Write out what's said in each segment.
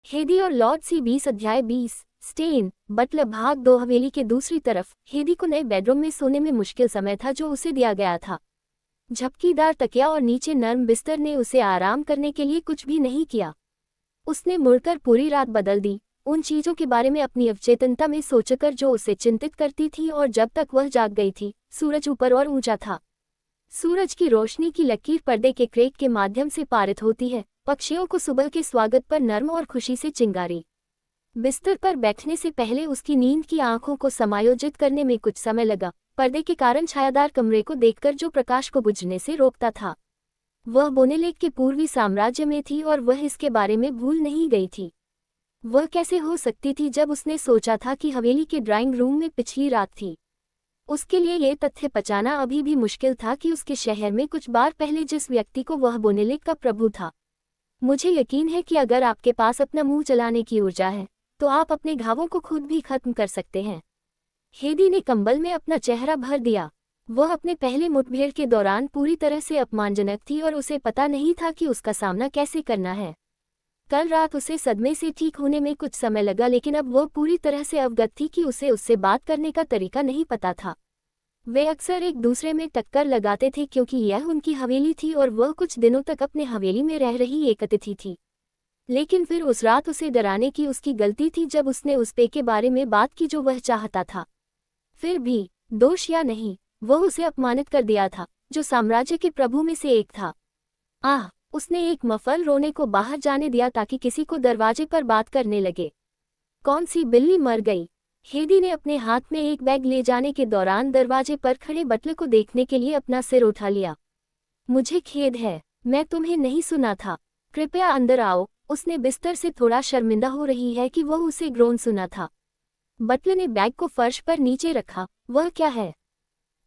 हेदी और लॉर्ड सी 20 अध्याय 20 stand Buttler भाग 2 हवेली के दूसरी तरफ हेदी को नए बेडरूम में सोने में मुश्किल समय था जो उसे दिया गया था। झपकीदार तकिया और नीचे नर्म बिस्तर ने उसे आराम करने के लिए कुछ भी नहीं किया। उसने मुड़कर पूरी रात बदल दी, उन चीजों के बारे में अपनी अवचेतनता में सोचकर जो उसे चिंतित करती थी, और जब तक वह जाग गई थी सूरज ऊपर और ऊंचा था। सूरज की रोशनी की लकीर पर्दे के क्रेक के माध्यम से पारित होती है। पक्षियों को सुबह के स्वागत पर नर्म और खुशी से चिंगारी। बिस्तर पर बैठने से पहले उसकी नींद की आंखों को समायोजित करने में कुछ समय लगा। पर्दे के कारण छायादार कमरे को देखकर जो प्रकाश को बुझने से रोकता था, वह बोनेलेक के पूर्वी साम्राज्य में थी और वह इसके बारे में भूल नहीं गई थी। वह कैसे हो सकती थी जब उसने सोचा था कि हवेली के ड्राइंग रूम में पिछली रात थी। उसके लिए यह तथ्य पचाना अभी भी मुश्किल था कि उसके शहर में कुछ बार पहले जिस व्यक्ति को वह बोनेलेक का प्रभु था। मुझे यकीन है कि अगर आपके पास अपना मुंह चलाने की ऊर्जा है तो आप अपने घावों को खुद भी खत्म कर सकते हैं। हेदी ने कंबल में अपना चेहरा भर दिया। वह अपने पहले मुठभेड़ के दौरान पूरी तरह से अपमानजनक थी और उसे पता नहीं था कि उसका सामना कैसे करना है। कल रात उसे सदमे से ठीक होने में कुछ समय लगा, लेकिन अब वह पूरी तरह से अवगत थी कि उसे उससे बात करने का तरीका नहीं पता था। वे अक्सर एक दूसरे में टक्कर लगाते थे क्योंकि यह उनकी हवेली थी और वह कुछ दिनों तक अपने हवेली में रह रही एक अतिथि थी। लेकिन फिर उस रात उसे डराने की उसकी गलती थी जब उसने उस पे के बारे में बात की जो वह चाहता था। फिर भी दोष या नहीं, वह उसे अपमानित कर दिया था जो साम्राज्य के प्रभु में से एक था। आह, उसने एक मफल रोने को बाहर जाने दिया ताकि किसी को दरवाजे पर बात करने लगे। कौन सी बिल्ली मर गई? हेदी ने अपने हाथ में एक बैग ले जाने के दौरान दरवाजे पर खड़े बटलर को देखने के लिए अपना सिर उठा लिया। मुझे खेद है, मैं तुम्हें नहीं सुना था। कृपया अंदर आओ। उसने बिस्तर से थोड़ा शर्मिंदा हो रही है कि वह उसे ग्रोन सुना था। बटलर ने बैग को फर्श पर नीचे रखा। वह क्या है?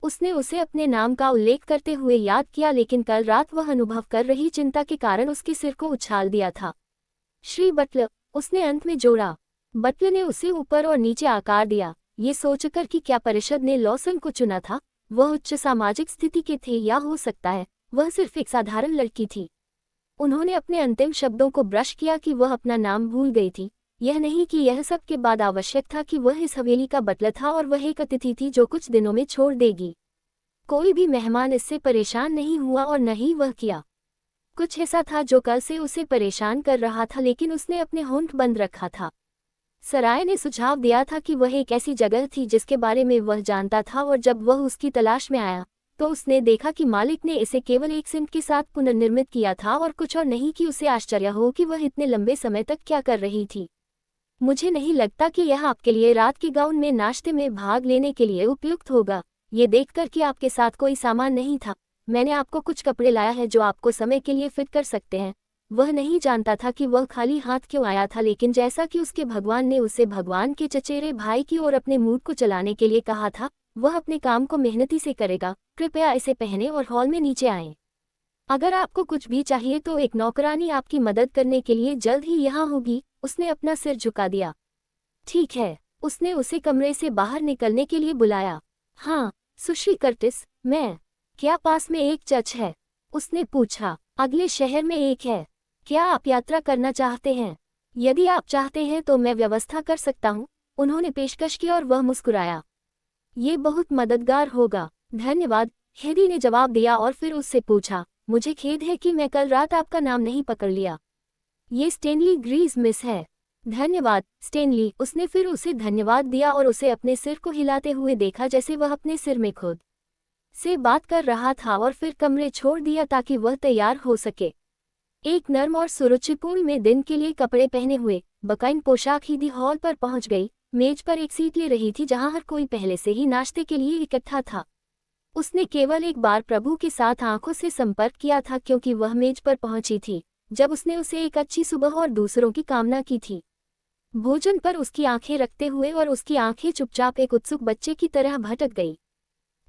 उसने उसे अपने नाम का उल्लेख करते हुए याद किया, लेकिन कल रात वह अनुभव कर रही चिंता के कारण उसके सिर को उछाल दिया था। श्री बटलर, उसने अंत में जोड़ा। बटलर ने उसे ऊपर और नीचे आकार दिया, ये सोचकर कि क्या परिषद ने लॉसन को चुना था। वह उच्च सामाजिक स्थिति के थे या हो सकता है वह सिर्फ एक साधारण लड़की थी। उन्होंने अपने अंतिम शब्दों को ब्रश किया कि वह अपना नाम भूल गई थी। यह नहीं कि यह सब के बाद आवश्यक था कि वह इस हवेली का बटलर था और वह एक अतिथि थी जो कुछ दिनों में छोड़ देगी। कोई भी मेहमान इससे परेशान नहीं हुआ और न ही वह किया। कुछ ऐसा था जो कल से उसे परेशान कर रहा था, लेकिन उसने अपने होंठ बंद रखा था। सराय ने सुझाव दिया था कि वह एक ऐसी जगह थी जिसके बारे में वह जानता था, और जब वह उसकी तलाश में आया तो उसने देखा कि मालिक ने इसे केवल एक सिंक के साथ पुनर्निर्मित किया था और कुछ और नहीं कि उसे आश्चर्य हो कि वह इतने लंबे समय तक क्या कर रही थी। मुझे नहीं लगता कि यह आपके लिए रात के गाउन में नाश्ते में भाग लेने के लिए उपयुक्त होगा, ये देखकर कि आपके साथ कोई सामान नहीं था। मैंने आपको कुछ कपड़े लाया है जो आपको समय के लिए फिट कर सकते हैं। वह नहीं जानता था कि वह खाली हाथ क्यों आया था, लेकिन जैसा कि उसके भगवान ने उसे भगवान के चचेरे भाई की ओर अपने मूड को चलाने के लिए कहा था, वह अपने काम को मेहनती से करेगा। कृपया इसे पहने और हॉल में नीचे आएं। अगर आपको कुछ भी चाहिए तो एक नौकरानी आपकी मदद करने के लिए जल्द ही यहाँ होगी। उसने अपना सिर झुका दिया। ठीक है, उसने उसे कमरे से बाहर निकलने के लिए बुलाया। हाँ, सुश्री कर्टिस, मैं। क्या पास में एक चर्च है? उसने पूछा। अगले शहर में एक है। क्या आप यात्रा करना चाहते हैं? यदि आप चाहते हैं तो मैं व्यवस्था कर सकता हूँ, उन्होंने पेशकश की और वह मुस्कुराया। ये बहुत मददगार होगा। धन्यवाद, हेदी ने जवाब दिया और फिर उससे पूछा, मुझे खेद है कि मैं कल रात आपका नाम नहीं पकड़ लिया। ये स्टेनली ग्रीज मिस है। धन्यवाद स्टेनली। उसने फिर उसे धन्यवाद दिया और उसे अपने सिर को हिलाते हुए देखा जैसे वह अपने सिर में खुद से बात कर रहा था, और फिर कमरे छोड़ दिया ताकि वह तैयार हो सके। एक नर्म और सुरुचिपूर्ण में दिन के लिए कपड़े पहने हुए बकाइन पोशाक हेदी हॉल पर पहुंच गई। मेज पर एक सीट ले रही थी जहां हर कोई पहले से ही नाश्ते के लिए इकट्ठा था। उसने केवल एक बार प्रभु के साथ आंखों से संपर्क किया था क्योंकि वह मेज पर पहुंची थी जब उसने उसे एक अच्छी सुबह और दूसरों की कामना की थी। भोजन पर उसकी आंखें रखते हुए और उसकी आंखें चुपचाप एक उत्सुक बच्चे की तरह भटक गई।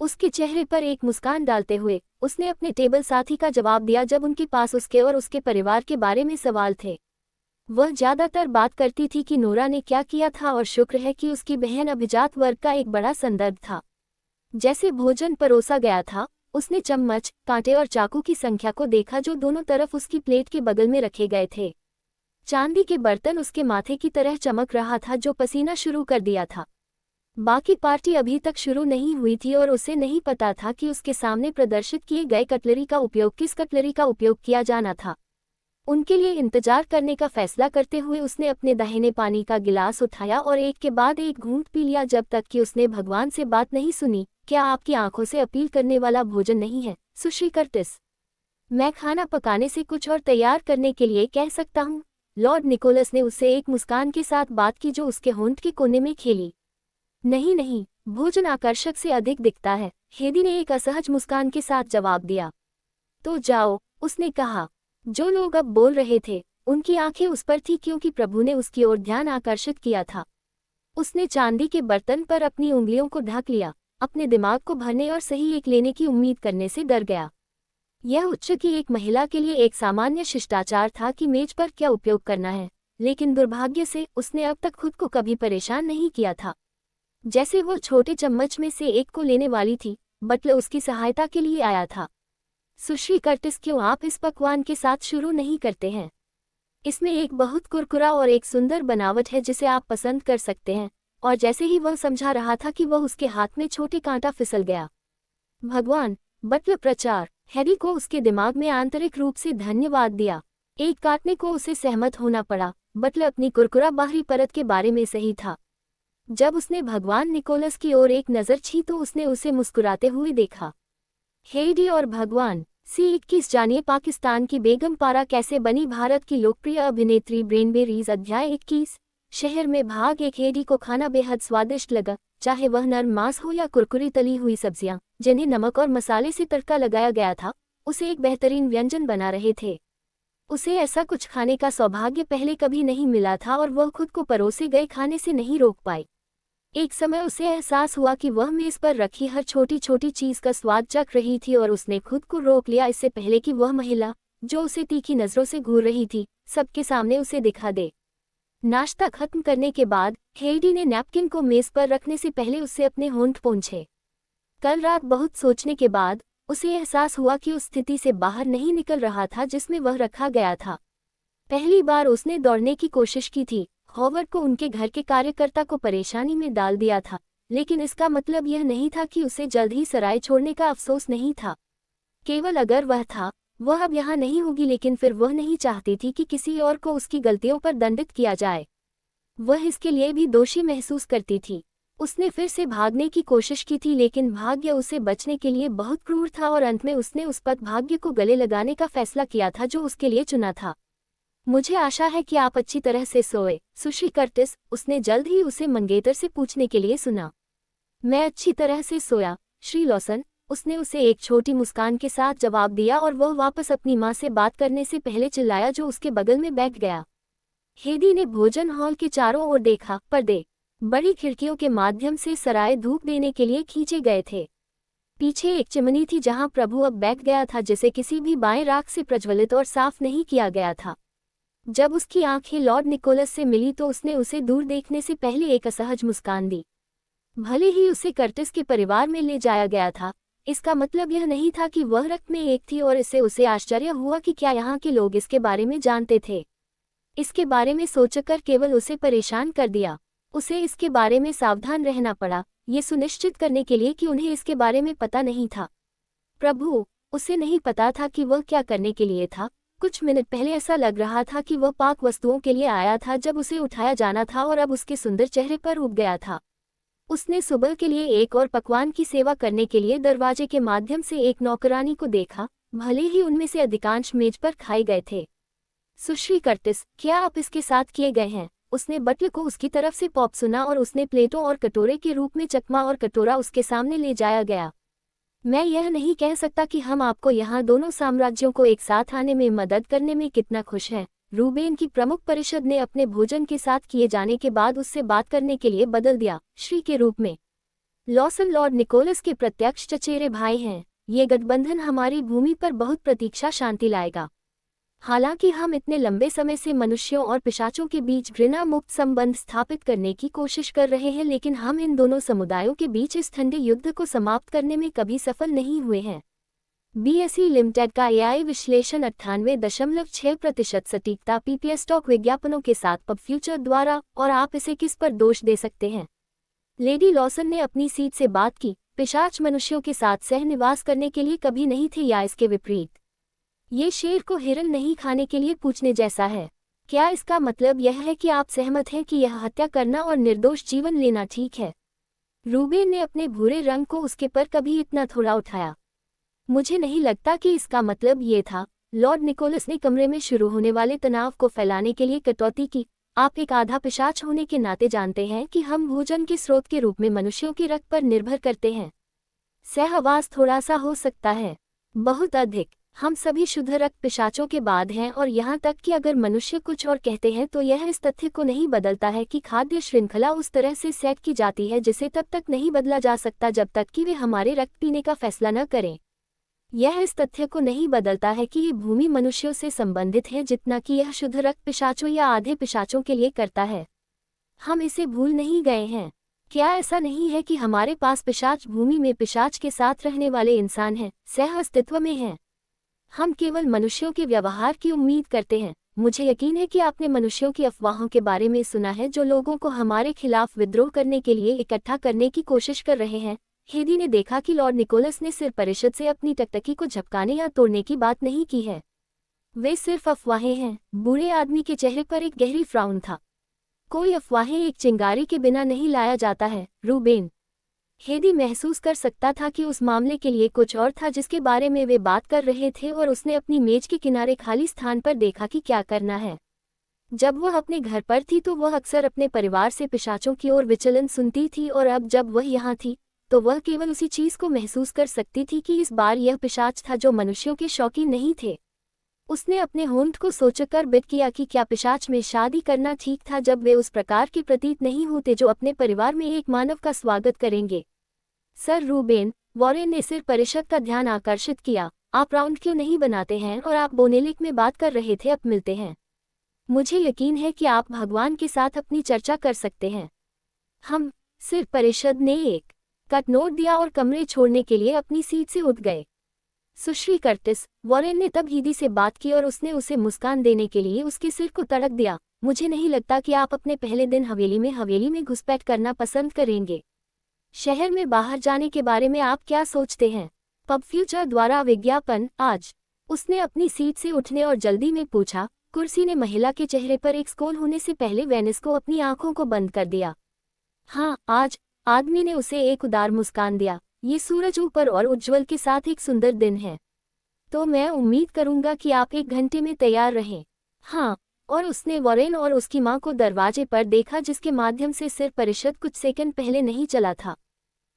उसके चेहरे पर एक मुस्कान डालते हुए उसने अपने टेबल साथी का जवाब दिया जब उनके पास उसके और उसके परिवार के बारे में सवाल थे। वह ज्यादातर बात करती थी कि नोरा ने क्या किया था, और शुक्र है कि उसकी बहन अभिजात वर्ग का एक बड़ा संदर्भ था। जैसे भोजन परोसा गया था, उसने चम्मच, कांटे और चाकू की संख्या को देखा जो दोनों तरफ उसकी प्लेट के बगल में रखे गए थे। चांदी के बर्तन उसके माथे की तरह चमक रहा था जो पसीना शुरू कर दिया था। बाकी पार्टी अभी तक शुरू नहीं हुई थी और उसे नहीं पता था कि उसके सामने प्रदर्शित किए गए कटलरी का उपयोग किस कटलरी का उपयोग किया जाना था। उनके लिए इंतजार करने का फैसला करते हुए उसने अपने दाहिने पानी का गिलास उठाया और एक के बाद एक घूंट पी लिया जब तक कि उसने भगवान से बात नहीं सुनी। क्या आपकी आंखों से अपील करने वाला भोजन नहीं है, सुश्री कर्टिस? मैं खाना पकाने से कुछ और तैयार करने के लिए कह सकता हूँ। लॉर्ड निकोलस ने उससे एक मुस्कान के साथ बात की जो उसके होंठ के कोने में खेली। नहीं नहीं, भोजन आकर्षक से अधिक दिखता है, हेदी ने एक असहज मुस्कान के साथ जवाब दिया। तो जाओ, उसने कहा। जो लोग अब बोल रहे थे उनकी आंखें उस पर थी क्योंकि प्रभु ने उसकी ओर ध्यान आकर्षित किया था। उसने चांदी के बर्तन पर अपनी उंगलियों को ढक लिया, अपने दिमाग को भरने और सही एक लेने की उम्मीद करने से डर गया। यह उच्च की एक महिला के लिए एक सामान्य शिष्टाचार था कि मेज पर क्या उपयोग करना है, लेकिन दुर्भाग्य से उसने अब तक खुद को कभी परेशान नहीं किया था। जैसे वो छोटे चम्मच में से एक को लेने वाली थी, बटलर उसकी सहायता के लिए आया था। सुश्री कर्टिस, क्यों आप इस पकवान के साथ शुरू नहीं करते हैं? इसमें एक बहुत कुरकुरा और एक सुंदर बनावट है जिसे आप पसंद कर सकते हैं। और जैसे ही वह समझा रहा था कि वह उसके हाथ में छोटे कांटा फिसल गया। भगवान, बटलर प्रचार, हैरी को उसके दिमाग में आंतरिक रूप से धन्यवाद दिया। एक काटने को उसे सहमत होना पड़ा। बटलर अपनी कुरकुरा बाहरी परत के बारे में सही था। जब उसने भगवान निकोलस की ओर एक नज़र छी तो उसने उसे मुस्कुराते हुए देखा। हेडी और भगवान C21 जानिए पाकिस्तान की बेगम पारा कैसे बनी भारत की लोकप्रिय अभिनेत्री ब्रेनबेरीज। अध्याय 21। शहर में भाग 1। हेडी को खाना बेहद स्वादिष्ट लगा, चाहे वह नरम मांस हो या कुरकुरी तली हुई सब्जियां जिन्हें नमक और मसाले से तड़का लगाया गया था, उसे एक बेहतरीन व्यंजन बना रहे थे। उसे ऐसा कुछ खाने का सौभाग्य पहले कभी नहीं मिला था और वह खुद को परोसे गए खाने से नहीं रोक पाई। एक समय उसे एहसास हुआ कि वह मेज पर रखी हर छोटी छोटी चीज का स्वाद चख रही थी और उसने खुद को रोक लिया इससे पहले कि वह महिला, जो उसे तीखी नजरों से घूर रही थी, सबके सामने उसे दिखा दे। नाश्ता खत्म करने के बाद हेडी ने नैपकिन को मेज पर रखने से पहले उससे अपने होंठ पोंछे। कल रात बहुत सोचने के बाद उसे एहसास हुआ कि उस स्थिति से बाहर नहीं निकल रहा था जिसमें वह रखा गया था। पहली बार उसने दौड़ने की कोशिश की थी, हॉवर्ड को उनके घर के कार्यकर्ता को परेशानी में डाल दिया था, लेकिन इसका मतलब यह नहीं था कि उसे जल्द ही सराय छोड़ने का अफसोस नहीं था। केवल अगर वह था, वह अब यहाँ नहीं होगी, लेकिन फिर वह नहीं चाहती थी कि किसी और को उसकी गलतियों पर दंडित किया जाए। वह इसके लिए भी दोषी महसूस करती थी। उसने फिर से भागने की कोशिश की थी, लेकिन भाग्य उसे बचने के लिए बहुत क्रूर था और अंत में उसने उस पद भाग्य को गले लगाने का फैसला किया था जो उसके लिए चुना था। मुझे आशा है कि आप अच्छी तरह से सोए, सुश्री कर्टिस, उसने जल्द ही उसे मंगेतर से पूछने के लिए सुना। मैं अच्छी तरह से सोया, श्री लॉसन, उसने उसे एक छोटी मुस्कान के साथ जवाब दिया और वह वापस अपनी माँ से बात करने से पहले चिल्लाया जो उसके बगल में बैठ गया। हेडी ने भोजन हॉल के चारों ओर देखा। पर्दे बड़ी खिड़कियों के माध्यम से सराय धूप देने के लिए खींचे गए थे। पीछे एक चिमनी थी जहां प्रभु अब बैठ गया था, जिसे किसी भी बाएं राख से प्रज्वलित और साफ नहीं किया गया था। जब उसकी आंखें लॉर्ड निकोलस से मिली तो उसने उसे दूर देखने से पहले एक असहज मुस्कान दी। भले ही उसे कर्टिस के परिवार में ले जाया गया था, इसका मतलब यह नहीं था कि वह रक्त में एक थी और इससे उसे आश्चर्य हुआ कि क्या यहाँ के लोग इसके बारे में जानते थे। इसके बारे में सोचकर केवल उसे परेशान कर दिया। उसे इसके बारे में सावधान रहना पड़ा, ये सुनिश्चित करने के लिए कि उन्हें इसके बारे में पता नहीं था। प्रभु, उसे नहीं पता था कि वह क्या करने के लिए था। कुछ मिनट पहले ऐसा लग रहा था कि वह पाक वस्तुओं के लिए आया था जब उसे उठाया जाना था और अब उसके सुंदर चेहरे पर उब गया था। उसने सुबह के लिए एक और पकवान की सेवा करने के लिए दरवाजे के माध्यम से एक नौकरानी को देखा, भले ही उनमें से अधिकांश मेज पर खाए गए थे। सुश्री कर्टिस, क्या आप इसके साथ किए गए हैं? उसने बटलर को उसकी तरफ से पॉप सुना और उसने प्लेटों और कटोरे के रूप में चकमा और कटोरा उसके सामने ले जाया गया। मैं यह नहीं कह सकता कि हम आपको यहाँ दोनों साम्राज्यों को एक साथ आने में मदद करने में कितना खुश हैं। रूबेन की प्रमुख परिषद ने अपने भोजन के साथ किए जाने के बाद उससे बात करने के लिए बदल दिया, श्री के रूप में। लॉसन लॉर्ड निकोलस के प्रत्यक्ष चचेरे भाई हैं। ये गठबंधन हमारी भूमि पर बहुत प्रतीक्षा शांति लाएगा। हालांकि हम इतने लंबे समय से मनुष्यों और पिशाचों के बीच घृणा मुक्त संबंध स्थापित करने की कोशिश कर रहे हैं, लेकिन हम इन दोनों समुदायों के बीच इस ठंडे युद्ध को समाप्त करने में कभी सफल नहीं हुए हैं। बीएसई लिमिटेड का एआई विश्लेषण 98.6% सटीकता पीपीएस स्टॉक विज्ञापनों के साथ पब फ्यूचर द्वारा, और आप इसे किस पर दोष दे सकते हैं? लेडी लॉसन ने अपनी सीट से बात की, पिशाच मनुष्यों के साथ सहनिवास करने के लिए कभी नहीं थे या इसके विपरीत? ये शेर को हिरन नहीं खाने के लिए पूछने जैसा है। क्या इसका मतलब यह है कि आप सहमत हैं कि यह हत्या करना और निर्दोष जीवन लेना ठीक है? रूबेन ने अपने भूरे रंग को उसके पर कभी इतना थोड़ा उठाया। मुझे नहीं लगता कि इसका मतलब ये था। लॉर्ड निकोलस ने कमरे में शुरू होने वाले तनाव को फैलाने के लिए कटौती की। आप एक आधा पिशाच होने के नाते जानते हैं कि हम भोजन के स्रोत के रूप में मनुष्यों के रक्त पर निर्भर करते हैं। सहवास थोड़ा सा हो सकता है, बहुत अधिक। हम सभी शुद्ध रक्त पिशाचों के बाद हैं, और यहाँ तक कि अगर मनुष्य कुछ और कहते हैं तो यह इस तथ्य को नहीं बदलता है कि खाद्य श्रृंखला उस तरह से सेट की जाती है जिसे तब तक नहीं बदला जा सकता जब तक कि वे हमारे रक्त पीने का फैसला न करें। यह इस तथ्य को नहीं बदलता है कि ये भूमि मनुष्यों से संबंधित है जितना कि यह शुद्ध रक्त पिशाचों या आधे पिशाचों के लिए करता है। हम इसे भूल नहीं गए हैं। क्या ऐसा नहीं है कि हमारे पास पिशाच भूमि में पिशाच के साथ रहने वाले इंसान हैं, सह अस्तित्व में हैं? हम केवल मनुष्यों के व्यवहार की उम्मीद करते हैं। मुझे यकीन है कि आपने मनुष्यों की अफवाहों के बारे में सुना है जो लोगों को हमारे खिलाफ विद्रोह करने के लिए इकट्ठा करने की कोशिश कर रहे हैं। हेदी ने देखा कि लॉर्ड निकोलस ने सिर परिषद से अपनी टकटकी को झपकाने या तोड़ने की बात नहीं की है। वे सिर्फ अफवाहें हैं। बूढ़े आदमी के चेहरे पर एक गहरी फ्राउन था। कोई अफवाहें एक चिंगारी के बिना नहीं लाया जाता है, रूबेन। हेदी महसूस कर सकता था कि उस मामले के लिए कुछ और था जिसके बारे में वे बात कर रहे थे, और उसने अपनी मेज के किनारे खाली स्थान पर देखा कि क्या करना है। जब वह अपने घर पर थी तो वह अक्सर अपने परिवार से पिशाचों की ओर विचलन सुनती थी, और अब जब वह यहाँ थी तो वह केवल उसी चीज को महसूस कर सकती थी कि इस बार यह पिशाच था जो मनुष्यों के शौकीन नहीं थे। उसने अपने होंठ को सोचकर बिट किया कि क्या पिशाच में शादी करना ठीक था जब वे उस प्रकार के प्रतीत नहीं होते जो अपने परिवार में एक मानव का स्वागत करेंगे। सर रूबेन, वॉरेन ने सिर परिषद का ध्यान आकर्षित किया, आप राउंड क्यों नहीं बनाते हैं और आप बोनेलिक में बात कर रहे थे, अब मिलते हैं। मुझे यकीन है कि आप भगवान के साथ अपनी चर्चा कर सकते हैं। हम, सिर परिषद ने एक कट नोट दिया और कमरे छोड़ने के लिए अपनी सीट से उठ गए। सुश्री कर्टिस, वॉरेन ने तब हीदी से बात की और उसने उसे मुस्कान देने के लिए उसके सिर को तड़क दिया। मुझे नहीं लगता कि आप अपने पहले दिन हवेली में घुसपैठ करना पसंद करेंगे। शहर में बाहर जाने के बारे में आप क्या सोचते हैं? पब फ्यूचर द्वारा विज्ञापन आज। उसने अपनी सीट से उठने और जल्दी में पूछा। कुर्सी ने महिला के चेहरे पर एक स्कोल होने से पहले वेनिस को अपनी आंखों को बंद कर दिया। हाँ, आज, आदमी ने उसे एक उदार मुस्कान दिया। ये सूरज ऊपर और उज्ज्वल के साथ एक सुंदर दिन है। तो मैं उम्मीद करूंगा कि आप 1 घंटे में तैयार रहें। हाँ, और उसने वॉरेन और उसकी मां को दरवाजे पर देखा जिसके माध्यम से सिर परिषद कुछ सेकंड पहले नहीं चला था।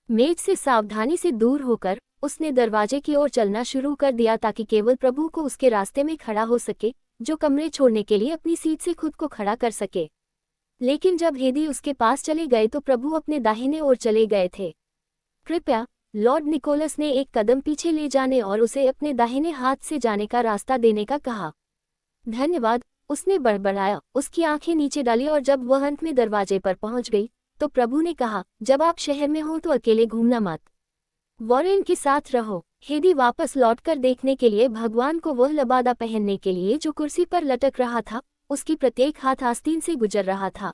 मेज से सावधानी से दूर होकर उसने दरवाजे की ओर चलना शुरू कर दिया ताकि केवल प्रभु को उसके रास्ते में खड़ा हो सके, जो कमरे छोड़ने के लिए अपनी सीट से खुद को खड़ा कर सके। लेकिन जब हेदी उसके पास चले गए तो प्रभु अपने दाहिने ओर चले गए थे। कृपया, लॉर्ड निकोलस ने एक कदम पीछे ले जाने और उसे अपने दाहिने हाथ से जाने का रास्ता देने का कहा। धन्यवाद, उसने बड़बड़ाया, उसकी आंखें नीचे डाली, और जब वह अंत में दरवाजे पर पहुंच गई तो प्रभु ने कहा, जब आप शहर में हो तो अकेले घूमना मत, वॉरेन के साथ रहो। हेदी वापस लौटकर देखने के लिए भगवान को वह लबादा पहनने के लिए जो कुर्सी पर लटक रहा था। उसकी प्रत्येक हाथ आस्तीन से गुजर रहा था।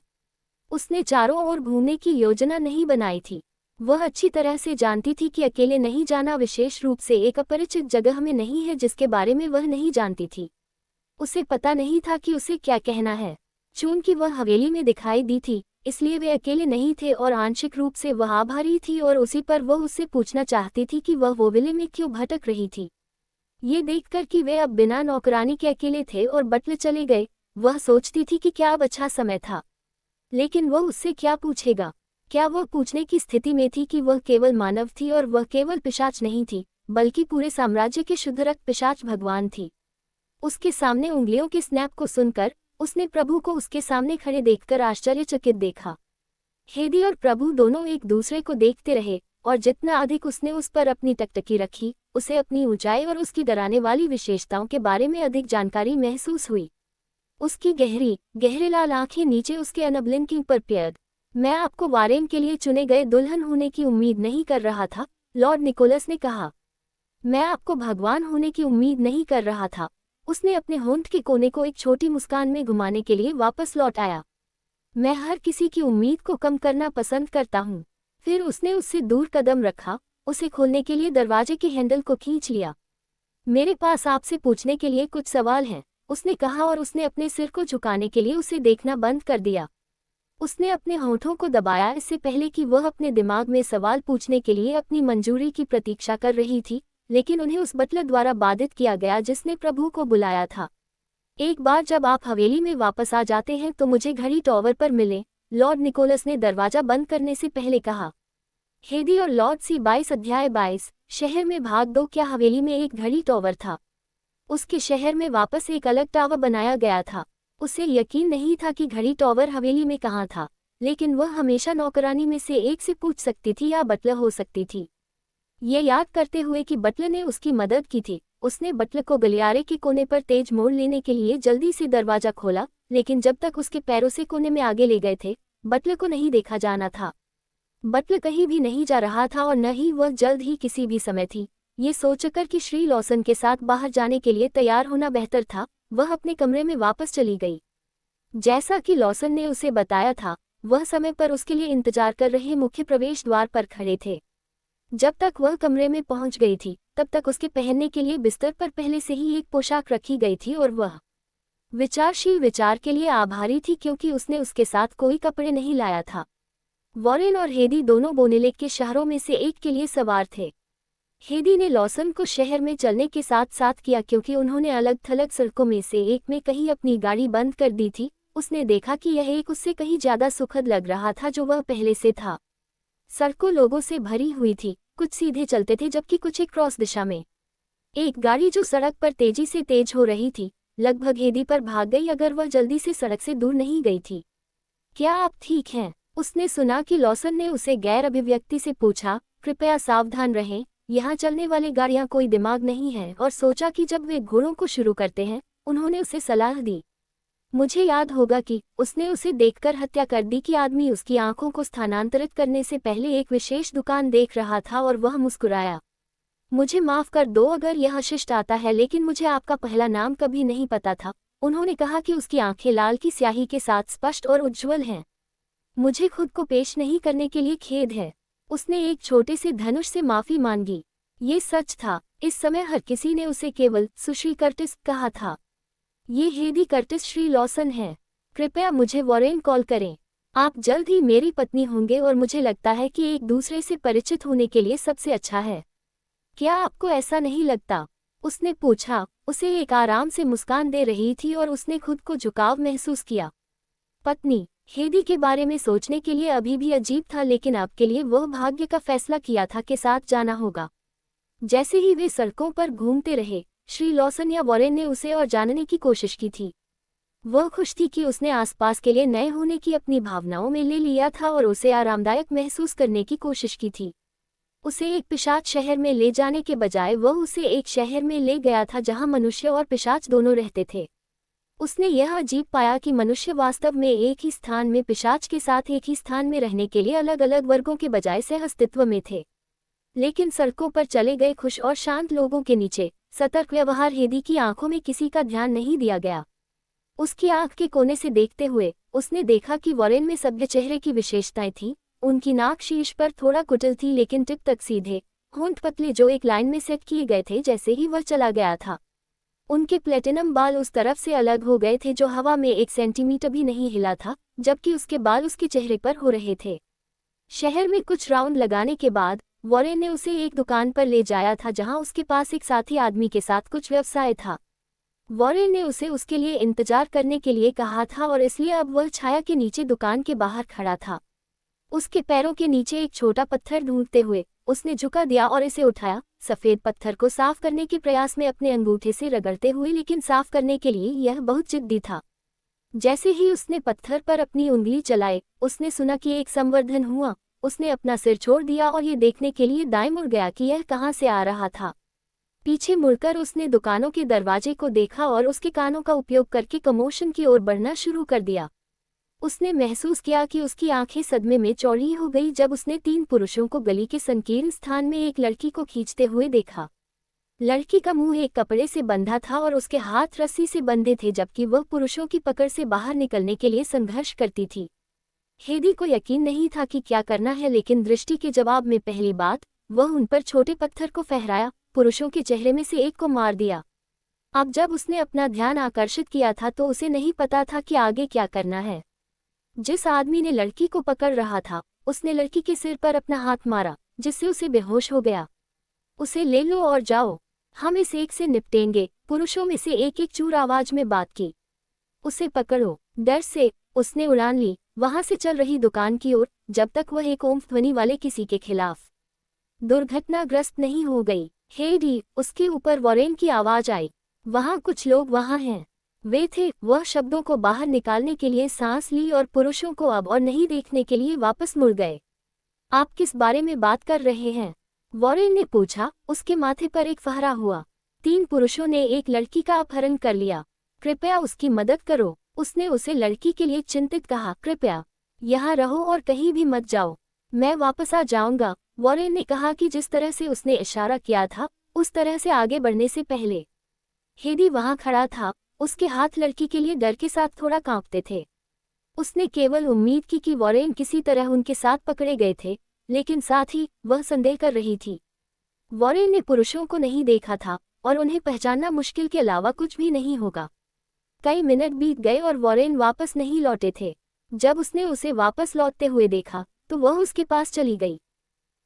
उसने चारों ओर घूमने की योजना नहीं बनाई थी। वह अच्छी तरह से जानती थी कि अकेले नहीं जाना, विशेष रूप से एक अपरिचित जगह में नहीं है जिसके बारे में वह नहीं जानती थी। उसे पता नहीं था कि उसे क्या कहना है। चूंकि वह हवेली में दिखाई दी थी, इसलिए वे अकेले नहीं थे, और आंशिक रूप से वह आभारी थी, और उसी पर वह उससे पूछना चाहती थी कि वह वोविले में क्यों भटक रही थी। ये देखकर कि वे अब बिना नौकरानी के अकेले थे और बटले चले गए, वह सोचती थी कि क्या अब अच्छा समय था। लेकिन वह उससे क्या पूछेगा? क्या वह पूछने की स्थिति में थी कि वह केवल मानव थी और वह केवल पिशाच नहीं थी, बल्कि पूरे साम्राज्य के शुद्ध रक्त पिशाच भगवान थी? उसके सामने उंगलियों के स्नैप को सुनकर उसने प्रभु को उसके सामने खड़े देखकर आश्चर्यचकित देखा। हेदी और प्रभु दोनों एक दूसरे को देखते रहे, और जितना अधिक उसने उस पर अपनी टकटकी रखी, उसे अपनी ऊंचाई और उसकी डराने वाली विशेषताओं के बारे में अधिक जानकारी महसूस हुई। उसकी गहरे लाल आंखें नीचे उसके अनब्लिंकिंग पर प्याद। मैं आपको वारेन के लिए चुने गए दुल्हन होने की उम्मीद नहीं कर रहा था, लॉर्ड निकोलस ने कहा। मैं आपको भगवान होने की उम्मीद नहीं कर रहा था। उसने अपने होंठ के कोने को एक छोटी मुस्कान में घुमाने के लिए वापस लौट आया। मैं हर किसी की उम्मीद को कम करना पसंद करता हूँ। फिर उसने उससे दूर कदम रखा, उसे खोलने के लिए दरवाजे के हैंडल को खींच लिया। मेरे पास आपसे पूछने के लिए कुछ सवाल हैं, उसने कहा और उसने अपने सिर को झुकाने के लिए उसे देखना बंद कर दिया। उसने अपने होठों को दबाया इससे पहले कि वह अपने दिमाग में सवाल पूछने के लिए अपनी मंजूरी की प्रतीक्षा कर रही थी, लेकिन उन्हें उस बटलर द्वारा बाधित किया गया जिसने प्रभु को बुलाया था। एक बार जब आप हवेली में वापस आ जाते हैं तो मुझे घड़ी टॉवर पर मिले, लॉर्ड निकोलस ने दरवाजा बंद करने से पहले कहा। हेदी और लॉर्ड सी 22 अध्याय 22 शहर में भाग दो। क्या हवेली में एक घड़ी टॉवर था? उसके शहर में वापस एक अलग टावर बनाया गया था। उसे यकीन नहीं था कि घड़ी टॉवर हवेली में कहाँ था, लेकिन वह हमेशा नौकरानी में से एक से पूछ सकती थी या बटलर हो सकती थी। ये याद करते हुए कि बटलर ने उसकी मदद की थी, उसने बटलर को गलियारे के कोने पर तेज मोड़ लेने के लिए जल्दी से दरवाजा खोला, लेकिन जब तक उसके पैरों से कोने में आगे ले गए थे, बटलर को नहीं देखा जाना था। बटलर कहीं भी नहीं जा रहा था और न ही वह जल्द ही किसी भी समय थी। ये सोचकर कि श्री लॉसन के साथ बाहर जाने के लिए तैयार होना बेहतर था, वह अपने कमरे में वापस चली गई। जैसा कि लॉसन ने उसे बताया था, वह समय पर उसके लिए इंतजार कर रहे मुख्य प्रवेश द्वार पर खड़े थे। जब तक वह कमरे में पहुंच गई थी, तब तक उसके पहनने के लिए बिस्तर पर पहले से ही एक पोशाक रखी गई थी और वह विचारशील विचार के लिए आभारी थी क्योंकि उसने उसके साथ कोई कपड़े नहीं लाया था। वॉरेन और हेदी दोनों बोनेलेक के शहरों में से एक के लिए सवार थे। हेदी ने लॉसन को शहर में चलने के साथ साथ किया क्योंकि उन्होंने अलग थलग सड़कों में से एक में कहीं अपनी गाड़ी बंद कर दी थी। उसने देखा कि यह एक उससे कहीं ज्यादा सुखद लग रहा था जो वह पहले से था। सड़कों लोगों से भरी हुई थी, कुछ सीधे चलते थे जबकि कुछ एक क्रॉस दिशा में। एक गाड़ी जो सड़क पर तेजी से तेज हो रही थी, लगभग हेदी पर भाग गई अगर वह जल्दी से सड़क से दूर नहीं गई थी। क्या आप ठीक हैं? उसने सुना कि लॉसन ने उसे गैर अभिव्यक्ति से पूछा। कृपया सावधान रहें, यहाँ चलने वाली गाड़ियाँ कोई दिमाग नहीं है, और सोचा कि जब वे घोड़ों को शुरू करते हैं, उन्होंने उसे सलाह दी। मुझे याद होगा कि उसने उसे देखकर हत्या कर दी कि आदमी उसकी आंखों को स्थानांतरित करने से पहले एक विशेष दुकान देख रहा था और वह मुस्कुराया। मुझे माफ कर दो अगर यह शिष्ट आता है, लेकिन मुझे आपका पहला नाम कभी नहीं पता था। उन्होंने कहा कि उसकी आंखें लाल की स्याही के साथ स्पष्ट और उज्ज्वल हैं। मुझे खुद को पेश नहीं करने के लिए खेद है। उसने एक छोटे से धनुष से माफी मांगी। ये सच था, इस समय हर किसी ने उसे केवल सुश्री कर्टिस कहा था। ये हेदी कर्टिस श्री लॉसन है। कृपया मुझे वॉरेन कॉल करें। आप जल्द ही मेरी पत्नी होंगे और मुझे लगता है कि एक दूसरे से परिचित होने के लिए सबसे अच्छा है। क्या आपको ऐसा नहीं लगता? उसने पूछा। उसे एक आराम से मुस्कान दे रही थी और उसने खुद को झुकाव महसूस किया। पत्नी हेदी के बारे में सोचने के लिए अभी भी अजीब था, लेकिन आपके लिए वह भाग्य का फैसला किया था कि साथ जाना होगा। जैसे ही वे सड़कों पर घूमते रहे, श्री लॉसन या वॉरेन ने उसे और जानने की कोशिश की थी। वह खुश थी कि उसने आसपास के लिए नए होने की अपनी भावनाओं में ले लिया था और उसे आरामदायक महसूस करने की कोशिश की थी। उसे एक पिशाच शहर में ले जाने के बजाय वह उसे एक शहर में ले गया था जहां मनुष्य और पिशाच दोनों रहते थे। उसने यह अजीब पाया कि मनुष्य वास्तव में एक ही स्थान में पिशाच के साथ एक ही स्थान में रहने के लिए अलग अलग वर्गों के बजाय सह अस्तित्व में थे। लेकिन सड़कों पर चले गए खुश और शांत लोगों के नीचे सतर्क व्यवहार हेदी की आंखों में किसी का ध्यान नहीं दिया गया। उसकी आंख के कोने से देखते हुए उसने देखा कि वॉरेन में सभ्य चेहरे की विशेषताएं थीं। उनकी नाक शीर्ष पर थोड़ा कुटिल थी, लेकिन टिप तक सीधे, होंठ पतले जो एक लाइन में सेट किए गए थे जैसे ही वह चला गया था। उनके प्लेटिनम बाल उस तरफ से अलग हो गए थे जो हवा में 1 सेंटीमीटर भी नहीं हिला था, जबकि उसके बाल उसके चेहरे पर हो रहे थे। शहर में कुछ राउंड लगाने के बाद वॉरेन ने उसे एक दुकान पर ले जाया था जहां उसके पास एक साथी आदमी के साथ कुछ व्यवसाय था। वॉरेन ने उसे उसके लिए इंतजार करने के लिए कहा था और इसलिए अब वह छाया के नीचे दुकान के बाहर खड़ा था। उसके पैरों के नीचे एक छोटा पत्थर ढूंढते हुए उसने झुका दिया और इसे उठाया, सफेद पत्थर को साफ करने के प्रयास में अपने अंगूठे से रगड़ते हुए, लेकिन साफ करने के लिए यह बहुत जिद्दी था। जैसे ही उसने पत्थर पर अपनी उंगली चलाई, उसने सुना कि एक संवर्धन हुआ। उसने अपना सिर छोड़ दिया और ये देखने के लिए दाएं मुड़ गया कि यह कहां से आ रहा था। पीछे मुड़कर उसने दुकानों के दरवाजे को देखा और उसके कानों का उपयोग करके कमोशन की ओर बढ़ना शुरू कर दिया। उसने महसूस किया कि उसकी आंखें सदमे में चौड़ी हो गई जब उसने 3 पुरुषों को गली के संकीर्ण स्थान में एक लड़की को खींचते हुए देखा। लड़की का मुंह एक कपड़े से बंधा था और उसके हाथ रस्सी से बंधे थे, जबकि वह पुरुषों की पकड़ से बाहर निकलने के लिए संघर्ष करती थी। हेदी को यकीन नहीं था कि क्या करना है, लेकिन दृष्टि के जवाब में पहली बात वह उन पर छोटे पत्थर को फहराया, पुरुषों के चेहरे में से एक को मार दिया। अब जब उसने अपना ध्यान आकर्षित किया था तो उसे नहीं पता था कि आगे क्या करना है। जिस आदमी ने लड़की को पकड़ रहा था उसने लड़की के सिर पर अपना हाथ मारा, जिससे उसे बेहोश हो गया। उसे ले लो और जाओ, हम इस एक से निपटेंगे, पुरुषों में से एक चूर आवाज में बात की। उसे पकड़ो। डर से उसने उड़ान ली वहां से चल रही दुकान की ओर, जब तक वह एक ओम्फ ध्वनि वाले किसी के खिलाफ दुर्घटनाग्रस्त नहीं हो गई। हेडी, उसके ऊपर वॉरेन की आवाज आई। वहां कुछ लोग वहां हैं। वे थे। वह शब्दों को बाहर निकालने के लिए सांस ली और पुरुषों को अब और नहीं देखने के लिए वापस मुड़ गए। आप किस बारे में बात कर रहे हैं? वॉरेन ने पूछा। उसके माथे पर एक फहरा हुआ। 3 पुरुषों ने एक लड़की का अपहरण कर लिया, कृपया उसकी मदद करो। उसने उसे लड़की के लिए चिंतित कहा। कृपया यहाँ रहो और कहीं भी मत जाओ, मैं वापस आ जाऊंगा। वॉरेन ने कहा कि जिस तरह से उसने इशारा किया था उस तरह से आगे बढ़ने से पहले। हेडी वहां खड़ा था, उसके हाथ लड़की के लिए डर के साथ थोड़ा कांपते थे। उसने केवल उम्मीद की कि वॉरेन किसी तरह उनके साथ पकड़े गए थे, लेकिन साथ ही वह संदेह कर रही थी। वॉरेन ने पुरुषों को नहीं देखा था और उन्हें पहचानना मुश्किल के अलावा कुछ भी नहीं होगा। कई मिनट बीत गए और वॉरेन वापस नहीं लौटे थे। जब उसने उसे वापस लौटते हुए देखा तो वह उसके पास चली गई।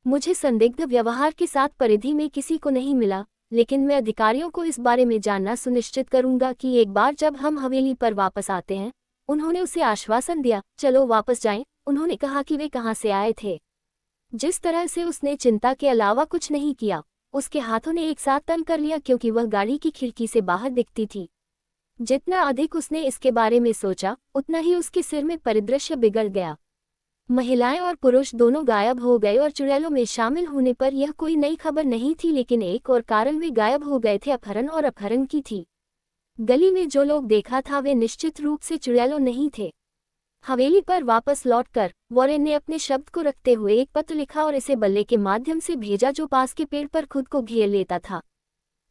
मुझे संदिग्ध व्यवहार के साथ परिधि में किसी को नहीं मिला, लेकिन मैं अधिकारियों को इस बारे में जानना सुनिश्चित करूंगा कि एक बार जब हम हवेली पर वापस आते हैं। उन्होंने उसे आश्वासन दिया। चलो वापस जाएं। उन्होंने कहा कि वे कहां से आए थे। जिस तरह से उसने चिंता के अलावा कुछ नहीं किया, उसके हाथों ने एक साथ तन कर लिया क्योंकि वह गाड़ी की खिड़की से बाहर दिखती थी। जितना अधिक उसने इसके बारे में सोचा उतना ही उसके सिर में परिदृश्य बिगड़ गया। महिलाएं और पुरुष दोनों गायब हो गए और चुड़ैलों में शामिल होने पर यह कोई नई खबर नहीं थी, लेकिन एक और कारण वे गायब हो गए थे, अपहरण और अपहरण की थी। गली में जो लोग देखा था वे निश्चित रूप से चुड़ैलों नहीं थे। हवेली पर वापस लौटकर वॉरेन ने अपने शब्द को रखते हुए एक पत्र लिखा और इसे बल्ले के माध्यम से भेजा जो पास के पेड़ पर खुद को घेर लेता था।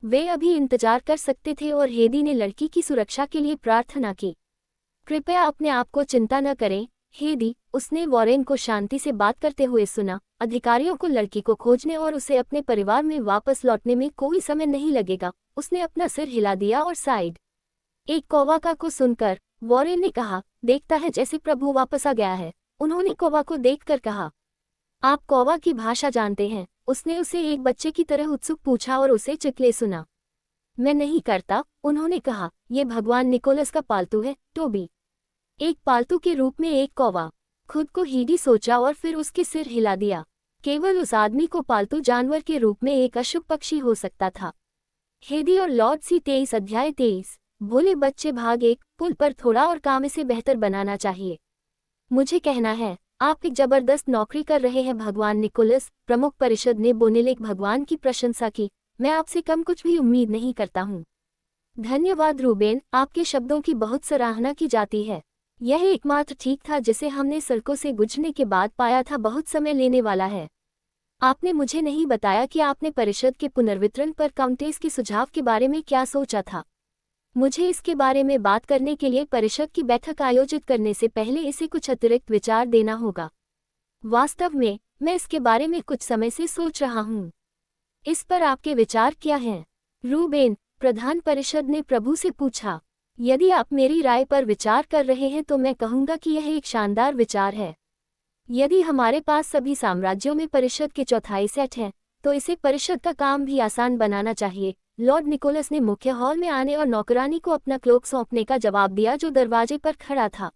वे अभी इंतजार कर सकते थे और हेदी ने लड़की की सुरक्षा के लिए प्रार्थना की। कृपया अपने आप को चिंता न करें हेदी, उसने वॉरेन को शांति से बात करते हुए सुना। अधिकारियों को लड़की को खोजने और उसे अपने परिवार में वापस लौटने में कोई समय नहीं लगेगा। उसने अपना सिर हिला दिया और साइड एक कौवा का को सुनकर वॉरेन ने कहा, देखता है जैसे प्रभु वापस आ गया है। उन्होंने कौवा को देखकर कहा, आप कौवा की भाषा जानते हैं? उसने उसे एक बच्चे की तरह उत्सुक पूछा और उसे चितले सुना। मैं नहीं करता, उन्होंने कहा, यह भगवान निकोलस का पालतू है, टोबी। एक पालतू के रूप में एक कौवा। खुद को हेडी सोचा और फिर उसके सिर हिला दिया। केवल उस आदमी को पालतू जानवर के रूप में एक अशुभ पक्षी हो सकता था। हेडी और लॉर्ड सी 23 अध्याय 23। भोले बच्चे भाग 1। पुल पर थोड़ा और काम इसे बेहतर बनाना चाहिए। मुझे कहना है, आप एक जबरदस्त नौकरी कर रहे हैं भगवान निकोलस। प्रमुख परिषद ने बोनेलेक भगवान की प्रशंसा की। मैं आपसे कम कुछ भी उम्मीद नहीं करता हूँ। धन्यवाद रूबेन, आपके शब्दों की बहुत सराहना की जाती है। यह एकमात्र ठीक था जिसे हमने सड़कों से गुजरने के बाद पाया था। बहुत समय लेने वाला है। आपने मुझे नहीं बताया कि आपने परिषद के पुनर्वितरण पर काउंटेस के सुझाव के बारे में क्या सोचा था। मुझे इसके बारे में बात करने के लिए परिषद की बैठक आयोजित करने से पहले इसे कुछ अतिरिक्त विचार देना होगा। वास्तव में मैं इसके बारे में कुछ समय से सोच रहा हूँ। इस पर आपके विचार क्या हैं? रूबेन, प्रधान परिषद ने प्रभु से पूछा। यदि आप मेरी राय पर विचार कर रहे हैं तो मैं कहूँगा कि यह एक शानदार विचार है। यदि हमारे पास सभी साम्राज्यों में परिषद के चौथाई सेट हैं, तो इसे परिषद का काम भी आसान बनाना चाहिए। लॉर्ड निकोलस ने मुख्य हॉल में आने और नौकरानी को अपना क्लोक सौंपने का जवाब दिया जो दरवाजे पर खड़ा था।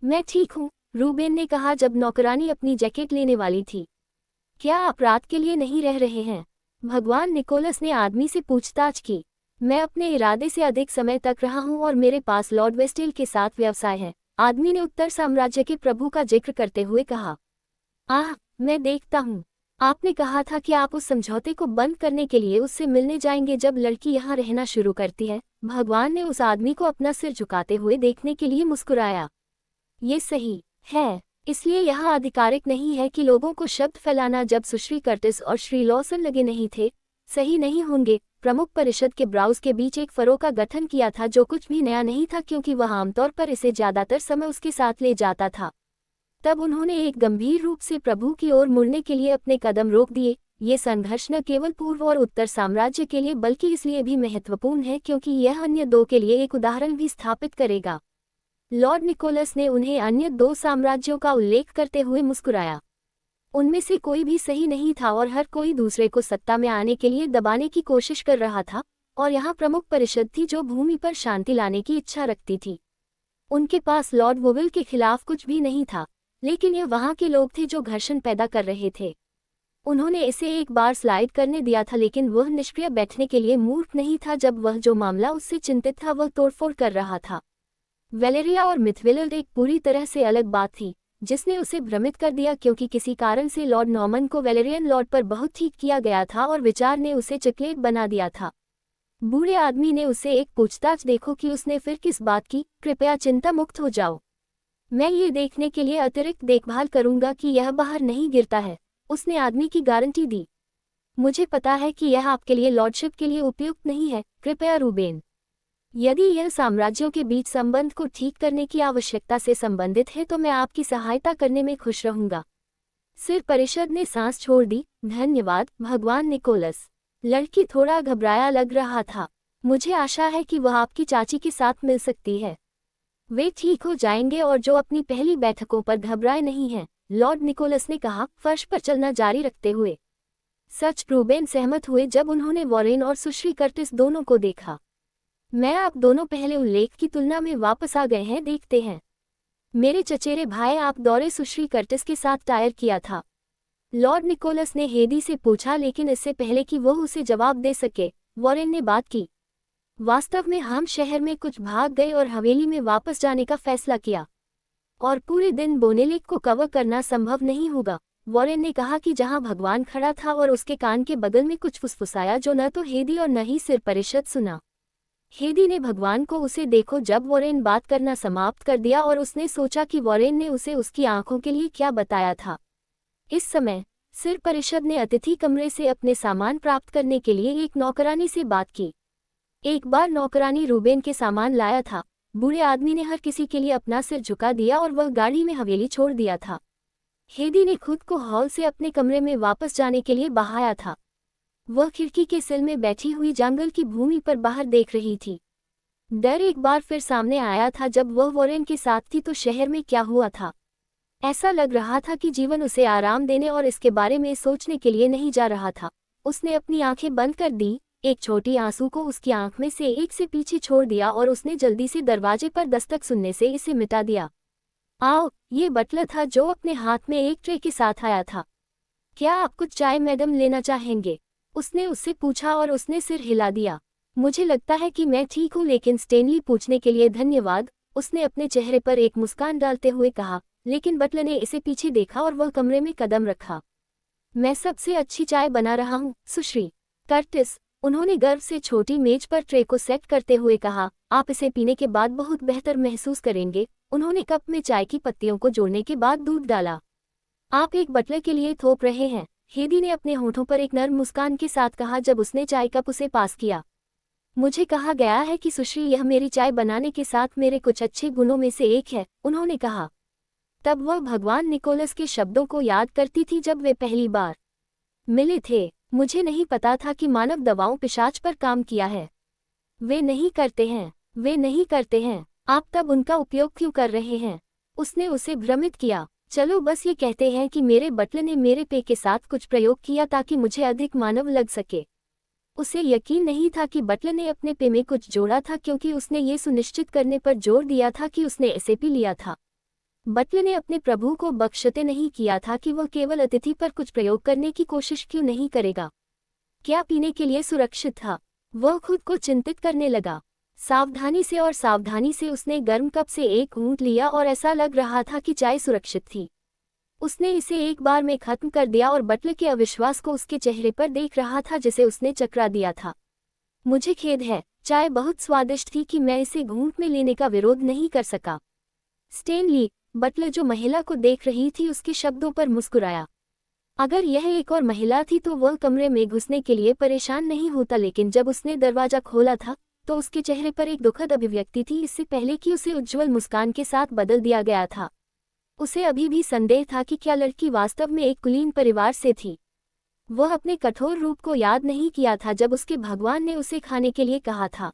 मैं ठीक हूँ, रूबेन ने कहा जब नौकरानी अपनी जैकेट लेने वाली थी। क्या आप रात के लिए नहीं रह रहे हैं? भगवान निकोलस ने आदमी से पूछताछ की। मैं अपने इरादे से अधिक समय तक रहा हूँ और मेरे पास लॉर्ड वेस्टेल के साथ व्यवसाय है, आदमी ने उत्तर साम्राज्य के प्रभु का जिक्र करते हुए कहा। मैं देखता हूँ। आपने कहा था कि आप उस समझौते को बंद करने के लिए उससे मिलने जाएंगे जब लड़की यहाँ रहना शुरू करती है। भगवान ने उस आदमी को अपना सिर झुकाते हुए देखने के लिए मुस्कुराया। ये सही है, इसलिए यह आधिकारिक नहीं है कि लोगों को शब्द फैलाना जब सुश्री कर्टिस और श्री लॉसन लगे नहीं थे। सही नहीं होंगे, प्रमुख परिषद के ब्राउज के बीच एक फरो का गठन किया था, जो कुछ भी नया नहीं था क्योंकि वह आमतौर पर इसे ज्यादातर समय उसके साथ ले जाता था। तब उन्होंने एक गंभीर रूप से प्रभु की ओर मुड़ने के लिए अपने कदम रोक दिए। ये संघर्ष न केवल पूर्व और उत्तर साम्राज्य के लिए बल्कि इसलिए भी महत्वपूर्ण है क्योंकि यह अन्य दो के लिए एक उदाहरण भी स्थापित करेगा। लॉर्ड निकोलस ने उन्हें अन्य दो साम्राज्यों का उल्लेख करते हुए मुस्कुराया। उनमें से कोई भी सही नहीं था और हर कोई दूसरे को सत्ता में आने के लिए दबाने की कोशिश कर रहा था, और यहाँ प्रमुख परिषद थी जो भूमि पर शांति लाने की इच्छा रखती थी। उनके पास लॉर्ड वोविल के खिलाफ कुछ भी नहीं था, लेकिन ये वहाँ के लोग थे जो घर्षण पैदा कर रहे थे। उन्होंने इसे एक बार स्लाइड करने दिया था, लेकिन वह निष्क्रिय बैठने के लिए मूर्ख नहीं था जब वह जो मामला उससे चिंतित था वह तोड़फोड़ कर रहा था। वेलेरिया और मिथविलड एक पूरी तरह से अलग बात थी, जिसने उसे भ्रमित कर दिया क्योंकि किसी कारण से लॉर्ड नॉर्मन को वेलेरियन लॉर्ड पर बहुत ठीक किया गया था और विचार ने उसे चकलेट बना दिया था। बूढ़े आदमी ने उसे एक पूछताछ देखो कि उसने फिर किस बात की। कृपया चिंता मुक्त हो जाओ, मैं ये देखने के लिए अतिरिक्त देखभाल करूंगा कि यह बाहर नहीं गिरता है, उसने आदमी की गारंटी दी। मुझे पता है कि यह आपके लिए लॉर्डशिप के लिए उपयुक्त नहीं है, कृपया रूबेन। यदि यह साम्राज्यों के बीच संबंध को ठीक करने की आवश्यकता से संबंधित है तो मैं आपकी सहायता करने में खुश रहूंगा। सिर परिषद ने सांस छोड़ दी। धन्यवाद भगवान निकोलस। लड़की थोड़ा घबराया लग रहा था। मुझे आशा है कि वह आपकी चाची के साथ मिल सकती है। वे ठीक हो जाएंगे और जो अपनी पहली बैठकों पर घबराए नहीं हैं, लॉर्ड निकोलस ने कहा, फर्श पर चलना जारी रखते हुए। सच, रूबेन सहमत हुए जब उन्होंने वॉरेन और सुश्री कर्टिस दोनों को देखा। मैं आप दोनों पहले उल्लेख की तुलना में वापस आ गए हैं, देखते हैं। मेरे चचेरे भाई, आप दौरे सुश्री कर्टिस के साथ टायर किया था? लॉर्ड निकोलस ने हेदी से पूछा, लेकिन इससे पहले कि वह उसे जवाब दे सके, वॉरेन ने बात की। वास्तव में हम शहर में कुछ भाग गए और हवेली में वापस जाने का फैसला किया, और पूरे दिन बोनेलेक को कवर करना संभव नहीं होगा। वॉरेन ने कहा कि जहां भगवान खड़ा था और उसके कान के बगल में कुछ फुसफुसाया जो न तो हेदी और न ही सिर परिषद सुना। हेदी ने भगवान को उसे देखो जब वॉरेन बात करना समाप्त कर दिया और उसने सोचा कि वॉरेन ने उसे उसकी आंखों के लिए क्या बताया था। इस समय सिर परिषद ने अतिथि कमरे से अपने सामान प्राप्त करने के लिए एक नौकरानी से बात की। एक बार नौकरानी रूबेन के सामान लाया था। बूढ़े आदमी ने हर किसी के लिए अपना सिर झुका दिया और वह गाड़ी में हवेली छोड़ दिया था। हेदी ने खुद को हॉल से अपने कमरे में वापस जाने के लिए बहाया था। वह खिड़की के सिल में बैठी हुई जंगल की भूमि पर बाहर देख रही थी। डर एक बार फिर सामने आया था जब वह वॉरेन के साथ थी तो शहर में क्या हुआ था। ऐसा लग रहा था कि जीवन उसे आराम देने और इसके बारे में सोचने के लिए नहीं जा रहा था। उसने अपनी आंखें बंद कर दी, एक छोटी आंसू को उसकी आंख में से एक से पीछे छोड़ दिया और उसने जल्दी से दरवाजे पर दस्तक सुनने से इसे मिटा दिया। आओ, ये बटलर था जो अपने हाथ में एक ट्रे के साथ आया था। क्या आप कुछ चाय मैडम लेना चाहेंगे? उसने उससे पूछा और उसने सिर हिला दिया। मुझे लगता है कि मैं ठीक हूँ, लेकिन स्टेनली पूछने के लिए धन्यवाद, उसने अपने चेहरे पर एक मुस्कान डालते हुए कहा। लेकिन बटलर ने इसे पीछे देखा और वह कमरे में कदम रखा। मैं सबसे अच्छी चाय बना रहा हूँ, सुश्री कर्टिस, उन्होंने गर्व से छोटी मेज पर ट्रे को सेट करते हुए कहा। आप इसे पीने के बाद बहुत बेहतर महसूस करेंगे। उन्होंने कप में चाय की पत्तियों को जोड़ने के बाद दूध डाला। आप एक बटलर के लिए थोप रहे हैं, हेदी ने अपने होठों पर एक नर्म मुस्कान के साथ कहा जब उसने चाय कप उसे पास किया। मुझे कहा गया है कि सुश्री यह मेरी चाय बनाने के साथ मेरे कुछ अच्छे गुणों में से एक है, उन्होंने कहा। तब वह भगवान निकोलस के शब्दों को याद करती थी जब वे पहली बार मिले थे। मुझे नहीं पता था कि मानव दवाओं पिशाच पर काम किया है। वे नहीं करते हैं, वे नहीं करते हैं। आप तब उनका उपयोग क्यों कर रहे हैं? उसने उसे भ्रमित किया। चलो बस ये कहते हैं कि मेरे बटलर ने मेरे पे के साथ कुछ प्रयोग किया ताकि मुझे अधिक मानव लग सके। उसे यकीन नहीं था कि बटलर ने अपने पे में कुछ जोड़ा था क्योंकि उसने ये सुनिश्चित करने पर जोर दिया था कि उसने एसएपी लिया था। बटलर ने अपने प्रभु को बख्शते नहीं किया था कि वह केवल अतिथि पर कुछ प्रयोग करने की कोशिश क्यों नहीं करेगा। क्या पीने के लिए सुरक्षित था? वह खुद को चिंतित करने लगा। सावधानी से उसने गर्म कप से एक घूंट लिया और ऐसा लग रहा था कि चाय सुरक्षित थी। उसने इसे एक बार में खत्म कर दिया और बटलर के अविश्वास को उसके चेहरे पर देख रहा था जिसे उसने चकरा दिया था। मुझे खेद है, चाय बहुत स्वादिष्ट थी कि मैं इसे घूंट में लेने का विरोध नहीं कर सका। स्टेनली, बटलर जो महिला को देख रही थी उसके शब्दों पर मुस्कुराया। अगर यह एक और महिला थी तो वह कमरे में घुसने के लिए परेशान नहीं होता, लेकिन जब उसने दरवाजा खोला था तो उसके चेहरे पर एक दुखद अभिव्यक्ति थी, इससे पहले कि उसे उज्ज्वल मुस्कान के साथ बदल दिया गया था। उसे अभी भी संदेह था कि क्या लड़की वास्तव में एक कुलीन परिवार से थी। वह अपने कठोर रूप को याद नहीं किया था जब उसके भगवान ने उसे खाने के लिए कहा था।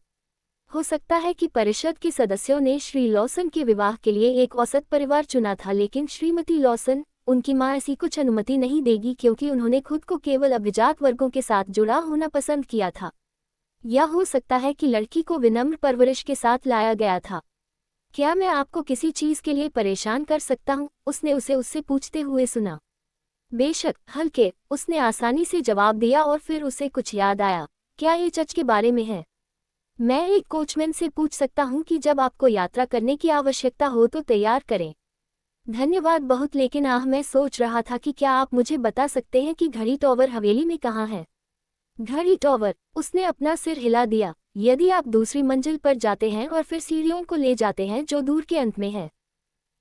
हो सकता है कि परिषद के सदस्यों ने श्री लॉसन के विवाह के लिए एक औसत परिवार चुना था, लेकिन श्रीमती लॉसन, उनकी मां ऐसी कुछ अनुमति नहीं देगी क्योंकि उन्होंने खुद को केवल अभिजात वर्गों के साथ जुड़ा होना पसंद किया था। या हो सकता है कि लड़की को विनम्र परवरिश के साथ लाया गया था। क्या मैं आपको किसी चीज के लिए परेशान कर सकता हूँ? उसने उसे उससे पूछते हुए सुना। बेशक, हल्के, उसने आसानी से जवाब दिया और फिर उसे कुछ याद आया। क्या ये चर्च के बारे में है? मैं एक कोचमैन से पूछ सकता हूँ कि जब आपको यात्रा करने की आवश्यकता हो तो तैयार करें। धन्यवाद बहुत, लेकिन मैं सोच रहा था कि क्या आप मुझे बता सकते हैं कि घड़ी टॉवर हवेली में कहाँ है? घड़ी टॉवर, उसने अपना सिर हिला दिया। यदि आप दूसरी मंजिल पर जाते हैं और फिर सीढ़ियों को ले जाते हैं जो दूर के अंत में है।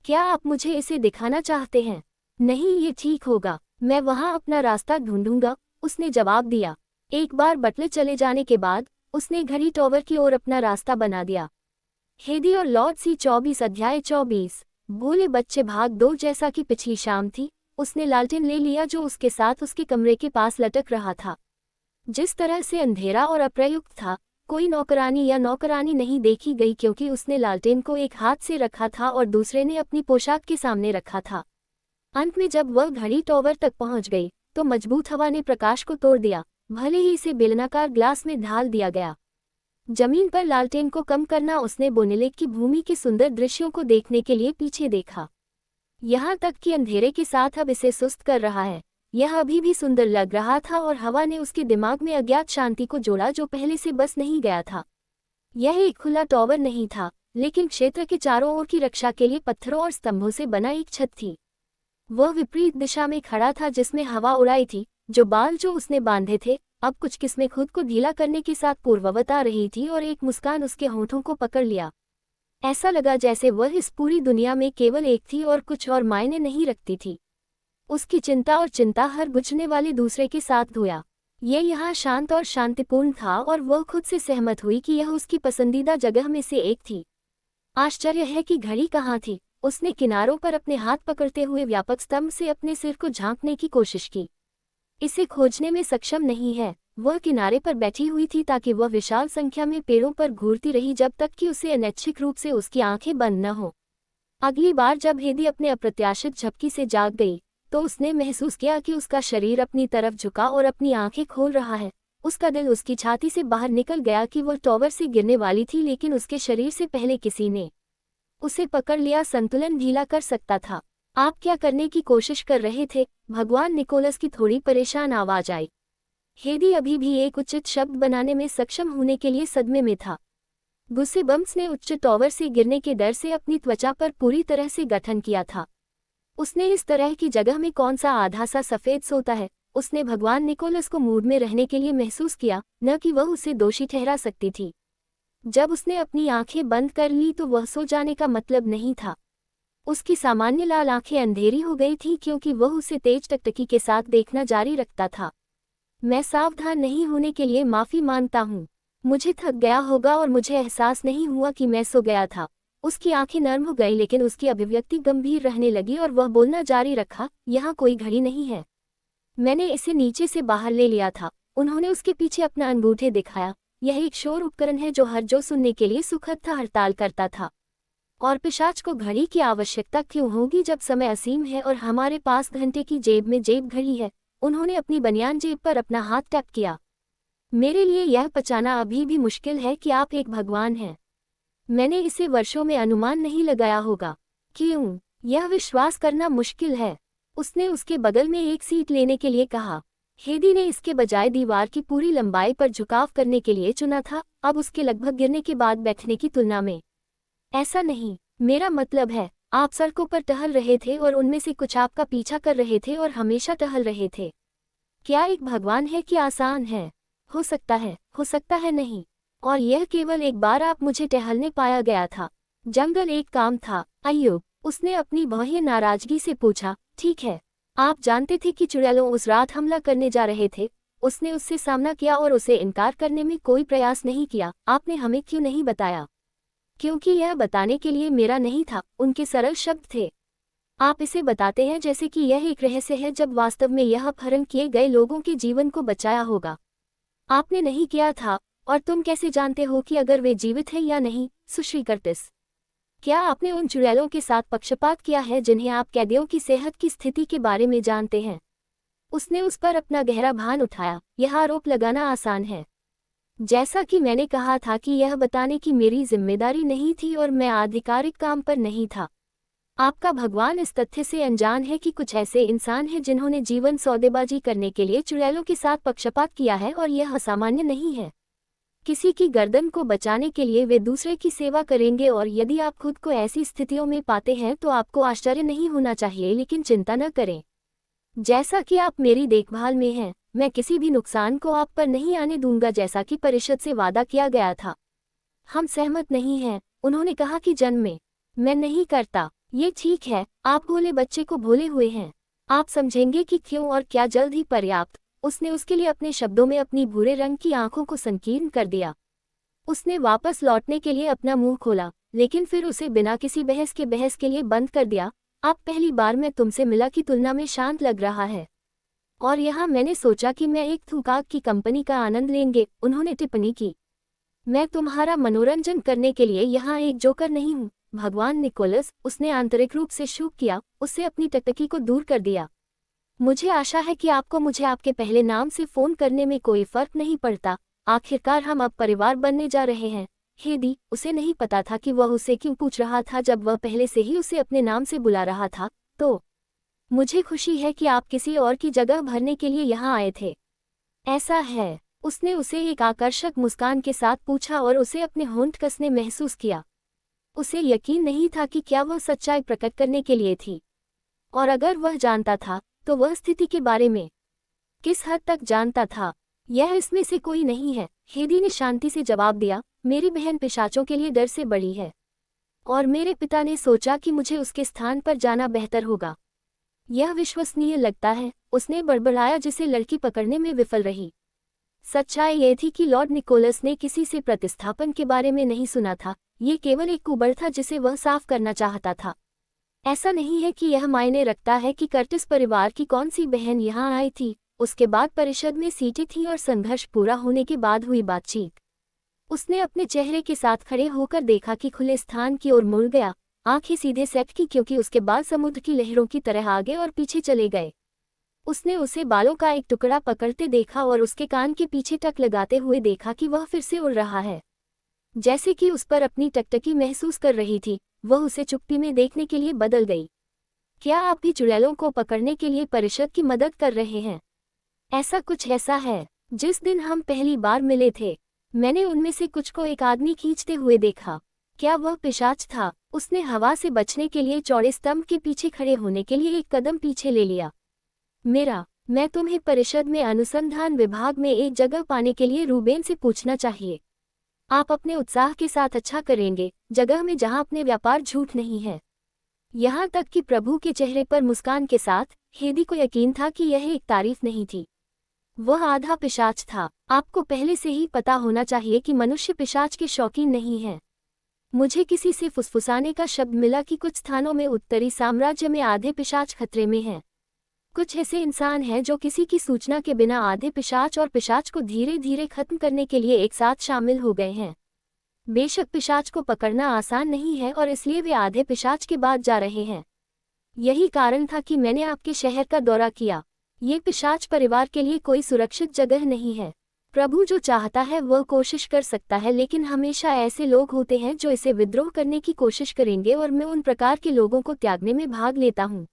क्या आप मुझे इसे दिखाना चाहते हैं? नहीं, ये ठीक होगा, मैं वहां अपना रास्ता ढूंढूंगा, उसने जवाब दिया। एक बार बटलर चले जाने के बाद उसने घड़ी टॉवर की ओर अपना रास्ता बना दिया। हेदी और लॉर्ड सी 24 अध्याय 24। भोले बच्चे भाग 2। जैसा कि पिछली शाम थी, उसने लालटेन ले लिया जो उसके साथ उसके कमरे के पास लटक रहा था। जिस तरह से अंधेरा और अप्रयुक्त था, कोई नौकरानी या नौकरानी नहीं देखी गई क्योंकि उसने लालटेन को एक हाथ से रखा था और दूसरे ने अपनी पोशाक के सामने रखा था। अंत में जब वह घड़ी टॉवर तक पहुंच गई तो मजबूत हवा ने प्रकाश को तोड़ दिया, भले ही इसे बेलनाकार ग्लास में ढाल दिया गया। जमीन पर लालटेन को कम करना उसने बोनेलेक की भूमि के सुंदर दृश्यों को देखने के लिए पीछे देखा। यहाँ तक कि अंधेरे के साथ अब इसे सुस्त कर रहा है। यह अभी भी सुंदर लग रहा था और हवा ने उसके दिमाग में अज्ञात शांति को जोड़ा जो पहले से बस नहीं गया था। यह एक खुला टॉवर नहीं था, लेकिन क्षेत्र के चारों ओर की रक्षा के लिए पत्थरों और स्तंभों से बना एक छत थी। वह विपरीत दिशा में खड़ा था जिसमें हवा उड़ाई थी। जो बाल जो उसने बांधे थे अब कुछ किस्में खुद को ढीला करने के साथ पूर्ववत आ रही थी और एक मुस्कान उसके होठों को पकड़ लिया। ऐसा लगा जैसे वह इस पूरी दुनिया में केवल एक थी और कुछ और मायने नहीं रखती थी। उसकी चिंता और चिंता हर बुझने वाले दूसरे के साथ धोया। यह यहाँ शांत और शांतिपूर्ण था और वह खुद से सहमत हुई कि यह उसकी पसंदीदा जगह में से एक थी। आश्चर्य है कि घड़ी कहाँ थी। उसने किनारों पर अपने हाथ पकड़ते हुए व्यापक स्तंभ से अपने सिर को झांकने की कोशिश की। इसे खोजने में सक्षम नहीं है। वह किनारे पर बैठी हुई थी ताकि वह विशाल संख्या में पेड़ों पर घूरती रही जब तक कि उसे अनैच्छिक रूप से उसकी आंखें बंद न हो। अगली बार जब हेदी अपने अप्रत्याशित झपकी से जाग गई तो उसने महसूस किया कि उसका शरीर अपनी तरफ झुका और अपनी आंखें खोल रहा है। उसका दिल उसकी छाती से बाहर निकल गया कि वह टॉवर से गिरने वाली थी, लेकिन उसके शरीर से पहले किसी ने उसे पकड़ लिया। संतुलन ढीला कर सकता था। आप क्या करने की कोशिश कर रहे थे? भगवान निकोलस की थोड़ी परेशान आवाज आई। हेदी अभी भी एक उचित शब्द बनाने में सक्षम होने के लिए सदमे में था। गुस्से बम्स ने उच्च टॉवर से गिरने के डर से अपनी त्वचा पर पूरी तरह से गठन किया था। उसने इस तरह की जगह में कौन सा आधा सा सफेद सोता है। उसने भगवान निकोलस को मूड में रहने के लिए महसूस किया, न कि वह उसे दोषी ठहरा सकती थी। जब उसने अपनी आंखें बंद कर ली तो वह सो जाने का मतलब नहीं था। उसकी सामान्य लाल आंखें अंधेरी हो गई थीं क्योंकि वह उसे तेज टकटकी के साथ देखना जारी रखता था। मैं सावधान नहीं होने के लिए माफी मांगता हूँ। मुझे थक गया होगा और मुझे एहसास नहीं हुआ कि मैं सो गया था। उसकी आंखें नर्म हो गई लेकिन उसकी अभिव्यक्ति गंभीर रहने लगी और वह बोलना जारी रखा, यहाँ कोई घड़ी नहीं है। मैंने इसे नीचे से बाहर ले लिया था। उन्होंने उसके पीछे अपना अंगूठे दिखाया। यह एक शोर उपकरण है जो हर जो सुनने के लिए सुखद था हड़ताल करता था। और पिशाच को घड़ी की आवश्यकता क्यों होगी जब समय असीम है और हमारे पास घंटे की जेब में जेब घड़ी है। उन्होंने अपनी बनियान जेब पर अपना हाथ टैप किया। मेरे लिए यह पचाना अभी भी मुश्किल है कि आप एक भगवान हैं। मैंने इसे वर्षों में अनुमान नहीं लगाया होगा। क्यों? यह विश्वास करना मुश्किल है। उसने उसके बगल में एक सीट लेने के लिए कहा। हेदी ने इसके बजाय दीवार की पूरी लंबाई पर झुकाव करने के लिए चुना था, अब उसके लगभग गिरने के बाद बैठने की तुलना में। ऐसा नहीं, मेरा मतलब है, आप सड़कों पर टहल रहे थे और उनमें से कुछ आपका पीछा कर रहे थे और हमेशा टहल रहे थे। क्या एक भगवान है कि आसान है? हो सकता है नहीं। और यह केवल एक बार आप मुझे टहलने पाया गया था। जंगल एक काम था, अय्यूब। उसने अपनी बाह्य नाराजगी से पूछा। ठीक है, आप जानते थे कि चुड़ैलों उस रात हमला करने जा रहे थे। उसने उससे सामना किया और उसे इनकार करने में कोई प्रयास नहीं किया। आपने हमें क्यों नहीं बताया? क्योंकि यह बताने के लिए मेरा नहीं था, उनके सरल शब्द थे। आप इसे बताते हैं जैसे कि यह एक रहस्य है, जब वास्तव में यह अपहरण किए गए लोगों के जीवन को बचाया होगा। आपने नहीं किया था, और तुम कैसे जानते हो कि अगर वे जीवित हैं या नहीं? सुश्री कर्टिस, क्या आपने उन चुड़ैलों के साथ पक्षपात किया है जिन्हें आप कैदियों की सेहत की स्थिति के बारे में जानते हैं? उसने उस पर अपना गहरा भान उठाया। यह आरोप लगाना आसान है। जैसा कि मैंने कहा था कि यह बताने की मेरी जिम्मेदारी नहीं थी और मैं आधिकारिक काम पर नहीं था। आपका भगवान इस तथ्य से अनजान है कि कुछ ऐसे इंसान हैं जिन्होंने जीवन सौदेबाजी करने के लिए चुड़ैलों के साथ पक्षपात किया है, और यह असामान्य नहीं है। किसी की गर्दन को बचाने के लिए वे दूसरे की सेवा करेंगे, और यदि आप खुद को ऐसी स्थितियों में पाते हैं तो आपको आश्चर्य नहीं होना चाहिए, लेकिन चिंता न करें। जैसा कि आप मेरी देखभाल में हैं, मैं किसी भी नुकसान को आप पर नहीं आने दूंगा, जैसा कि परिषद से वादा किया गया था। हम सहमत नहीं हैं, उन्होंने कहा कि जन्म में मैं नहीं करता। ये ठीक है, आप भोले बच्चे को भोले हुए हैं। आप समझेंगे कि क्यों और क्या जल्द ही पर्याप्त। उसने उसके लिए अपने शब्दों में अपनी भूरे रंग की आंखों को संकीर्ण कर दिया। उसने वापस लौटने के लिए अपना मुंह खोला, लेकिन फिर उसे बिना किसी बहस के लिए बंद कर दिया। आप पहली बार मैं तुमसे मिला की तुलना में शांत लग रहा है, और यहाँ मैंने सोचा कि मैं एक थूकाक की कंपनी का आनंद लेंगे, उन्होंने टिप्पणी की। मैं तुम्हारा मनोरंजन करने के लिए यहाँ एक जोकर नहीं हूँ, भगवान निकोलस, उसने आंतरिक रूप से शूक किया, उससे अपनी टकटकी को दूर कर दिया। मुझे आशा है कि आपको मुझे आपके पहले नाम से फोन करने में कोई फर्क नहीं पड़ता। आखिरकार हम अब परिवार बनने जा रहे हैं। हेदी, उसे नहीं पता था कि वह उसे क्यों पूछ रहा था जब वह पहले से ही उसे अपने नाम से बुला रहा था। तो मुझे खुशी है कि आप किसी और की जगह भरने के लिए यहाँ आए थे। ऐसा है? उसने उसे एक आकर्षक मुस्कान के साथ पूछा और उसे अपने होंठ कसने महसूस किया। उसे यकीन नहीं था कि क्या वह सच्चाई प्रकट करने के लिए थी, और अगर वह जानता था तो वह स्थिति के बारे में किस हद तक जानता था। यह इसमें से कोई नहीं है, हेदी ने शांति से जवाब दिया। मेरी बहन पिशाचों के लिए डर से बड़ी है, और मेरे पिता ने सोचा कि मुझे उसके स्थान पर जाना बेहतर होगा। यह विश्वसनीय लगता है, उसने बड़बड़ाया, जिसे लड़की पकड़ने में विफल रही। सच्चाई यह थी कि लॉर्ड निकोलस ने किसी से प्रतिस्थापन के बारे में नहीं सुना था। ये केवल एक कुबड़ था जिसे वह साफ करना चाहता था। ऐसा नहीं है कि यह मायने रखता है कि कर्टिस परिवार की कौन सी बहन यहाँ आई थी। उसके बाद परिषद में सीटें थीं और संघर्ष पूरा होने के बाद हुई बातचीत। उसने अपने चेहरे के साथ खड़े होकर देखा कि खुले स्थान की ओर मुड़ गया, आंखें सीधे सेट की, क्योंकि उसके बाल समुद्र की लहरों की तरह आगे और पीछे चले गए। उसने उसे बालों का एक टुकड़ा पकड़ते देखा और उसके कान के पीछे टक लगाते हुए देखा कि वह फिर से उड़ रहा है, जैसे कि उस पर अपनी टकटकी महसूस कर रही थी। वह उसे चुप्पी में देखने के लिए बदल गई। क्या आप भी चुड़ैलों को पकड़ने के लिए परिषद की मदद कर रहे हैं? ऐसा कुछ ऐसा है। जिस दिन हम पहली बार मिले थे, मैंने उनमें से कुछ को एक आदमी खींचते हुए देखा। क्या वह पिशाच था? उसने हवा से बचने के लिए चौड़े स्तंभ के पीछे खड़े होने के लिए एक कदम पीछे ले लिया। मैं तुम्हें परिषद में अनुसंधान विभाग में एक जगह पाने के लिए रूबेन से पूछना चाहिए। आप अपने उत्साह के साथ अच्छा करेंगे, जगह में जहां अपने व्यापार झूठ नहीं है। यहाँ तक कि प्रभु के चेहरे पर मुस्कान के साथ हेदी को यकीन था कि यह एक तारीफ नहीं थी, वह आधा पिशाच था। आपको पहले से ही पता होना चाहिए कि मनुष्य पिशाच के शौकीन नहीं है। मुझे किसी से फुसफुसाने का शब्द मिला कि कुछ स्थानों में उत्तरी साम्राज्य में आधे पिशाच खतरे में हैं। कुछ ऐसे इंसान हैं जो किसी की सूचना के बिना आधे पिशाच और पिशाच को धीरे धीरे खत्म करने के लिए एक साथ शामिल हो गए हैं। बेशक पिशाच को पकड़ना आसान नहीं है, और इसलिए वे आधे पिशाच के बाद जा रहे हैं। यही कारण था कि मैंने आपके शहर का दौरा किया। ये पिशाच परिवार के लिए कोई सुरक्षित जगह नहीं है। प्रभु जो चाहता है वह कोशिश कर सकता है, लेकिन हमेशा ऐसे लोग होते हैं जो इसे विद्रोह करने की कोशिश करेंगे, और मैं उन प्रकार के लोगों को त्यागने में भाग लेता हूँ।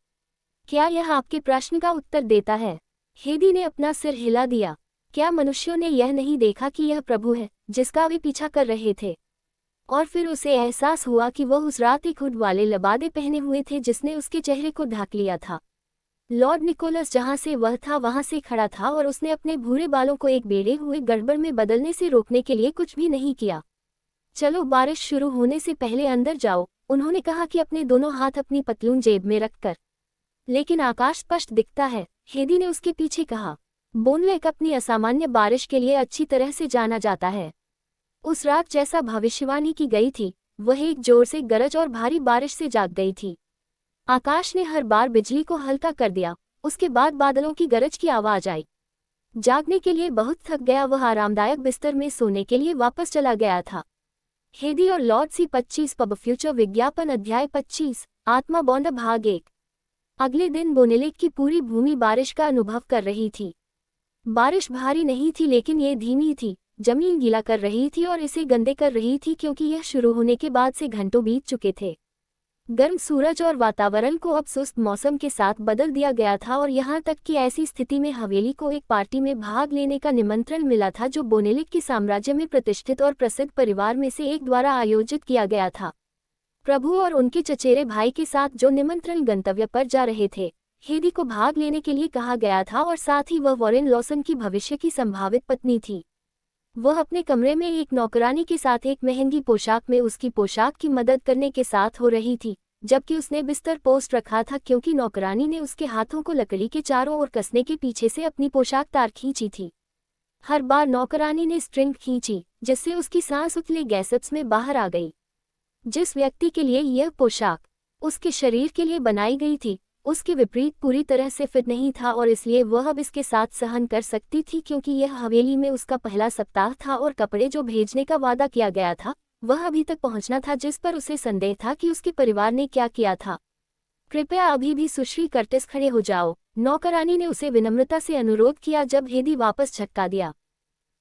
क्या यह आपके प्रश्न का उत्तर देता है? हेदी ने अपना सिर हिला दिया। क्या मनुष्यों ने यह नहीं देखा कि यह प्रभु है जिसका वे पीछा कर रहे थे? और फिर उसे एहसास हुआ कि वह उस रात एक हुड वाले लबादे पहने हुए थे जिसने उसके चेहरे को ढक लिया था। लॉर्ड निकोलस जहां से वह था वहां से खड़ा था, और उसने अपने भूरे बालों को एक बेड़े हुए गड़बड़ में बदलने से रोकने के लिए कुछ भी नहीं किया। चलो, बारिश शुरू होने से पहले अंदर जाओ, उन्होंने कहा कि अपने दोनों हाथ अपनी पतलून जेब में रखकर। लेकिन आकाश स्पष्ट दिखता है, हेदी ने उसके पीछे कहा। बोनलेक अपनी असामान्य बारिश के लिए अच्छी तरह से जाना जाता है। उस रात जैसा भविष्यवाणी की गई थी, वह एक जोर से गरज और भारी बारिश से जाग गई थी। आकाश ने हर बार बिजली को हल्का कर दिया, उसके बाद बादलों की गरज की आवाज आई। जागने के लिए बहुत थक गया वह आरामदायक बिस्तर में सोने के लिए वापस चला गया था। हेदी और लॉर्ड सी 25 पब फ्यूचर विज्ञापन अध्याय 25 आत्मा बौंड भाग 1। अगले दिन बोनेलेक की पूरी भूमि बारिश का अनुभव कर रही थी। बारिश भारी नहीं थी लेकिन ये धीमी थी, जमीन गीला कर रही थी और इसे गंदे कर रही थी क्योंकि यह शुरू होने के बाद से घंटों बीत चुके थे। गर्म सूरज और वातावरण को अब सुस्त मौसम के साथ बदल दिया गया था और यहाँ तक कि ऐसी स्थिति में हवेली को एक पार्टी में भाग लेने का निमंत्रण मिला था जो बोनेलिक के साम्राज्य में प्रतिष्ठित और प्रसिद्ध परिवार में से एक द्वारा आयोजित किया गया था। प्रभु और उनके चचेरे भाई के साथ जो निमंत्रण गंतव्य पर जा रहे थे, हेदी को भाग लेने के लिए कहा गया था और साथ ही वह वॉरेन लॉसन की भविष्य की संभावित पत्नी थी। वह अपने कमरे में एक नौकरानी के साथ एक महंगी पोशाक में उसकी पोशाक की मदद करने के साथ हो रही थी, जबकि उसने बिस्तर पोस्ट रखा था क्योंकि नौकरानी ने उसके हाथों को लकड़ी के चारों ओर कसने के पीछे से अपनी पोशाक तार खींची थी। हर बार नौकरानी ने स्ट्रिंग खींची जिससे उसकी सांस उतले गैसेट्स में बाहर आ गई। जिस व्यक्ति के लिए यह पोशाक उसके शरीर के लिए बनाई गई थी, उसके विपरीत पूरी तरह से फिट नहीं था और इसलिए वह अब इसके साथ सहन कर सकती थी क्योंकि यह हवेली में उसका पहला सप्ताह था और कपड़े जो भेजने का वादा किया गया था वह अभी तक पहुंचना था, जिस पर उसे संदेह था कि उसके परिवार ने क्या किया था। कृपया अभी भी सुश्री कर्टिस खड़े हो जाओ, नौकरानी ने उसे विनम्रता से अनुरोध किया जब हेदी वापस झटका दिया।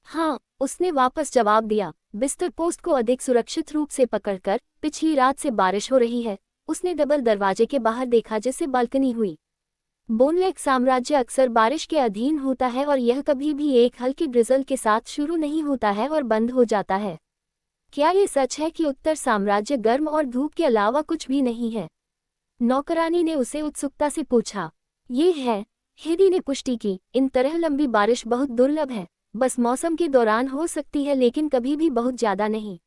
हाँ, उसने वापस जवाब दिया, बिस्तर पोस्ट को अधिक सुरक्षित रूप से पकड़कर। पिछली रात से बारिश हो रही है। उसने डबल दरवाजे के बाहर देखा जिससे बालकनी हुई। बोनलेक साम्राज्य अक्सर बारिश के अधीन होता है और यह कभी भी एक हल्की ड्रिजल के साथ शुरू नहीं होता है और बंद हो जाता है। क्या ये सच है कि उत्तर साम्राज्य गर्म और धूप के अलावा कुछ भी नहीं है? नौकरानी ने उसे उत्सुकता से पूछा। ये है, हेदी ने पुष्टि की। इन तरह लंबी बारिश बहुत दुर्लभ है, बस मौसम के दौरान हो सकती है लेकिन कभी भी बहुत ज्यादा नहीं।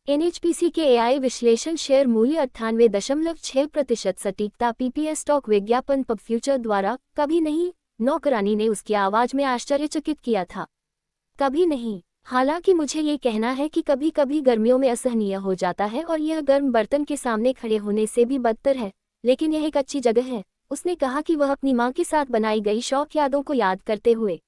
एनएचपीसी के एआई विश्लेषण शेयर मूल्य 98.6% सटीकता पीपीएस स्टॉक विज्ञापन पब फ्यूचर द्वारा। कभी नहीं, नौकरानी ने उसकी आवाज में आश्चर्यचकित किया था। कभी नहीं। हालांकि मुझे ये कहना है कि कभी कभी गर्मियों में असहनीय हो जाता है और यह गर्म बर्तन के सामने खड़े होने से भी बदतर है, लेकिन यह एक अच्छी जगह है। उसने कहा कि वह अपनी माँ के साथ बनाई गई शौक यादों को याद करते हुए।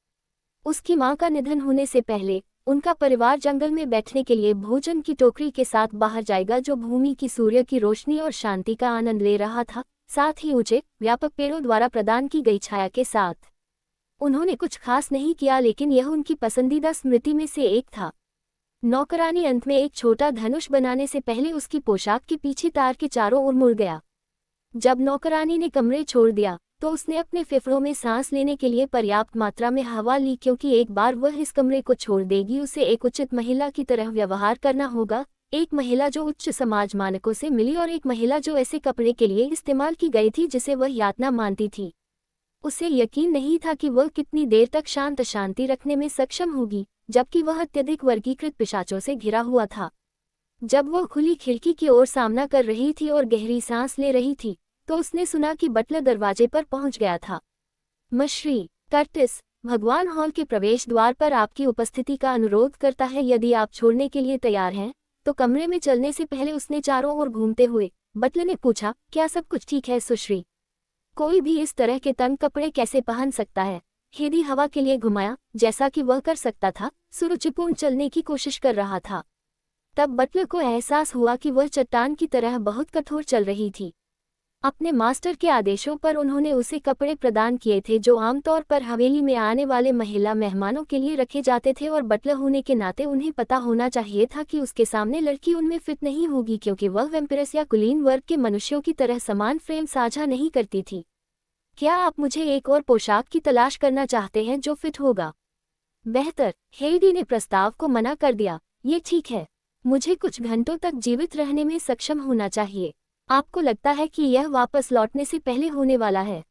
उसकी माँ का निधन होने से पहले उनका परिवार जंगल में बैठने के लिए भोजन की टोकरी के साथ बाहर जाएगा जो भूमि की सूर्य की रोशनी और शांति का आनंद ले रहा था, साथ ही ऊंचे व्यापक पेड़ों द्वारा प्रदान की गई छाया के साथ। उन्होंने कुछ खास नहीं किया लेकिन यह उनकी पसंदीदा स्मृति में से एक था। नौकरानी अंत में एक छोटा धनुष बनाने से पहले उसकी पोशाक के पीछे तार के चारों ओर मुड़ गया। जब नौकरानी ने कमरे छोड़ दिया तो उसने अपने फेफड़ों में सांस लेने के लिए पर्याप्त मात्रा में हवा ली क्योंकि एक बार वह इस कमरे को छोड़ देगी उसे एक उचित महिला की तरह व्यवहार करना होगा, एक महिला जो उच्च समाज मानकों से मिली और एक महिला जो ऐसे कपड़े के लिए इस्तेमाल की गई थी जिसे वह यातना मानती थी। उसे यकीन नहीं था कि वह कितनी देर तक शांति रखने में सक्षम होगी, जबकि वह अत्यधिक वर्गीकृत पिशाचों से घिरा हुआ था। जब वह खुली खिड़की की ओर सामना कर रही थी और गहरी सांस ले रही थी तो उसने सुना कि बटलर दरवाजे पर पहुंच गया था। मश्री कर्टिस, भगवान हॉल के प्रवेश द्वार पर आपकी उपस्थिति का अनुरोध करता है। यदि आप छोड़ने के लिए तैयार हैं तो कमरे में चलने से पहले उसने चारों ओर घूमते हुए बटलर ने पूछा, क्या सब कुछ ठीक है सुश्री? कोई भी इस तरह के तंग कपड़े कैसे पहन सकता है? हेदी हवा के लिए घुमाया जैसा कि वह कर सकता था, सुरुचिपूर्ण चलने की कोशिश कर रहा था। तब बटलर को एहसास हुआ कि वह चट्टान की तरह बहुत कठोर चल रही थी। अपने मास्टर के आदेशों पर उन्होंने उसे कपड़े प्रदान किए थे जो आमतौर पर हवेली में आने वाले महिला मेहमानों के लिए रखे जाते थे और बटलर होने के नाते उन्हें पता होना चाहिए था कि उसके सामने लड़की उनमें फिट नहीं होगी क्योंकि वह वैम्पिरस या कुलीन वर्ग के मनुष्यों की तरह समान फ्रेम साझा नहीं करती थी। क्या आप मुझे एक और पोशाक की तलाश करना चाहते हैं जो फिट होगा? बेहतर, हेडी ने प्रस्ताव को मना कर दिया। ये ठीक है, मुझे कुछ घंटों तक जीवित रहने में सक्षम होना चाहिए। आपको लगता है कि यह वापस लौटने से पहले होने वाला है?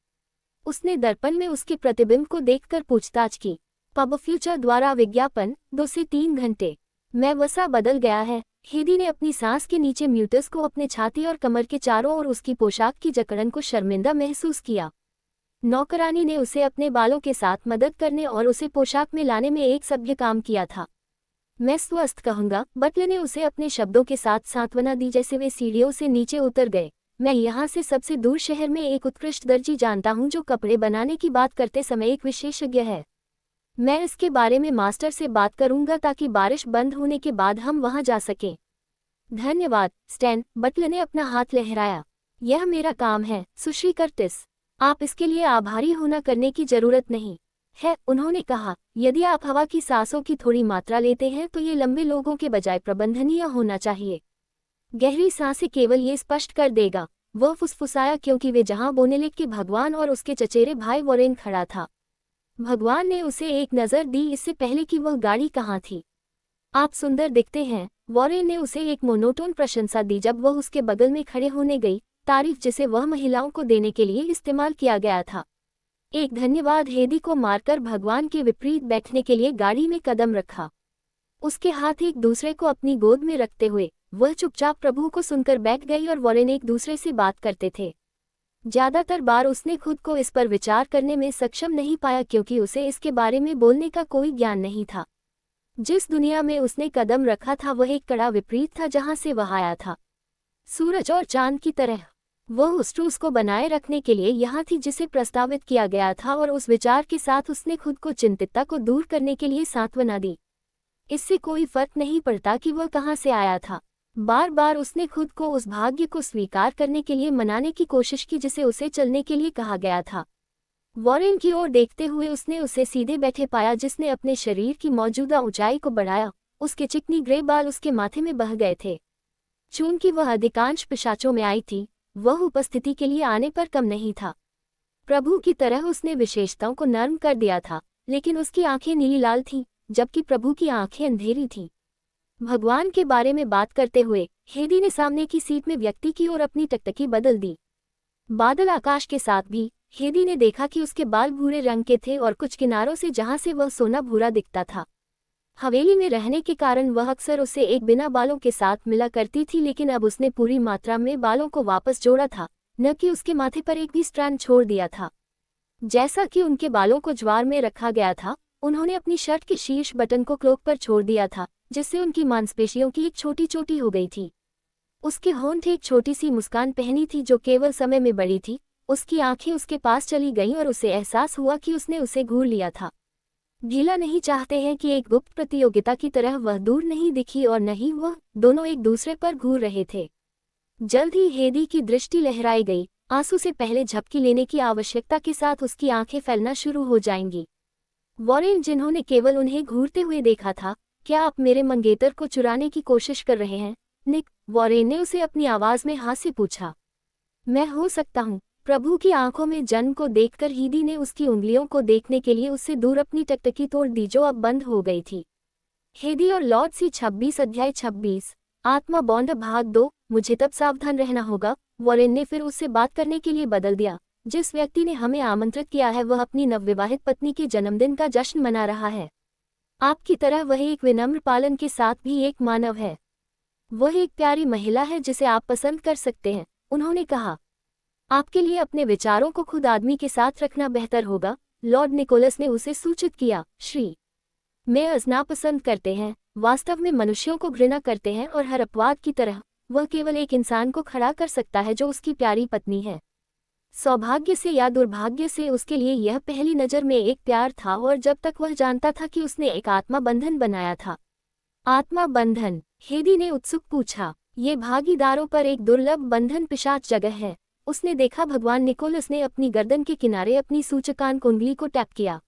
उसने दर्पण में उसके प्रतिबिंब को देखकर पूछताछ की। पब फ्यूचर द्वारा विज्ञापन 2 से 3 घंटे में वसा बदल गया है। हेदी ने अपनी सांस के नीचे म्यूटस को अपने छाती और कमर के चारों ओर उसकी पोशाक की जकड़न को शर्मिंदा महसूस किया। नौकरानी ने उसे अपने बालों के साथ मदद करने और उसे पोशाक में लाने में एक सभ्य काम किया था। मैं स्वस्थ कहूंगा, बटलर ने उसे अपने शब्दों के साथ सांत्वना दी जैसे वे सीढ़ियों से नीचे उतर गए। मैं यहाँ से सबसे दूर शहर में एक उत्कृष्ट दर्जी जानता हूँ जो कपड़े बनाने की बात करते समय एक विशेषज्ञ है। मैं इसके बारे में मास्टर से बात करूंगा ताकि बारिश बंद होने के बाद हम वहां जा सकें। धन्यवाद स्टैन, बटलर ने अपना हाथ लहराया। यह मेरा काम है सुश्री कर्टिस, आप इसके लिए आभारी होना करने की जरूरत नहीं है, उन्होंने कहा। यदि आप हवा की सांसों की थोड़ी मात्रा लेते हैं तो ये लंबे लोगों के बजाय प्रबंधनीय होना चाहिए। गहरी सांसें केवल ये स्पष्ट कर देगा, वह फुसफुसाया, क्योंकि वे जहां बोनेलेट के भगवान और उसके चचेरे भाई वॉरेन खड़ा था। भगवान ने उसे एक नज़र दी इससे पहले कि वह गाड़ी कहाँ थी। आप सुंदर दिखते हैं, वॉरेन ने उसे एक मोनोटोन प्रशंसा दी जब वह उसके बगल में खड़े होने गई, तारीफ जिसे वह महिलाओं को देने के लिए इस्तेमाल किया गया था। एक धन्यवाद हेदी को मारकर भगवान के विपरीत बैठने के लिए गाड़ी में कदम रखा। उसके हाथ एक दूसरे को अपनी गोद में रखते हुए वह चुपचाप प्रभु को सुनकर बैठ गई और वॉरेन एक दूसरे से बात करते थे। ज्यादातर बार उसने खुद को इस पर विचार करने में सक्षम नहीं पाया क्योंकि उसे इसके बारे में बोलने का कोई ज्ञान नहीं था। जिस दुनिया में उसने कदम रखा था वह एक कड़ा विपरीत था जहां से वह आया था। सूरज और चांद की तरह वह उस ट्रूस को बनाए रखने के लिए यहाँ थी जिसे प्रस्तावित किया गया था, और उस विचार के साथ उसने खुद को चिंतितता को दूर करने के लिए सांत्वना दी। इससे कोई फर्क नहीं पड़ता कि वह कहाँ से आया था। बार बार उसने खुद को उस भाग्य को स्वीकार करने के लिए मनाने की कोशिश की जिसे उसे चलने के लिए कहा गया था। वॉरेन की ओर देखते हुए उसने उसे सीधे बैठे पाया जिसने अपने शरीर की मौजूदा ऊंचाई को बढ़ाया। उसके चिकनी ग्रे बाल उसके माथे में बह गए थे। चूंकि वह अधिकांश पिशाचों में आई थी, वह उपस्थिति के लिए आने पर कम नहीं था। प्रभु की तरह उसने विशेषताओं को नर्म कर दिया था, लेकिन उसकी आंखें नीली लाल थीं, जबकि प्रभु की आंखें अंधेरी थीं। भगवान के बारे में बात करते हुए हेदी ने सामने की सीट में व्यक्ति की ओर अपनी टकटकी बदल दी। बादल आकाश के साथ भी हेदी ने देखा कि उसके बाल भूरे रंग के थे और कुछ किनारों से जहां से वह सोना भूरा दिखता था। हवेली में रहने के कारण वह अक्सर उसे एक बिना बालों के साथ मिला करती थी, लेकिन अब उसने पूरी मात्रा में बालों को वापस जोड़ा था, न कि उसके माथे पर एक भी स्ट्रैंड छोड़ दिया था। जैसा कि उनके बालों को ज्वार में रखा गया था, उन्होंने अपनी शर्ट के शीर्ष बटन को क्लोक पर छोड़ दिया था, जिससे उनकी मांसपेशियों की एक छोटी चोटी हो गई थी। उसके होंठ एक छोटी सी मुस्कान पहनी थी जो केवल समय में बढ़ी थी। उसकी आंखें उसके पास चली गईं और उसे एहसास हुआ कि उसने उसे घूर लिया था। गीला नहीं चाहते हैं कि एक गुप्त प्रतियोगिता की तरह वह दूर नहीं दिखी और न ही वह, दोनों एक दूसरे पर घूर रहे थे। जल्द ही हेदी की दृष्टि लहराई गई। आंसू से पहले झपकी लेने की आवश्यकता के साथ उसकी आंखें फैलना शुरू हो जाएंगी। वॉरेन, जिन्होंने केवल उन्हें घूरते हुए देखा था, क्या आप मेरे मंगेतर को चुराने की कोशिश कर रहे हैं निक? वॉरेन ने उसे अपनी आवाज में हाथ से पूछा। मैं हो सकता हूँ। प्रभु की आंखों में जन्म को देखकर हेदी ने उसकी उंगलियों को देखने के लिए उससे दूर अपनी टकटकी तोड़ दी जो अब बंद हो गई थी। हेदी और लॉर्ड सी 26 अध्याय 26 आत्मा बॉन्ड भाग 2। मुझे तब सावधान रहना होगा। वॉरेन ने फिर उससे बात करने के लिए बदल दिया। जिस व्यक्ति ने हमें आमंत्रित किया है वह अपनी नवविवाहित पत्नी के जन्मदिन का जश्न मना रहा है। आपकी तरह वह एक विनम्र पालन के साथ भी एक मानव है। वह एक प्यारी महिला है जिसे आप पसंद कर सकते हैं, उन्होंने कहा। आपके लिए अपने विचारों को खुद आदमी के साथ रखना बेहतर होगा, लॉर्ड निकोलस ने उसे सूचित किया। श्री मेयर्स नापसंद करते हैं, वास्तव में मनुष्यों को घृणा करते हैं, और हर अपवाद की तरह वह केवल एक इंसान को खड़ा कर सकता है जो उसकी प्यारी पत्नी है। सौभाग्य से या दुर्भाग्य से उसके लिए यह पहली नज़र में एक प्यार था, और जब तक वह जानता था कि उसने एक आत्मा बंधन बनाया था। आत्मा बंधन? हेदी ने उत्सुक पूछा। ये भागीदारों पर एक दुर्लभ बंधन पिशाच जगह है, उसने देखा। भगवान निकोलस ने अपनी गर्दन के किनारे अपनी सूचकांक उंगली को टैप किया।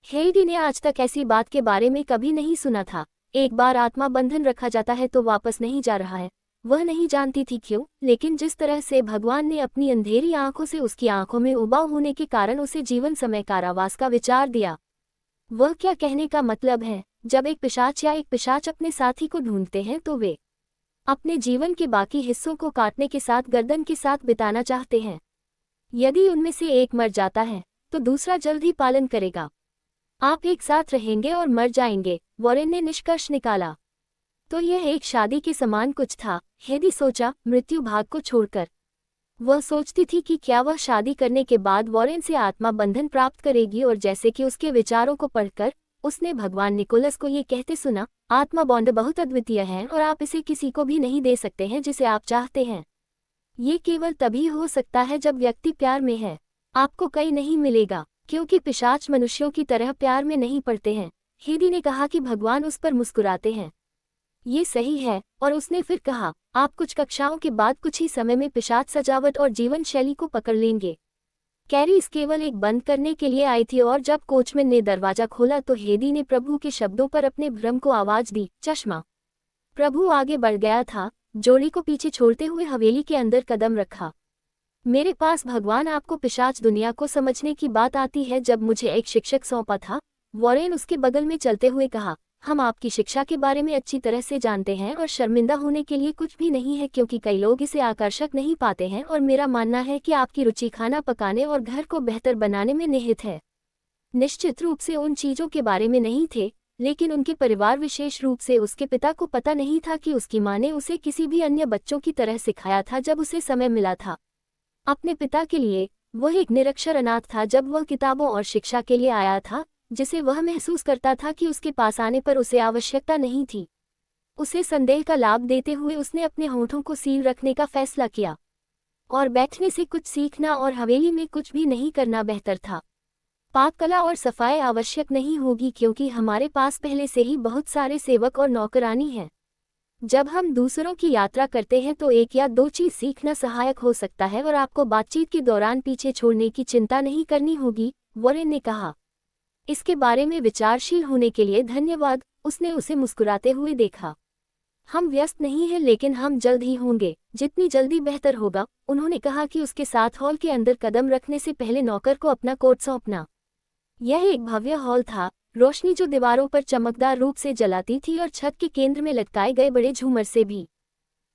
हेडी ने आज तक ऐसी बात के बारे में कभी नहीं सुना था। एक बार आत्मा बंधन रखा जाता है तो वापस नहीं जा रहा है। वह नहीं जानती थी क्यों, लेकिन जिस तरह से भगवान ने अपनी अंधेरी आंखों से उसकी आंखों में उबाऊ होने के कारण उसे जीवन समय कारावास का विचार दिया। वह क्या कहने का मतलब है? जब एक पिशाच या एक पिशाच अपने साथी को ढूंढते हैं तो वे अपने जीवन के बाकी हिस्सों को काटने के साथ गर्दन के साथ बिताना चाहते हैं। यदि उनमें से एक मर जाता है तो दूसरा जल्द ही पालन करेगा। आप एक साथ रहेंगे और मर जाएंगे, वॉरेन ने निष्कर्ष निकाला। तो यह एक शादी के समान कुछ था। हेदी सोचा, मृत्यु भाग को छोड़कर। वह सोचती थी कि क्या वह शादी करने के बाद वॉरेन से आत्मा बंधन प्राप्त करेगी, और जैसे कि उसके विचारों को पढ़कर उसने भगवान निकोलस को ये कहते सुना, आत्मा बॉन्ड बहुत अद्वितीय है और आप इसे किसी को भी नहीं दे सकते हैं जिसे आप चाहते हैं। ये केवल तभी हो सकता है जब व्यक्ति प्यार में है। आपको कहीं नहीं मिलेगा, क्योंकि पिशाच मनुष्यों की तरह प्यार में नहीं पड़ते हैं। हेदी ने कहा कि भगवान उस पर मुस्कुराते हैं। ये सही है। और उसने फिर कहा, आप कुछ कक्षाओं के बाद कुछ ही समय में पिशाच सजावट और जीवन शैली को पकड़ लेंगे। कैरीज केवल एक बंद करने के लिए आई थी, और जब कोचमैन ने दरवाजा खोला तो हेदी ने प्रभु के शब्दों पर अपने भ्रम को आवाज दी, चश्मा। प्रभु आगे बढ़ गया था, जोड़ी को पीछे छोड़ते हुए हवेली के अंदर कदम रखा। मेरे पास भगवान आपको पिशाच दुनिया को समझने की बात आती है जब मुझे एक शिक्षक सौंपा था, वॉरेन उसके बगल में चलते हुए कहा। हम आपकी शिक्षा के बारे में अच्छी तरह से जानते हैं और शर्मिंदा होने के लिए कुछ भी नहीं है, क्योंकि कई लोग इसे आकर्षक नहीं पाते हैं, और मेरा मानना है कि आपकी रुचि खाना पकाने और घर को बेहतर बनाने में निहित है। निश्चित रूप से उन चीजों के बारे में नहीं थे, लेकिन उनके परिवार, विशेष रूप से उसके पिता को पता नहीं था कि उसकी माँ ने उसे किसी भी अन्य बच्चों की तरह सिखाया था जब उसे समय मिला था। अपने पिता के लिए वह एक निरक्षर अनाथ था जब वह किताबों और शिक्षा के लिए आया था, जिसे वह महसूस करता था कि उसके पास आने पर उसे आवश्यकता नहीं थी। उसे संदेह का लाभ देते हुए उसने अपने होठों को सील रखने का फैसला किया, और बैठने से कुछ सीखना और हवेली में कुछ भी नहीं करना बेहतर था। पाक कला और सफाई आवश्यक नहीं होगी, क्योंकि हमारे पास पहले से ही बहुत सारे सेवक और नौकरानी हैं। जब हम दूसरों की यात्रा करते हैं तो एक या दो चीज सीखना सहायक हो सकता है, और आपको बातचीत के दौरान पीछे छोड़ने की चिंता नहीं करनी होगी, वॉरेन ने कहा। इसके बारे में विचारशील होने के लिए धन्यवाद, उसने उसे मुस्कुराते हुए देखा। हम व्यस्त नहीं हैं, लेकिन हम जल्द ही होंगे, जितनी जल्दी बेहतर होगा। उन्होंने कहा कि उसके साथ हॉल के अंदर कदम रखने से पहले नौकर को अपना कोट सौंपना। यह एक भव्य हॉल था, रोशनी जो दीवारों पर चमकदार रूप से जलाती थी और छत के केंद्र में लटकाए गए बड़े झूमर से भी।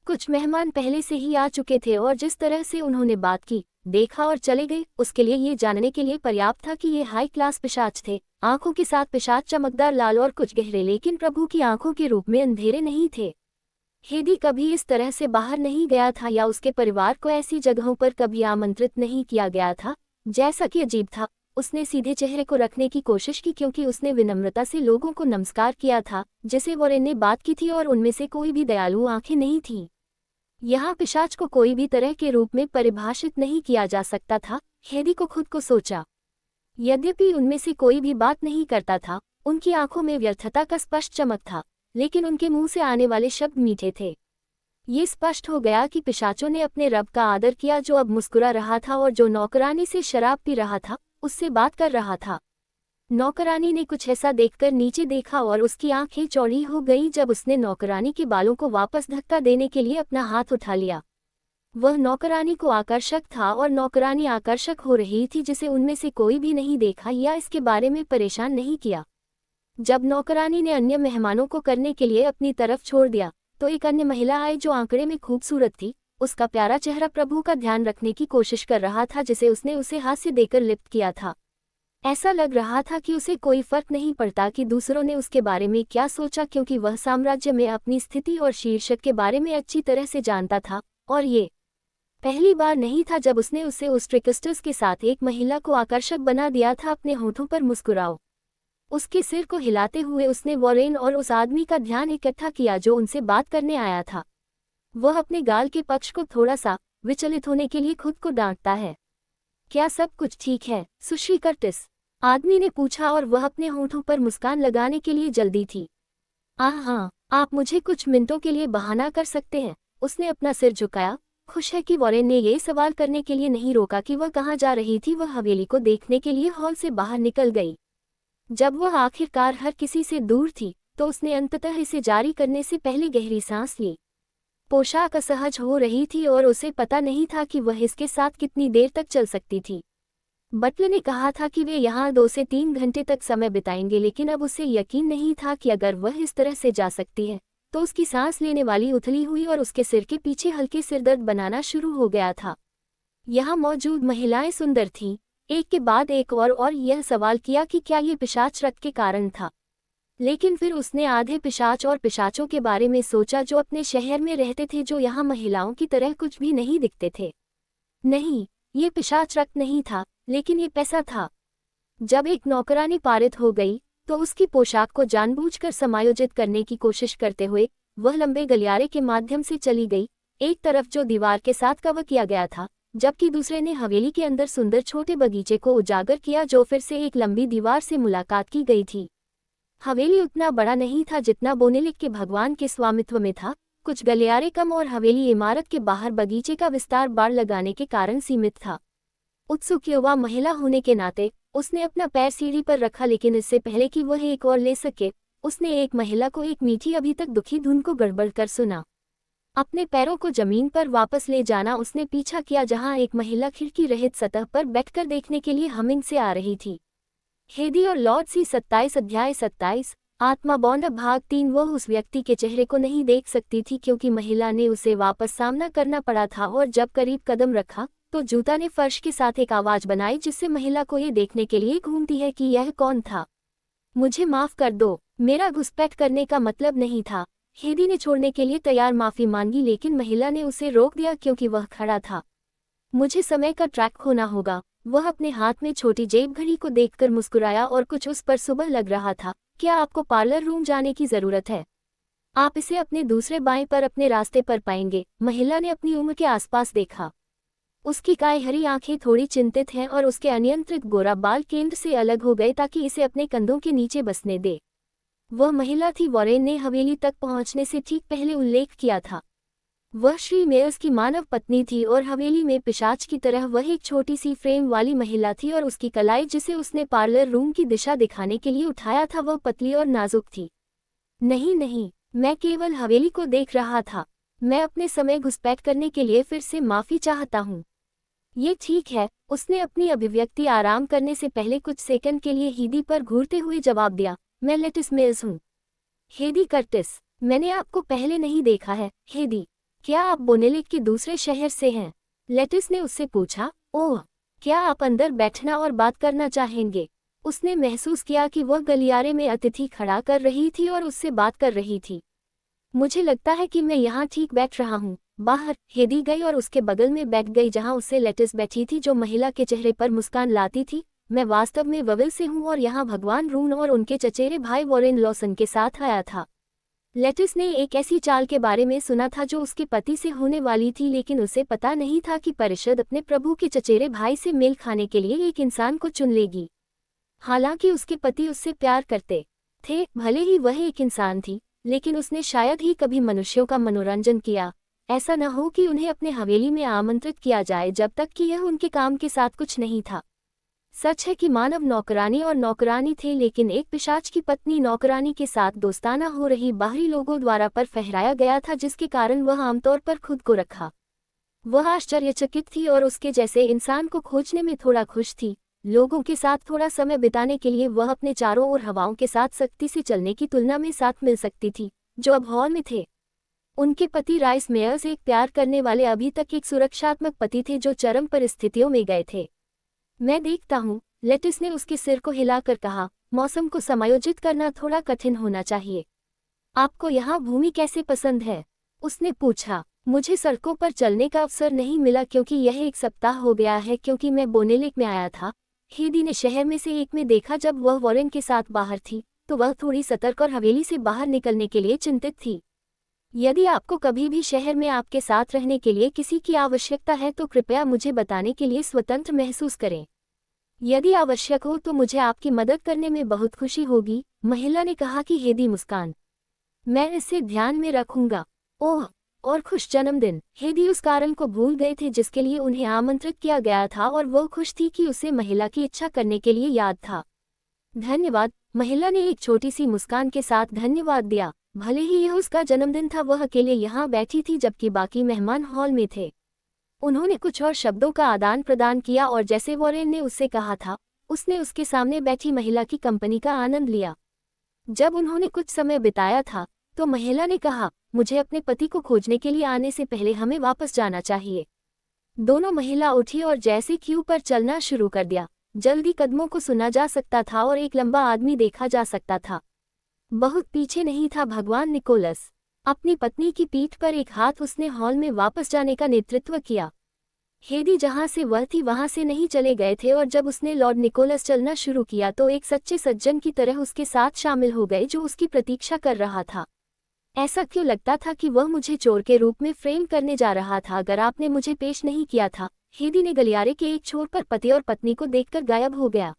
कुछ मेहमान पहले से ही आ चुके थे, और जिस तरह से उन्होंने बात की, देखा और चले गए, उसके लिए ये जानने के लिए पर्याप्त था कि ये हाई क्लास पिशाच थे। आंखों के साथ पिशाच चमकदार लाल और कुछ गहरे, लेकिन प्रभु की आंखों के रूप में अंधेरे नहीं थे। हेदी कभी इस तरह से बाहर नहीं गया था, या उसके परिवार को ऐसी जगहों पर कभी आमंत्रित नहीं किया गया था। जैसा कि अजीब था, उसने सीधे चेहरे को रखने की कोशिश की, क्योंकि उसने विनम्रता से लोगों को नमस्कार किया था जिसे वॉरेन ने बात की थी, और उनमें से कोई भी दयालु आंखें नहीं थीं। यहाँ पिशाच को कोई भी तरह के रूप में परिभाषित नहीं किया जा सकता था, हेदी को खुद को सोचा। यद्यपि उनमें से कोई भी बात नहीं करता था, उनकी आंखों में व्यर्थता का स्पष्ट चमक था, लेकिन उनके मुंह से आने वाले शब्द मीठे थे। ये स्पष्ट हो गया कि पिशाचों ने अपने रब का आदर किया, जो अब मुस्कुरा रहा था और जो नौकरानी से शराब पी रहा था, उससे बात कर रहा था। नौकरानी ने कुछ ऐसा देखकर नीचे देखा, और उसकी आंखें चौड़ी हो गईं जब उसने नौकरानी के बालों को वापस धक्का देने के लिए अपना हाथ उठा लिया। वह नौकरानी को आकर्षक था, और नौकरानी आकर्षक हो रही थी, जिसे उनमें से कोई भी नहीं देखा या इसके बारे में परेशान नहीं किया। जब नौकरानी ने अन्य मेहमानों को करने के लिए अपनी तरफ छोड़ दिया, तो एक अन्य महिला आई जो आंकड़े में खूबसूरत थी। उसका प्यारा चेहरा प्रभु का ध्यान रखने की कोशिश कर रहा था, जिसे उसने उसे हास्य देकर लिप्त किया था। ऐसा लग रहा था कि उसे कोई फर्क नहीं पड़ता कि दूसरों ने उसके बारे में क्या सोचा, क्योंकि वह साम्राज्य में अपनी स्थिति और शीर्षक के बारे में अच्छी तरह से जानता था। और ये पहली बार नहीं था जब उसने उसे उस ट्रिकस्टर्स के साथ एक महिला को आकर्षक बना दिया था। अपने होठों पर मुस्कुराओ। उसके सिर को हिलाते हुए उसने वॉरेन और उस आदमी का ध्यान इकट्ठा किया जो उनसे बात करने आया था। वह अपने गाल के पक्ष को थोड़ा सा विचलित होने के लिए खुद को डांटता है। क्या सब कुछ ठीक है, सुश्री कर्टिस? आदमी ने पूछा, और वह अपने होठों पर मुस्कान लगाने के लिए जल्दी थी। हाँ, आप मुझे कुछ मिनटों के लिए बहाना कर सकते हैं। उसने अपना सिर झुकाया। खुश है कि वॉरेन ने ये सवाल करने के लिए नहीं रोका कि वह कहाँ जा रही थी। वह हवेली को देखने के लिए हॉल से बाहर निकल गई। जब वह आखिरकार हर किसी से दूर थी, तो उसने अंततः इसे जारी करने से पहले गहरी सांस ली। पोशाक असहज हो रही थी, और उसे पता नहीं था कि वह इसके साथ कितनी देर तक चल सकती थी। बटलर ने कहा था कि वे यहाँ 2 से 3 घंटे तक समय बिताएंगे, लेकिन अब उसे यकीन नहीं था कि अगर वह इस तरह से जा सकती है, तो उसकी सांस लेने वाली उथली हुई और उसके सिर के पीछे हल्के सिरदर्द बनाना शुरू हो गया था। यहाँ मौजूद महिलाएं सुंदर थीं, एक के बाद एक, और यह सवाल किया कि क्या ये पिशाच रक्त के कारण था। लेकिन फिर उसने आधे पिशाच और पिशाचों के बारे में सोचा जो अपने शहर में रहते थे, जो यहाँ महिलाओं की तरह कुछ भी नहीं दिखते थे। नहीं, ये पिशाच रक्त नहीं था, लेकिन ये पैसा था। जब एक नौकरानी पारित हो गई तो उसकी पोशाक को जानबूझकर समायोजित करने की कोशिश करते हुए वह लंबे गलियारे के माध्यम से चली गई, एक तरफ जो दीवार के साथ कवर किया गया था, जबकि दूसरे ने हवेली के अंदर सुंदर छोटे बगीचे को उजागर किया जो फिर से एक लंबी दीवार से मुलाकात की गई थी। हवेली उतना बड़ा नहीं था जितना बोनेलिक के भगवान के स्वामित्व में था, कुछ गलियारे कम और हवेली इमारत के बाहर बगीचे का विस्तार बाड़ लगाने के कारण सीमित था। उत्सुक युवा महिला होने के नाते उसने अपना पैर सीढ़ी पर रखा, लेकिन इससे पहले कि वह एक और ले सके उसने एक महिला को एक मीठी अभी तक दुखी धुन को गड़बड़ कर सुना। अपने पैरों को जमीन पर वापस ले जाना उसने पीछा किया, जहां एक महिला खिड़की रहित सतह पर बैठकर देखने के लिए हमिंग से आ रही थी। हेदी और लॉर्ड सी 27 अध्याय 27 आत्मा बॉन्ड भाग 3। वह उस व्यक्ति के चेहरे को नहीं देख सकती थी क्योंकि महिला ने उसे वापस सामना करना पड़ा था, और जब करीब कदम रखा तो जूता ने फर्श के साथ एक आवाज बनाई जिससे महिला को ये देखने के लिए घूमती है कि यह कौन था। मुझे माफ कर दो, मेरा घुसपैठ करने का मतलब नहीं था। हेदी ने छोड़ने के लिए तैयार माफी मांगी, लेकिन महिला ने उसे रोक दिया क्योंकि वह खड़ा था। मुझे समय का ट्रैक खोना होगा। वह अपने हाथ में छोटी जेब घड़ी को देखकर मुस्कुराया और कुछ उस पर सुबह लग रहा था। क्या आपको पार्लर रूम जाने की जरूरत है? आप इसे अपने दूसरे बाएं पर अपने रास्ते पर पाएंगे। महिला ने अपनी उम्र के आसपास देखा। उसकी काई हरी आंखें थोड़ी चिंतित हैं और उसके अनियंत्रित गोरा बाल केंद्र से अलग हो गए ताकि इसे अपने कंधों के नीचे बसने दे। वह महिला थी वॉरेन ने हवेली तक पहुंचने से ठीक पहले उल्लेख किया था। वह श्री मेयर्स की मानव पत्नी थी और हवेली में पिशाच की तरह वह एक छोटी सी फ्रेम वाली महिला थी, और उसकी कलाई जिसे उसने पार्लर रूम की दिशा दिखाने के लिए उठाया था वह पतली और नाजुक थी। नहीं नहीं, मैं केवल हवेली को देख रहा था। मैं अपने समय घुसपैठ करने के लिए फिर से माफी चाहता हूँ। ये ठीक है, उसने अपनी अभिव्यक्ति आराम करने से पहले कुछ सेकंड के लिए हेदी पर घूरते हुए जवाब दिया। मैं लेटिस मेयर्स हूँ। हेदी कर्टिस, मैंने आपको पहले नहीं देखा है। हेदी, क्या आप बोनेलिक के दूसरे शहर से हैं? लेटिस ने उससे पूछा। ओह, क्या आप अंदर बैठना और बात करना चाहेंगे? उसने महसूस किया कि वह गलियारे में अतिथि खड़ा कर रही थी और उससे बात कर रही थी। मुझे लगता है कि मैं यहाँ ठीक बैठ रहा हूँ। बाहर। हेदी गई और उसके बगल में बैठ गई जहाँ उससे लेटिस बैठी थी जो महिला के चेहरे पर मुस्कान लाती थी। मैं वास्तव में वविल से हूँ और यहाँ भगवान रून और उनके चचेरे भाई वॉरेन लॉसन के साथ आया था। लेटिस ने एक ऐसी चाल के बारे में सुना था जो उसके पति से होने वाली थी, लेकिन उसे पता नहीं था कि परिषद अपने प्रभु के चचेरे भाई से मेल खाने के लिए एक इंसान को चुन लेगी। हालांकि उसके पति उससे प्यार करते थे, भले ही वह एक इंसान थी, लेकिन उसने शायद ही कभी मनुष्यों का मनोरंजन किया। ऐसा न हो कि उन्हें अपने हवेली में आमंत्रित किया जाए जब तक कि यह उनके काम के साथ कुछ नहीं था। सच है कि मानव नौकरानी और नौकरानी थे, लेकिन एक पिशाच की पत्नी नौकरानी के साथ दोस्ताना हो रही बाहरी लोगों द्वारा पर फहराया गया था, जिसके कारण वह आमतौर पर खुद को रखा। वह आश्चर्यचकित थी और उसके जैसे इंसान को खोजने में थोड़ा खुश थी। लोगों के साथ थोड़ा समय बिताने के लिए वह अपने चारों ओर हवाओं के साथ सख्ती से चलने की तुलना में साथ मिल सकती थी, जो अब हॉल में थे। उनके पति राइस मेयर्स एक प्यार करने वाले अभी तक एक सुरक्षात्मक पति थे जो चरम परिस्थितियों में गए थे। मैं देखता हूँ, लेटिस ने उसके सिर को हिलाकर कहा। मौसम को समायोजित करना थोड़ा कठिन होना चाहिए। आपको यहाँ भूमि कैसे पसंद है? उसने पूछा। मुझे सड़कों पर चलने का अवसर नहीं मिला क्योंकि यह एक सप्ताह हो गया है क्योंकि मैं बोनेलिक में आया था। हेदी ने शहर में से एक में देखा जब वह वॉरेन के साथ बाहर थी, तो वह थोड़ी सतर्क और हवेली से बाहर निकलने के लिए चिंतित थी। यदि आपको कभी भी शहर में आपके साथ रहने के लिए किसी की आवश्यकता है तो कृपया मुझे बताने के लिए स्वतंत्र महसूस करें। यदि आवश्यक हो तो मुझे आपकी मदद करने में बहुत खुशी होगी, महिला ने कहा कि हेदी मुस्कान। मैं इसे ध्यान में रखूंगा। ओह, और खुश जन्मदिन। हेदी उस कारण को भूल गए थे जिसके लिए उन्हें आमंत्रित किया गया था और वो खुश थी कि उसे महिला की इच्छा करने के लिए याद था। धन्यवाद, महिला ने एक छोटी सी मुस्कान के साथ धन्यवाद दिया। भले ही यह उसका जन्मदिन था, वह अकेले यहाँ बैठी थी जबकि बाकी मेहमान हॉल में थे। उन्होंने कुछ और शब्दों का आदान प्रदान किया और जैसे वॉरेन ने उससे कहा था, उसने उसके सामने बैठी महिला की कंपनी का आनंद लिया। जब उन्होंने कुछ समय बिताया था तो महिला ने कहा, मुझे अपने पति को खोजने के लिए आने से पहले हमें वापस जाना चाहिए। दोनों महिला उठी और जैसे क्यू पर चलना शुरू कर दिया। जल्दी कदमों को सुना जा सकता था और एक लंबा आदमी देखा जा सकता था। बहुत पीछे नहीं था भगवान निकोलस। अपनी पत्नी की पीठ पर एक हाथ उसने हॉल में वापस जाने का नेतृत्व किया। हेदी जहां से वह थी वहां से नहीं चले गए थे और जब उसने लॉर्ड निकोलस चलना शुरू किया तो एक सच्चे सज्जन की तरह उसके साथ शामिल हो गए जो उसकी प्रतीक्षा कर रहा था। ऐसा क्यों लगता था कि वह मुझे चोर के रूप में फ्रेम करने जा रहा था अगर आपने मुझे पेश नहीं किया था। हेदी ने गलियारे के एक छोर पर पति और पत्नी को देखकर गायब हो गया।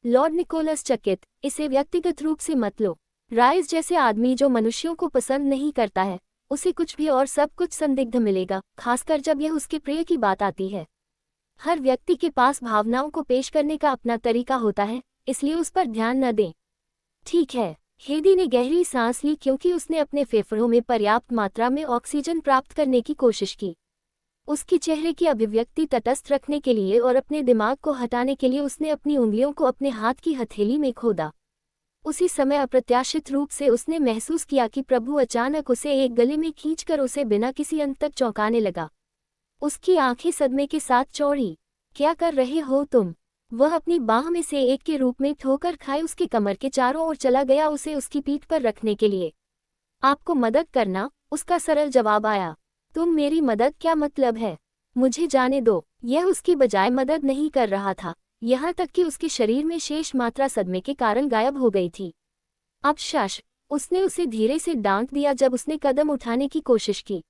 लॉर्ड निकोलस चकित, इसे व्यक्तिगत रूप से मत लो। राइस जैसे आदमी जो मनुष्यों को पसंद नहीं करता है, उसे कुछ भी और सब कुछ संदिग्ध मिलेगा, खासकर जब यह उसके प्रिय की बात आती है। हर व्यक्ति के पास भावनाओं को पेश करने का अपना तरीका होता है, इसलिए उस पर ध्यान न दें। ठीक है। हेदी ने गहरी सांस ली क्योंकि उसने अपने फेफड़ों में पर्याप्त मात्रा में ऑक्सीजन प्राप्त करने की कोशिश की। उसकी चेहरे की अभिव्यक्ति तटस्थ रखने के लिए और अपने दिमाग को हटाने के लिए उसने अपनी उंगलियों को अपने हाथ की हथेली में खोदा। उसी समय अप्रत्याशित रूप से उसने महसूस किया कि प्रभु अचानक उसे एक गले में खींचकर उसे बिना किसी अंत तक चौंकाने लगा। उसकी आंखें सदमे के साथ चौड़ी। क्या कर रहे हो तुम? वह अपनी बाह में से एक के रूप में ठोकर खाए उसके कमर के चारों ओर चला गया उसे उसकी पीठ पर रखने के लिए। आपको मदद करना, उसका सरल जवाब आया। तुम मेरी मदद क्या मतलब है? मुझे जाने दो। यह उसकी बजाय मदद नहीं कर रहा था, यहाँ तक कि उसके शरीर में शेष मात्रा सदमे के कारण गायब हो गई थी। अब शश, उसने उसे धीरे से डांट दिया जब उसने कदम उठाने की कोशिश की।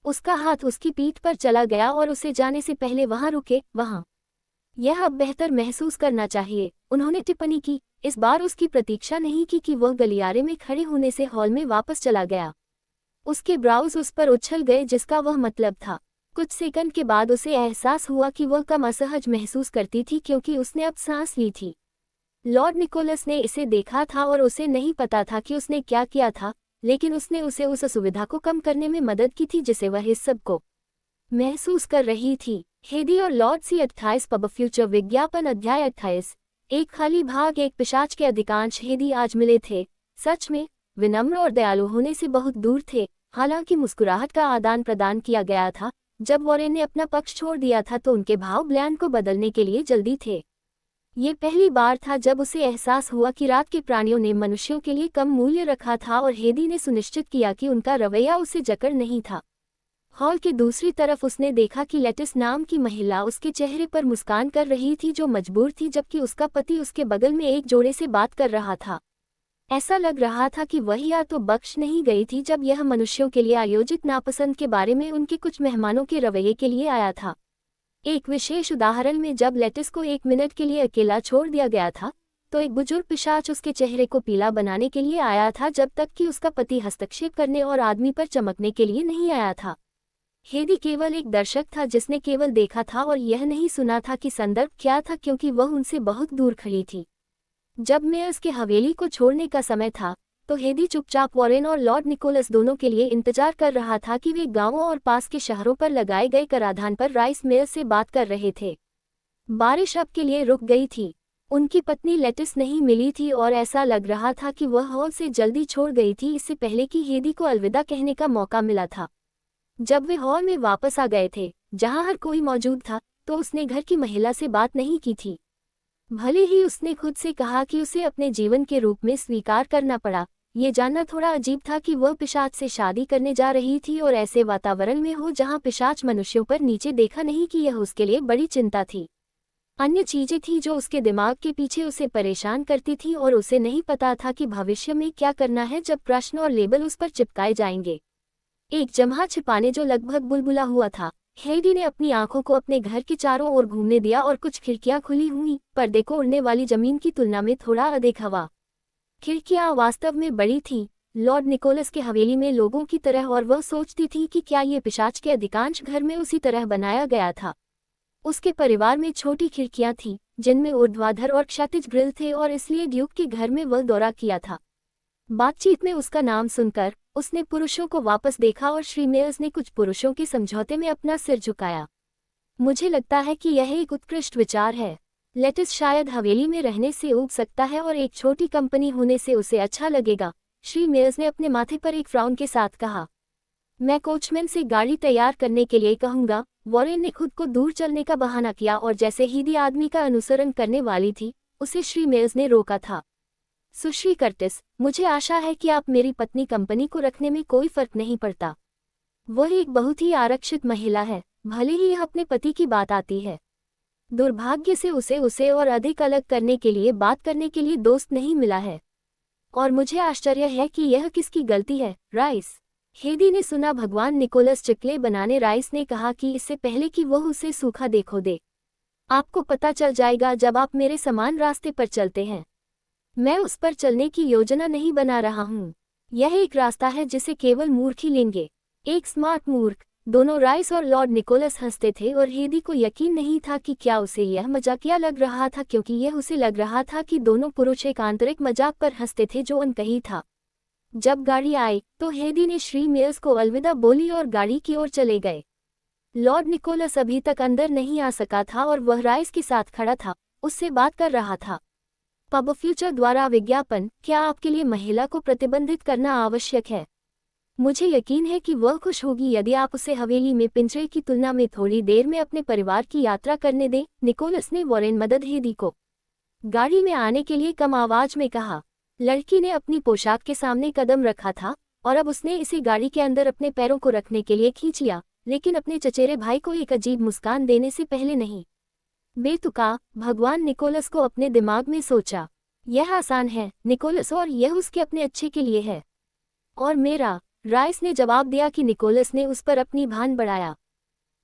उसका हाथ उसकी पीठ पर चला गया और उसे जाने से पहले वहां रुके, वहां। यह अब बेहतर महसूस करना चाहिए, उन्होंने टिप्पणी की। इस बार उसकी प्रतीक्षा नहीं की कि वह गलियारे में खड़े होने से हॉल में वापस चला गया। उसके ब्राउज उस पर उछल गए जिसका वह मतलब था। कुछ सेकंड के बाद उसे एहसास हुआ कि वह कम असहज महसूस करती थी क्योंकि उसने अब सांस ली थी। लॉर्ड निकोलस ने इसे देखा था और उसे नहीं पता था कि उसने क्या किया था, लेकिन उसने उसे उस असुविधा को कम करने में मदद की थी जिसे वह इस सब को महसूस कर रही थी। हेदी और लॉर्ड सी 28 पब फ्यूचर विज्ञापन अध्याय 28। एक खाली भाग। एक पिशाच के अधिकांश हेदी आज मिले थे, सच में विनम्र और दयालु होने से बहुत दूर थे। हालांकि मुस्कुराहट का आदान प्रदान किया गया था। जब वॉरेन ने अपना पक्ष छोड़ दिया था तो उनके भाव ब्लैन को बदलने के लिए जल्दी थे। ये पहली बार था जब उसे एहसास हुआ कि रात के प्राणियों ने मनुष्यों के लिए कम मूल्य रखा था और हेदी ने सुनिश्चित किया कि उनका रवैया उसे जकड़ नहीं था। हॉल के दूसरी तरफ उसने देखा कि लेटिस नाम की महिला उसके चेहरे पर मुस्कान कर रही थी जो मजबूर थी, जबकि उसका पति उसके बगल में एक जोड़े से बात कर रहा था। ऐसा लग रहा था कि वह या तो बख्श नहीं गई थी जब यह मनुष्यों के लिए आयोजित नापसंद के बारे में उनके कुछ मेहमानों के रवैये के लिए आया था। एक विशेष उदाहरण में जब लेटिस को 1 मिनट के लिए अकेला छोड़ दिया गया था तो एक बुजुर्ग पिशाच उसके चेहरे को पीला बनाने के लिए आया था जब तक कि उसका पति हस्तक्षेप करने और आदमी पर चमकने के लिए नहीं आया था। हेदी केवल एक दर्शक था जिसने केवल देखा था और यह नहीं सुना था कि संदर्भ क्या था क्योंकि वह उनसे बहुत दूर खड़ी थी। जब मेयर्स के हवेली को छोड़ने का समय था तो हेदी चुपचाप वॉरेन और लॉर्ड निकोलस दोनों के लिए इंतजार कर रहा था कि वे गांवों और पास के शहरों पर लगाए गए कराधान पर राइस मेयर से बात कर रहे थे। बारिश अब के लिए रुक गई थी। उनकी पत्नी लेटिस नहीं मिली थी और ऐसा लग रहा था कि वह हॉल से जल्दी छोड़ गई थी इससे पहले कि हेदी को अलविदा कहने का मौका मिला था। जब वे हॉल में वापस आ गए थे जहां हर कोई मौजूद था तो उसने घर की महिला से बात नहीं की थी। भले ही उसने खुद से कहा कि उसे अपने जीवन के रूप में स्वीकार करना पड़ा, ये जानना थोड़ा अजीब था कि वह पिशाच से शादी करने जा रही थी और ऐसे वातावरण में हो जहां पिशाच मनुष्यों पर नीचे देखा नहीं कि यह उसके लिए बड़ी चिंता थी। अन्य चीजें थी जो उसके दिमाग के पीछे उसे परेशान करती थी और उसे नहीं पता था कि भविष्य में क्या करना है जब प्रश्न और लेबल उस पर चिपकाए जाएंगे। एक जम्हा छिपाने जो लगभग बुलबुला हुआ था। हेडी ने अपनी आंखों को अपने घर के चारों ओर घूमने दिया और कुछ खिड़कियां खुली हुई, पर्दे को उड़ने वाली जमीन की तुलना में थोड़ा अधिक हवा। खिड़कियां वास्तव में बड़ी थीं, लॉर्ड निकोलस के हवेली में लोगों की तरह, और वह सोचती थी कि क्या ये पिशाच के अधिकांश घर में उसी तरह बनाया गया था। उसके परिवार में छोटी खिड़कियां थीं जिनमें ऊर्ध्वाधर और क्षैतिज ग्रिल थे और इसलिए ड्यूक के घर में वह दौरा किया था। बातचीत में उसका नाम सुनकर उसने पुरुषों को वापस देखा और श्री मेयर्स ने कुछ पुरुषों के समझौते में अपना सिर झुकाया। मुझे लगता है कि यह एक उत्कृष्ट विचार है। लेटिस शायद हवेली में रहने से ऊब सकता है और एक छोटी कंपनी होने से उसे अच्छा लगेगा, श्री मेयर्स ने अपने माथे पर एक फ्राउन के साथ कहा। मैं कोचमैन से गाड़ी तैयार करने के लिए कहूंगा। वॉरेन ने खुद को दूर चलने का बहाना किया और जैसे हेदी आदमी का अनुसरण करने वाली थी, उसे श्री मेयर्स ने रोका था। सुश्री कर्टिस, मुझे आशा है कि आप मेरी पत्नी कंपनी को रखने में कोई फर्क नहीं पड़ता। वह एक बहुत ही आरक्षित महिला है, भले ही यह अपने पति की बात आती है। दुर्भाग्य से उसे और अधिक अलग करने के लिए बात करने के लिए दोस्त नहीं मिला है। और मुझे आश्चर्य है कि यह किसकी गलती है, राइस। हेदी ने सुना भगवान निकोलस चिकले बनाने। राइस ने कहा कि इससे पहले कि वह उसे सूखा देखो दे, आपको पता चल जाएगा जब आप मेरे समान रास्ते पर चलते हैं। मैं उस पर चलने की योजना नहीं बना रहा हूँ। यह एक रास्ता है जिसे केवल मूर्ख ही लेंगे, एक स्मार्ट मूर्ख। दोनों राइस और लॉर्ड निकोलस हंसते थे और हेदी को यकीन नहीं था कि क्या उसे यह मजाकिया लग रहा था, क्योंकि यह उसे लग रहा था कि दोनों पुरुष एक आंतरिक मजाक पर हंसते थे जो अनकही था। जब गाड़ी आई तो हेदी ने श्री मेयर्स को अलविदा बोली और गाड़ी की ओर चले गए। लॉर्ड निकोलस अभी तक अंदर नहीं आ सका था और वह राइस के साथ खड़ा था, उससे बात कर रहा था। पब फ्यूचर द्वारा विज्ञापन, क्या आपके लिए महिला को प्रतिबंधित करना आवश्यक है? मुझे यकीन है कि वह खुश होगी यदि आप उसे हवेली में पिंजरे की तुलना में थोड़ी देर में अपने परिवार की यात्रा करने दें। निकोलस ने वॉरेन मदद हेदी को गाड़ी में आने के लिए कम आवाज में कहा। लड़की ने अपनी पोशाक के सामने कदम रखा था और अब उसने इसे गाड़ी के अंदर अपने पैरों को रखने के लिए खींच लिया, लेकिन अपने चचेरे भाई को एक अजीब मुस्कान देने से पहले नहीं। बेतुका, भगवान निकोलस को अपने दिमाग में सोचा। यह आसान है निकोलस, और यह उसके अपने अच्छे के लिए है। और मेरा, राइस ने जवाब दिया कि निकोलस ने उस पर अपनी भान बढ़ाया।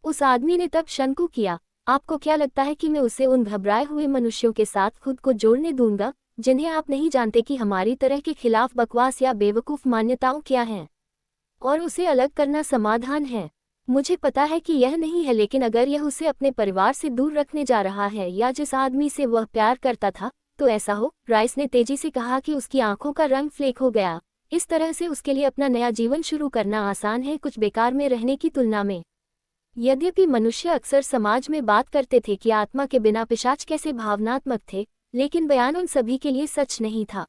उस आदमी ने तब शंकु किया। आपको क्या लगता है कि मैं उसे उन घबराए हुए मनुष्यों के साथ खुद को जोड़ने दूंगा जिन्हें आप नहीं जानते कि हमारी तरह के खिलाफ बकवास या बेवकूफ़ मान्यताओं क्या हैं, और उसे अलग करना समाधान है? मुझे पता है कि यह नहीं है, लेकिन अगर यह उसे अपने परिवार से दूर रखने जा रहा है या जिस आदमी से वह प्यार करता था, तो ऐसा हो। राइस ने तेजी से कहा कि उसकी आंखों का रंग फ्लेक हो गया। इस तरह से उसके लिए अपना नया जीवन शुरू करना आसान है, कुछ बेकार में रहने की तुलना में। यद्यपि मनुष्य अक्सर समाज में बात करते थे कि आत्मा के बिना पिशाच कैसे भावनात्मक थे, लेकिन बयान उन सभी के लिए सच नहीं था।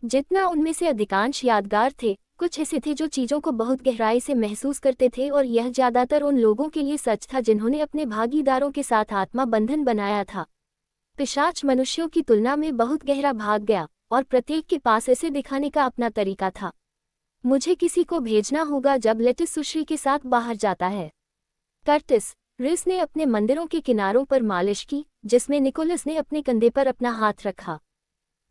जितना उनमें से अधिकांश यादगार थे, कुछ ऐसे थे जो चीज़ों को बहुत गहराई से महसूस करते थे, और यह ज़्यादातर उन लोगों के लिए सच था जिन्होंने अपने भागीदारों के साथ आत्मा बंधन बनाया था। पिशाच मनुष्यों की तुलना में बहुत गहरा भाग गया, और प्रत्येक के पास इसे दिखाने का अपना तरीका था। मुझे किसी को भेजना होगा जब लेटिस सुश्री के साथ बाहर जाता है। कर्टिस, रिस ने अपने मंदिरों के किनारों पर मालिश की, जिसमें निकोलस ने अपने कंधे पर अपना हाथ रखा।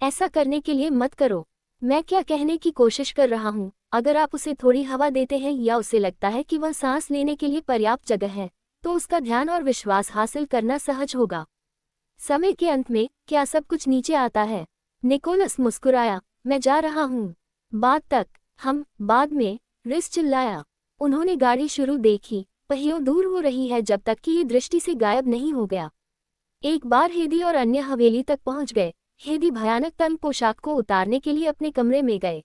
ऐसा करने के लिए मत करो। मैं क्या कहने की कोशिश कर रहा हूँ, अगर आप उसे थोड़ी हवा देते हैं या उसे लगता है कि वह सांस लेने के लिए पर्याप्त जगह है, तो उसका ध्यान और विश्वास हासिल करना सहज होगा। समय के अंत में क्या सब कुछ नीचे आता है? निकोलस मुस्कुराया। मैं जा रहा हूँ। बाद में, रिस चिल्लाया। उन्होंने गाड़ी शुरू देखी, पहियों दूर हो रही है जब तक कि ये दृष्टि से गायब नहीं हो गया। एक बार हेदी और अन्य हवेली तक पहुंच गए। हेदी भयानक तंग पोशाक को उतारने के लिए अपने कमरे में गए।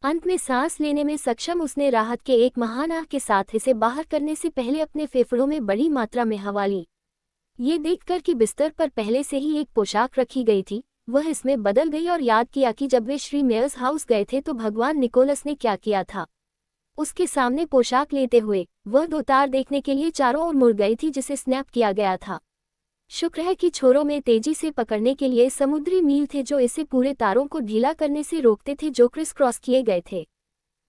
अंत में सांस लेने में सक्षम उसने राहत के एक महान आह के साथ इसे बाहर करने से पहले अपने फेफड़ों में बड़ी मात्रा में हवा ली। ये देखकर कि बिस्तर पर पहले से ही एक पोशाक रखी गई थी, वह इसमें बदल गई और याद किया कि जब वे श्री मेयर्स हाउस गए थे तो भगवान निकोलस ने क्या किया था। उसके सामने पोशाक लेते हुए वह दो तार देखने के लिए चारों ओर मुड़ गई थी जिसे स्नैप किया गया था। शुक्र है कि छोरों में तेजी से पकड़ने के लिए समुद्री मील थे जो इसे पूरे तारों को ढीला करने से रोकते थे जो क्रिस क्रॉस किए गए थे।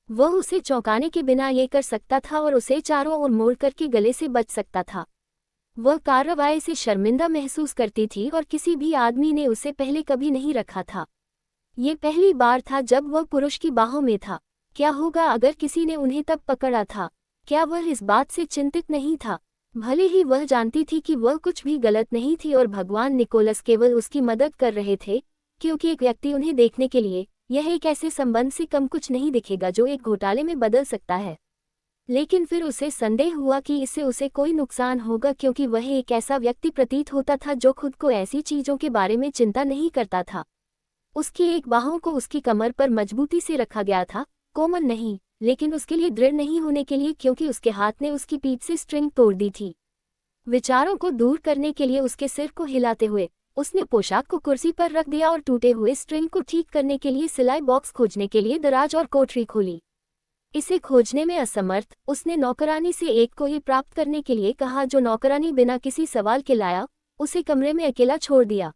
वह उसे चौंकाने के बिना ये कर सकता था और उसे चारों ओर मोड़ करके गले से बच सकता था। वह कार्रवाई से शर्मिंदा महसूस करती थी और किसी भी आदमी ने उसे पहले कभी नहीं रखा था। ये पहली बार था जब वह पुरुष की बाहों में था। क्या होगा अगर किसी ने उन्हें तब पकड़ा था? क्या वह इस बात से चिंतित नहीं था? भले ही वह जानती थी कि वह कुछ भी गलत नहीं थी और भगवान निकोलस केवल उसकी मदद कर रहे थे, क्योंकि एक व्यक्ति उन्हें देखने के लिए यह एक ऐसे संबंध से कम कुछ नहीं दिखेगा जो एक घोटाले में बदल सकता है। लेकिन फिर उसे संदेह हुआ कि इससे उसे कोई नुकसान होगा, क्योंकि वह एक ऐसा व्यक्ति प्रतीत होता था जो खुद को ऐसी चीज़ों के बारे में चिंता नहीं करता था। उसकी एक बाहों को उसकी कमर पर मजबूती से रखा गया था, कोमल नहीं, लेकिन उसके लिए दृढ़ नहीं होने के लिए, क्योंकि उसके हाथ ने उसकी पीठ से स्ट्रिंग तोड़ दी थी। विचारों को दूर करने के लिए उसके सिर को हिलाते हुए उसने पोशाक को कुर्सी पर रख दिया और टूटे हुए स्ट्रिंग को ठीक करने के लिए सिलाई बॉक्स खोजने के लिए दराज और कोठरी खोली। इसे खोजने में असमर्थ, उसने नौकरानी से एक को ये प्राप्त करने के लिए कहा, जो नौकरानी बिना किसी सवाल के लाया, उसे कमरे में अकेला छोड़ दिया।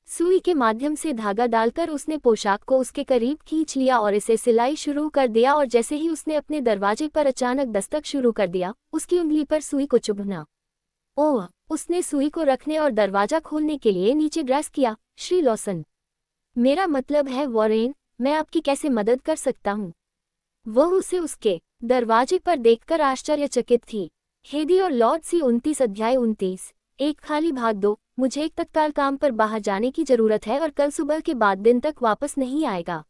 सुई के माध्यम से धागा डालकर उसने पोशाक को उसके करीब खींच लिया और इसे सिलाई शुरू कर दिया, और जैसे ही उसने अपने दरवाजे पर अचानक दस्तक शुरू कर दिया, उसकी उंगली पर सुई को चुभना। ओह! उसने सुई को रखने और दरवाजा खोलने के लिए नीचे ड्रेस किया। श्री लॉसन, मेरा मतलब है वॉरेन, मैं आपकी कैसे मदद कर सकता हूँ? वह उसे उसके दरवाजे पर देखकर आश्चर्यचकित थी। हेदी और लॉर्ड सी 29 अध्याय 29। एक खाली भाग दो, मुझे एक तत्काल काम पर बाहर जाने की जरूरत है और कल सुबह के बाद दिन तक वापस नहीं आएगा।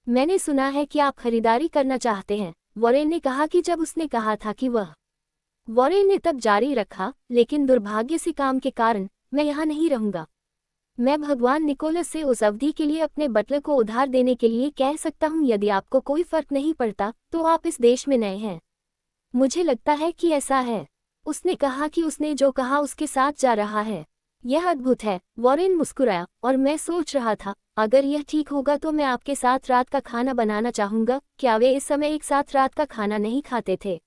मैंने सुना है कि आप खरीदारी करना चाहते हैं, वॉरेन ने कहा कि जब उसने कहा था कि वह। वॉरेन ने तब जारी रखा, लेकिन दुर्भाग्य से काम के कारण मैं यहाँ नहीं रहूंगा। मैं भगवान निकोलस से उस अवधि के लिए अपने बटलर को उधार देने के लिए कह सकता हूँ। यदि आपको कोई फर्क नहीं पड़ता तो आप इस देश में नए हैं। मुझे लगता है कि ऐसा है। उसने कहा कि उसने जो कहा उसके साथ जा रहा है। यह अद्भुत है। वॉरेन मुस्कुराया, और मैं सोच रहा था, अगर यह ठीक होगा तो मैं आपके साथ रात का खाना बनाना चाहूंगा। क्या वे इस समय एक साथ रात का खाना नहीं खाते थे?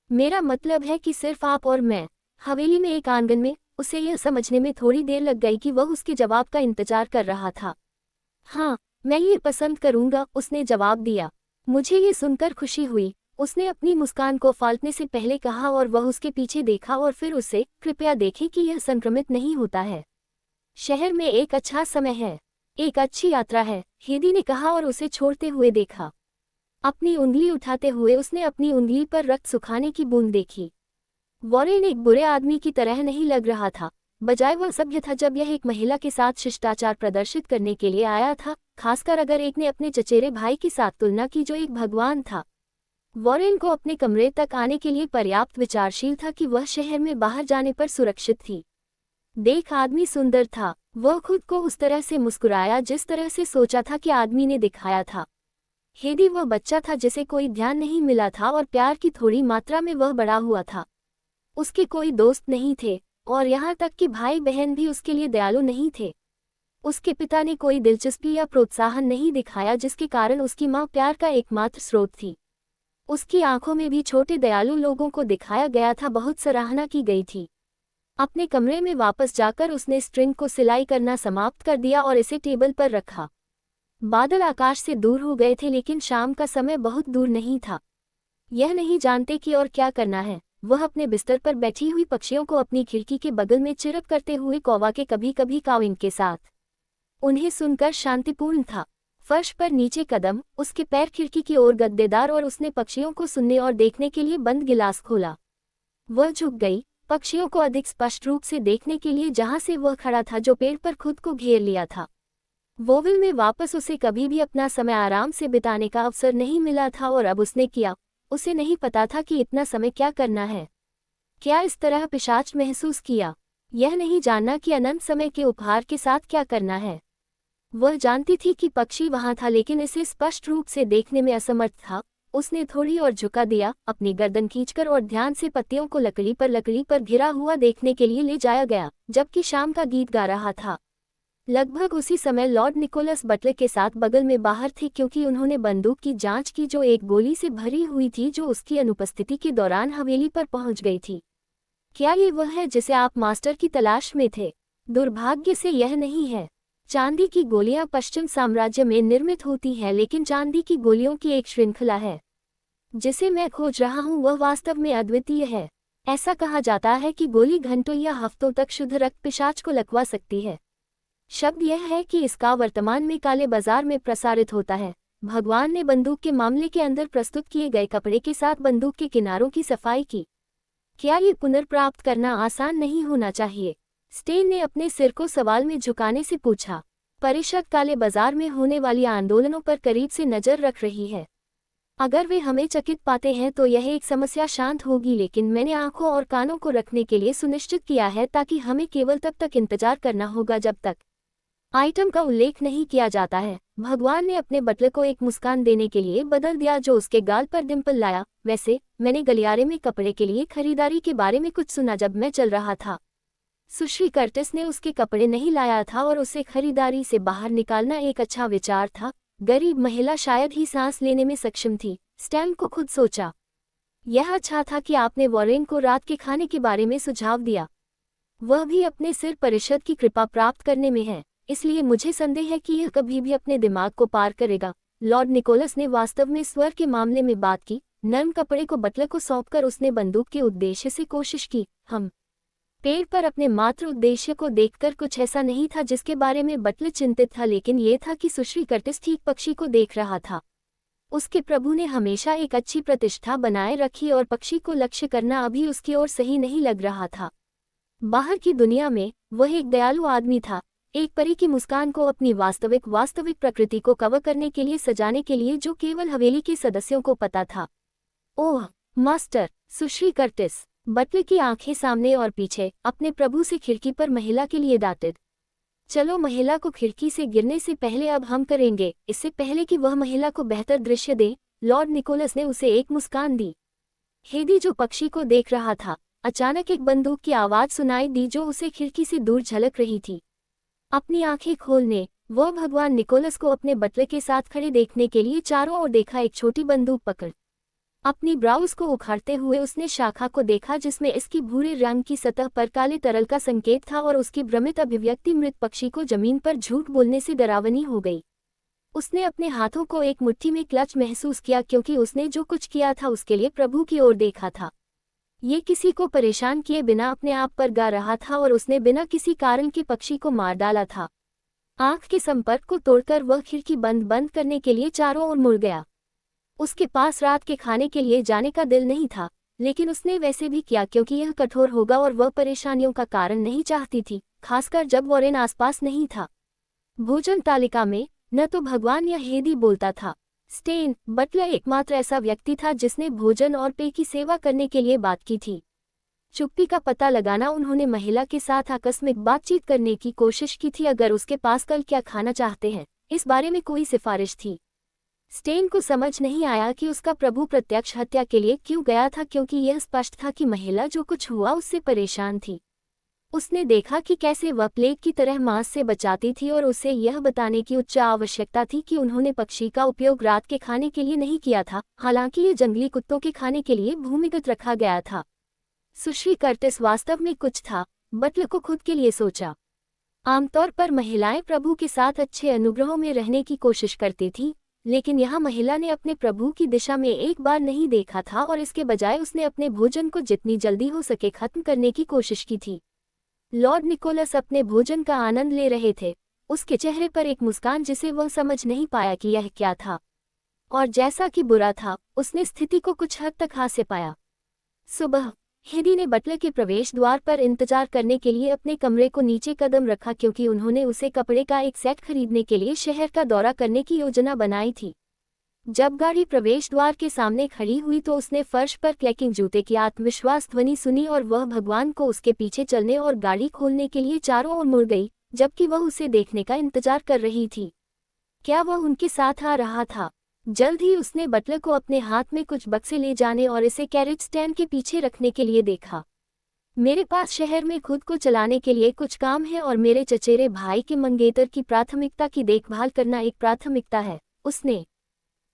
मेरा मतलब है कि सिर्फ आप और मैं, हवेली में एक आंगन में। उसे यह समझने में थोड़ी देर लग गई कि वह उसके जवाब का इंतजार कर रहा था। हाँ, मैं ये पसंद करूंगा, उसने जवाब दिया। मुझे ये सुनकर खुशी हुई, उसने अपनी मुस्कान को फालतने से पहले कहा, और वह उसके पीछे देखा और फिर उसे, कृपया देखें कि यह संक्रमित नहीं होता है। शहर में एक अच्छा समय है, एक अच्छी यात्रा है, हेदी ने कहा और उसे छोड़ते हुए देखा। अपनी उंगली उठाते हुए उसने अपनी उंगली पर रक्त सुखाने की बूंद देखी। वॉरेन एक बुरे आदमी की तरह नहीं लग रहा था, बजाय वह सभ्य था जब यह एक महिला के साथ शिष्टाचार प्रदर्शित करने के लिए आया था, खासकर अगर एक ने अपने चचेरे भाई के साथ तुलना की जो एक भगवान था। वॉरेन को अपने कमरे तक आने के लिए पर्याप्त विचारशील था कि वह शहर में बाहर जाने पर सुरक्षित थी। देख, आदमी सुंदर था। वह खुद को उस तरह से मुस्कुराया जिस तरह से सोचा था कि आदमी ने दिखाया था। हेदी वह बच्चा था जिसे कोई ध्यान नहीं मिला था, और प्यार की थोड़ी मात्रा में वह बड़ा हुआ था। उसके कोई दोस्त नहीं थे, और यहाँ तक कि भाई बहन भी उसके लिए दयालु नहीं थे। उसके पिता ने कोई दिलचस्पी या प्रोत्साहन नहीं दिखाया, जिसके कारण उसकी माँ प्यार का एकमात्र स्रोत थी। उसकी आंखों में भी छोटे दयालु लोगों को दिखाया गया था, बहुत सराहना की गई थी। अपने कमरे में वापस जाकर उसने स्ट्रिंग को सिलाई करना समाप्त कर दिया और इसे टेबल पर रखा। बादल आकाश से दूर हो गए थे, लेकिन शाम का समय बहुत दूर नहीं था। यह नहीं जानते कि और क्या करना है, वह अपने बिस्तर पर बैठी हुई पक्षियों को अपनी खिड़की के बगल में चिरप करते हुए कौवा के कभी कभी काविंग के साथ उन्हें सुनकर शांतिपूर्ण था। फर्श पर नीचे कदम, उसके पैर खिड़की की ओर गद्देदार, और उसने पक्षियों को सुनने और देखने के लिए बंद गिलास खोला। वह झुक गई, पक्षियों को अधिक स्पष्ट रूप से देखने के लिए जहां से वह खड़ा था, जो पेड़ पर खुद को घेर लिया था। वोविल में वापस उसे कभी भी अपना समय आराम से बिताने का अवसर नहीं मिला था, और अब उसने किया। उसे नहीं पता था कि इतना समय क्या करना है। क्या इस तरह पिशाच महसूस किया? यह नहीं जानना कि अनंत समय के उपहार के साथ क्या करना है। वह जानती थी कि पक्षी वहां था, लेकिन इसे स्पष्ट रूप से देखने में असमर्थ था। उसने थोड़ी और झुका दिया, अपनी गर्दन खींचकर, और ध्यान से पत्तियों को लकड़ी पर घिरा हुआ देखने के लिए ले जाया गया, जबकि शाम का गीत गा रहा था। लगभग उसी समय लॉर्ड निकोलस बटलर के साथ बगल में बाहर थे, क्योंकि उन्होंने बंदूक की जांच की जो एक गोली से भरी हुई थी, जो उसकी अनुपस्थिति के दौरान हवेली पर पहुंच गई थी। क्या ये वह है जिसे आप मास्टर की तलाश में थे? दुर्भाग्य से यह नहीं है। चांदी की गोलियां पश्चिम साम्राज्य में निर्मित होती हैं, लेकिन चांदी की गोलियों की एक श्रृंखला है। जिसे मैं खोज रहा हूं वह वास्तव में अद्वितीय है। ऐसा कहा जाता है कि गोली घंटों या हफ्तों तक शुद्ध रक्त पिशाच को लकवा सकती है। शब्द यह है कि इसका वर्तमान में काले बाजार में प्रसारित होता है। भगवान ने बंदूक के मामले के अंदर प्रस्तुत किए गए कपड़े के साथ बंदूक के किनारों की सफाई की। क्या ये पुनर्प्राप्त करना आसान नहीं होना चाहिए? स्टेन ने अपने सिर को सवाल में झुकाने से पूछा। परिषद काले बाजार में होने वाली आंदोलनों पर करीब से नजर रख रही है। अगर वे हमें चकित पाते हैं तो यह एक समस्या शांत होगी, लेकिन मैंने आंखों और कानों को रखने के लिए सुनिश्चित किया है, ताकि हमें केवल तब तक इंतजार करना होगा जब तक आइटम का उल्लेख नहीं किया जाता है। भगवान ने अपने बटलर को एक मुस्कान देने के लिए बदल दिया, जो उसके गाल पर डिंपल लाया। वैसे, मैंने गलियारे में कपड़े के लिए खरीदारी के बारे में कुछ सुना जब मैं चल रहा था। सुश्री कर्टिस ने उसके कपड़े नहीं लाया था, और उसे खरीदारी से बाहर निकालना एक अच्छा विचार था। गरीब महिला शायद ही सांस लेने में सक्षम थी, स्टैन को खुद सोचा। यह अच्छा था कि आपने वॉरेन को रात के खाने के बारे में सुझाव दिया। वह भी अपने सिर परिषद की कृपा प्राप्त करने में है। इसलिए मुझे संदेह है कि यह कभी भी अपने दिमाग को पार करेगा। लॉर्ड निकोलस ने वास्तव में स्वर के मामले में बात की। नर्म कपड़े को बटलर को सौंपकर उसने बंदूक के उद्देश्य से कोशिश की। हम पेड़ पर अपने मात्र उद्देश्य को देखकर कुछ ऐसा नहीं था जिसके बारे में बटलर चिंतित था, लेकिन ये था कि सुश्री कर्टिस ठीक पक्षी को देख रहा था। उसके प्रभु ने हमेशा एक अच्छी प्रतिष्ठा बनाए रखी और पक्षी को लक्ष्य करना अभी उसकी ओर सही नहीं लग रहा था। बाहर की दुनिया में वह एक दयालु आदमी था, एक परी की मुस्कान को अपनी वास्तविक प्रकृति को कवर करने के लिए सजाने के लिए, जो केवल हवेली के सदस्यों को पता था। ओह मास्टर, सुश्री कर्टिस। बटलर की आंखें सामने और पीछे अपने प्रभु से खिड़की पर महिला के लिए दाटिद। चलो महिला को खिड़की से गिरने से पहले अब हम करेंगे, इससे पहले कि वह महिला को बेहतर दृश्य दे। लॉर्ड निकोलस ने उसे एक मुस्कान दी। हेदी जो पक्षी को देख रहा था, अचानक एक बंदूक की आवाज सुनाई दी जो उसे खिड़की से दूर झलक रही थी। अपनी आंखें खोलने वह भगवान निकोलस को अपने बटलर के साथ खड़े देखने के लिए चारों ओर देखा। एक छोटी बंदूक पकड़ अपनी ब्राउज को उखाड़ते हुए उसने शाखा को देखा, जिसमें इसकी भूरे रंग की सतह पर काले तरल का संकेत था, और उसकी भ्रमित अभिव्यक्ति मृत पक्षी को जमीन पर झूठ बोलने से डरावनी हो गई। उसने अपने हाथों को एक मुट्ठी में क्लच महसूस किया, क्योंकि उसने जो कुछ किया था उसके लिए प्रभु की ओर देखा था। ये किसी को परेशान किए बिना अपने आप पर गा रहा था, और उसने बिना किसी कारण के पक्षी को मार डाला था। आंख के संपर्क को तोड़कर वह खिड़की बंद करने के लिए चारों ओर मुड़ गया। उसके पास रात के खाने के लिए जाने का दिल नहीं था, लेकिन उसने वैसे भी किया क्योंकि यह कठोर होगा और वह परेशानियों का कारण नहीं चाहती थी, खासकर जब वॉरेन आसपास नहीं था। भोजन तालिका में न तो भगवान या हेदी बोलता था। स्टेन बटलर एकमात्र ऐसा व्यक्ति था जिसने भोजन और पेय की सेवा करने के लिए बात की थी। चुप्पी का पता लगाना उन्होंने महिला के साथ आकस्मिक बातचीत करने की कोशिश की थी। अगर उसके पास कल क्या खाना चाहते हैं, इस बारे में कोई सिफारिश थी। स्टेन को समझ नहीं आया कि उसका प्रभु प्रत्यक्ष हत्या के लिए क्यों गया था, क्योंकि यह स्पष्ट था कि महिला जो कुछ हुआ उससे परेशान थी। उसने देखा कि कैसे वह प्लेग की तरह मांस से बचाती थी, और उसे यह बताने की उच्च आवश्यकता थी कि उन्होंने पक्षी का उपयोग रात के खाने के लिए नहीं किया था, हालांकि ये जंगली कुत्तों के खाने के लिए भूमिगत रखा गया था। सुश्री कर्टिस वास्तव में कुछ था, बटलर को खुद के लिए सोचा। आमतौर पर महिलाएं प्रभु के साथ अच्छे अनुग्रहों में रहने की कोशिश करती थीं, लेकिन यहाँ महिला ने अपने प्रभु की दिशा में एक बार नहीं देखा था, और इसके बजाय उसने अपने भोजन को जितनी जल्दी हो सके खत्म करने की कोशिश की थी। लॉर्ड निकोलस अपने भोजन का आनंद ले रहे थे, उसके चेहरे पर एक मुस्कान जिसे वह समझ नहीं पाया कि यह क्या था, और जैसा कि बुरा था, उसने स्थिति को कुछ हद तक हास्य पाया। सुबह हेदी ने बटलर के प्रवेश द्वार पर इंतजार करने के लिए अपने कमरे को नीचे कदम रखा, क्योंकि उन्होंने उसे कपड़े का एक सेट खरीदने के लिए शहर का दौरा करने की योजना बनाई थी। जब गाड़ी प्रवेश द्वार के सामने खड़ी हुई तो उसने फर्श पर क्लैकिंग जूते की आत्मविश्वास ध्वनि सुनी, और वह भगवान को उसके पीछे चलने और गाड़ी खोलने के लिए चारों ओर मुड़ गई, जबकि वह उसे देखने का इंतजार कर रही थी। क्या वह उनके साथ आ रहा था? जल्द ही उसने बटलर को अपने हाथ में कुछ बक्से ले जाने और इसे कैरेज स्टैंड के पीछे रखने के लिए देखा। मेरे पास शहर में खुद को चलाने के लिए कुछ काम है, और मेरे चचेरे भाई के मंगेतर की प्राथमिकता की देखभाल करना एक प्राथमिकता है। उसने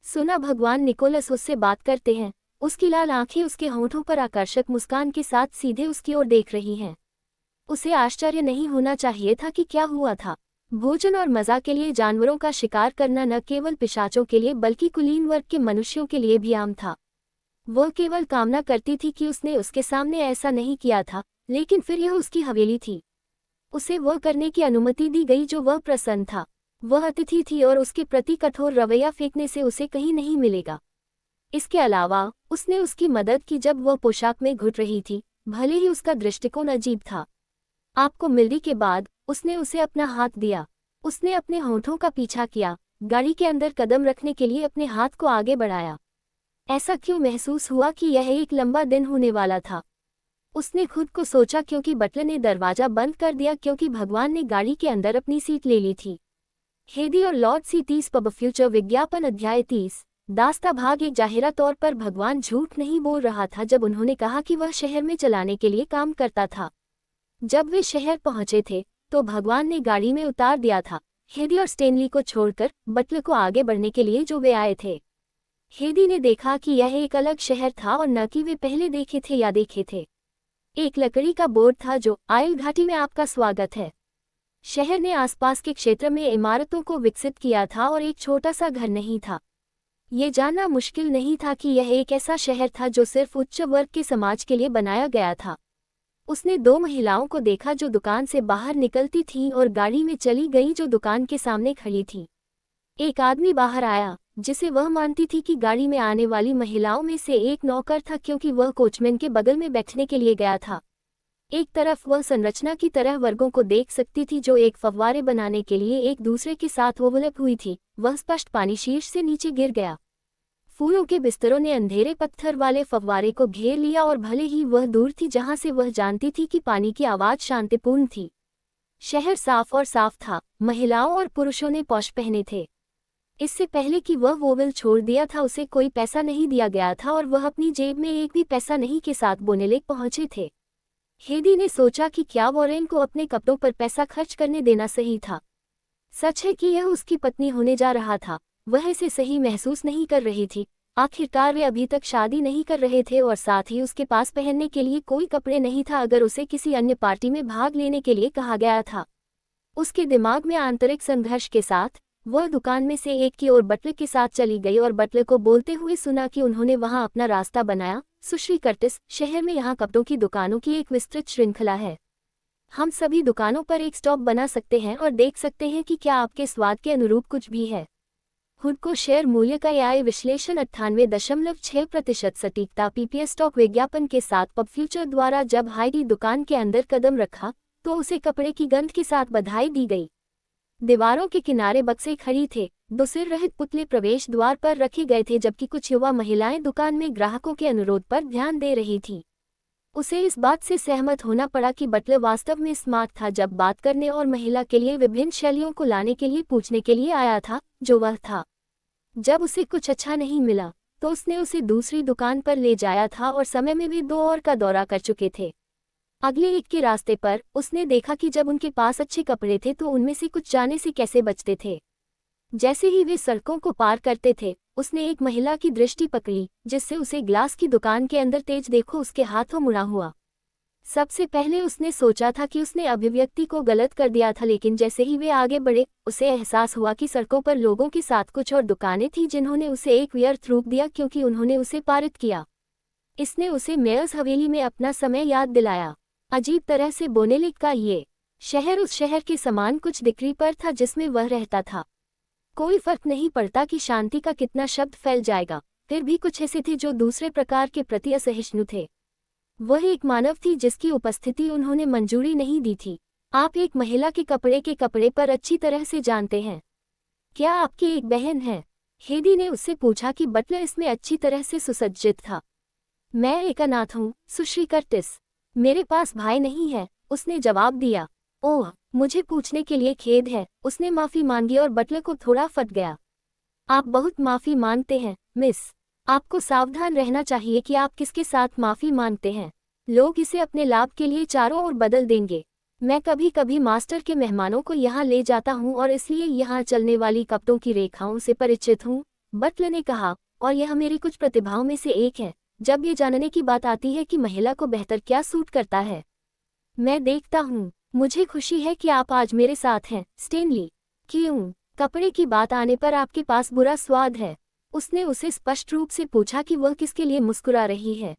सुना भगवान निकोलस उससे बात करते हैं। उसकी लाल आंखें उसके होंठों पर आकर्षक मुस्कान के साथ सीधे उसकी ओर देख रही हैं। उसे आश्चर्य नहीं होना चाहिए था कि क्या हुआ था। भोजन और मज़ा के लिए जानवरों का शिकार करना न केवल पिशाचों के लिए बल्कि कुलीन वर्ग के मनुष्यों के लिए भी आम था। वह केवल कामना करती थी कि उसने उसके सामने ऐसा नहीं किया था, लेकिन फिर यह उसकी हवेली थी। उसे वह करने की अनुमति दी गई जो वह प्रसन्न था। वह अतिथि थी और उसके प्रति कठोर रवैया फेंकने से उसे कहीं नहीं मिलेगा। इसके अलावा उसने उसकी मदद की जब वह पोशाक में घुट रही थी, भले ही उसका दृष्टिकोण अजीब था। आपको मिलने के बाद उसने उसे अपना हाथ दिया। उसने अपने होंठों का पीछा किया, गाड़ी के अंदर कदम रखने के लिए अपने हाथ को आगे बढ़ाया। ऐसा क्यों महसूस हुआ कि यह एक लंबा दिन होने वाला था? उसने खुद को सोचा, क्योंकि बटलर ने दरवाजा बंद कर दिया, क्योंकि भगवान ने गाड़ी के अंदर अपनी सीट ले ली थी। हेदी और लॉर्ड सी 30 पब फ्यूचर विज्ञापन अध्याय 30 दास्ता भाग 1। जाहिरा तौर पर भगवान झूठ नहीं बोल रहा था जब उन्होंने कहा कि वह शहर में चलाने के लिए काम करता था। जब वे शहर पहुंचे थे तो भगवान ने गाड़ी में उतार दिया था, हेदी और स्टेनली को छोड़कर, बटलर को आगे बढ़ने के लिए जो वे आए थे। हेदी ने देखा कि यह एक अलग शहर था और न कि वे पहले देखे थे या देखे थे। एक लकड़ी का बोर्ड था जो आयल घाटी में आपका स्वागत है। शहर ने आसपास के क्षेत्र में इमारतों को विकसित किया था और एक छोटा सा घर नहीं था। ये जानना मुश्किल नहीं था कि यह एक ऐसा शहर था जो सिर्फ उच्च वर्ग के समाज के लिए बनाया गया था। उसने दो महिलाओं को देखा जो दुकान से बाहर निकलती थीं और गाड़ी में चली गईं जो दुकान के सामने खड़ी थी। एक आदमी बाहर आया जिसे वह मानती थी कि गाड़ी में आने वाली महिलाओं में से एक नौकर था, क्योंकि वह कोचमैन के बगल में बैठने के लिए गया था। एक तरफ वह संरचना की तरह वर्गों को देख सकती थी जो एक फव्वारे बनाने के लिए एक दूसरे के साथ ओवरलैप हुई थी। वह स्पष्ट पानी शीर्ष से नीचे गिर गया। फूलों के बिस्तरों ने अंधेरे पत्थर वाले फव्वारे को घेर लिया और भले ही वह दूर थी जहां से वह जानती थी कि पानी की आवाज शांतिपूर्ण थी। शहर साफ और साफ था। महिलाओं और पुरुषों ने पॉश पहने थे। इससे पहले कि वह वोवेल छोड़ दिया था उसे कोई पैसा नहीं दिया गया था और वह अपनी जेब में एक भी पैसा नहीं के साथ बोनेलेक पहुंचे थे। हेदी ने सोचा कि क्या वॉरेन को अपने कपड़ों पर पैसा खर्च करने देना सही था। सच है कि यह उसकी पत्नी होने जा रहा था। वह इसे सही महसूस नहीं कर रही थी। आखिरकार वे अभी तक शादी नहीं कर रहे थे और साथ ही उसके पास पहनने के लिए कोई कपड़े नहीं था अगर उसे किसी अन्य पार्टी में भाग लेने के लिए कहा गया था। उसके दिमाग में आंतरिक संघर्ष के साथ वह दुकान में से एक की ओर बटलर के साथ चली गई और बटलर को बोलते हुए सुना कि उन्होंने वहां अपना रास्ता बनाया। सुश्री कर्टिस, शहर में यहाँ कपड़ों की दुकानों की एक विस्तृत श्रृंखला है। हम सभी दुकानों पर एक स्टॉप बना सकते हैं और देख सकते हैं कि क्या आपके स्वाद के अनुरूप कुछ भी है। हुड को शेयर मूल्य का आय विश्लेषण 98.6% सटीकता पीपीएस स्टॉक विज्ञापन के साथ पब फ्यूचर द्वारा जब हाइडी दुकान के अंदर कदम रखा तो उसे कपड़े की गंध के साथ बधाई दी गई। दीवारों के किनारे बक्से खड़ी थे। दो सिर रहित पुतले प्रवेश द्वार पर रखे गए थे जबकि कुछ युवा महिलाएं दुकान में ग्राहकों के अनुरोध पर ध्यान दे रही थीं। उसे इस बात से सहमत होना पड़ा कि बटलर वास्तव में स्मार्ट था जब बात करने और महिला के लिए विभिन्न शैलियों को लाने के लिए पूछने के लिए आया था जो वह था। जब उसे कुछ अच्छा नहीं मिला तो उसने उसे दूसरी दुकान पर ले जाया था और समय में भी 2 और का दौरा कर चुके थे। अगले एक के रास्ते पर उसने देखा कि जब उनके पास अच्छे कपड़े थे तो उनमें से कुछ जाने से कैसे बचते थे। जैसे ही वे सड़कों को पार करते थे उसने एक महिला की दृष्टि पकड़ी जिससे उसे ग्लास की दुकान के अंदर तेज देखो उसके हाथों मुड़ा हुआ। सबसे पहले उसने सोचा था कि उसने अभिव्यक्ति को गलत कर दिया था, लेकिन जैसे ही वे आगे बढ़े उसे एहसास हुआ कि सड़कों पर लोगों के साथ कुछ और दुकानें थीं जिन्होंने उसे एक व्यर्थ रूप दिया क्योंकि उन्होंने उसे पारित किया। इसने उसे मेयर्स हवेली में अपना समय याद दिलाया। अजीब तरह से बोनेलिक का ये शहर उस शहर के समान कुछ डिग्री पर था जिसमें वह रहता था। कोई फर्क नहीं पड़ता कि शांति का कितना शब्द फैल जाएगा, फिर भी कुछ ऐसे थे जो दूसरे प्रकार के प्रति असहिष्णु थे। वह एक मानव थी जिसकी उपस्थिति उन्होंने मंजूरी नहीं दी थी। आप एक महिला के कपड़े पर अच्छी तरह से जानते हैं। क्या आपकी एक बहन है? हेदी ने उससे पूछा कि बटलर इसमें अच्छी तरह से सुसज्जित था। मैं एक अनाथ हूँ, सुश्री कर्टिस। मेरे पास भाई नहीं है, उसने जवाब दिया। ओह, मुझे पूछने के लिए खेद है। उसने माफी मांगी और बटलर को थोड़ा फट गया। आप बहुत माफी मांगते हैं, मिस। आपको सावधान रहना चाहिए कि आप किसके साथ माफी मांगते हैं। लोग इसे अपने लाभ के लिए चारों ओर बदल देंगे। मैं कभी कभी मास्टर के मेहमानों को यहाँ ले जाता हूँ और इसलिए यहाँ चलने वाली कपड़ों की रेखाओं से परिचित हूँ, बटलर ने कहा, और यह मेरी कुछ प्रतिभाओं में से एक है जब ये जानने की बात आती है कि महिला को बेहतर क्या सूट करता है। मैं देखता हूँ। मुझे खुशी है कि आप आज मेरे साथ हैं, स्टेनली। क्यों? कपड़े की बात आने पर आपके पास बुरा स्वाद है? उसने उसे स्पष्ट रूप से पूछा कि वह किसके लिए मुस्कुरा रही है।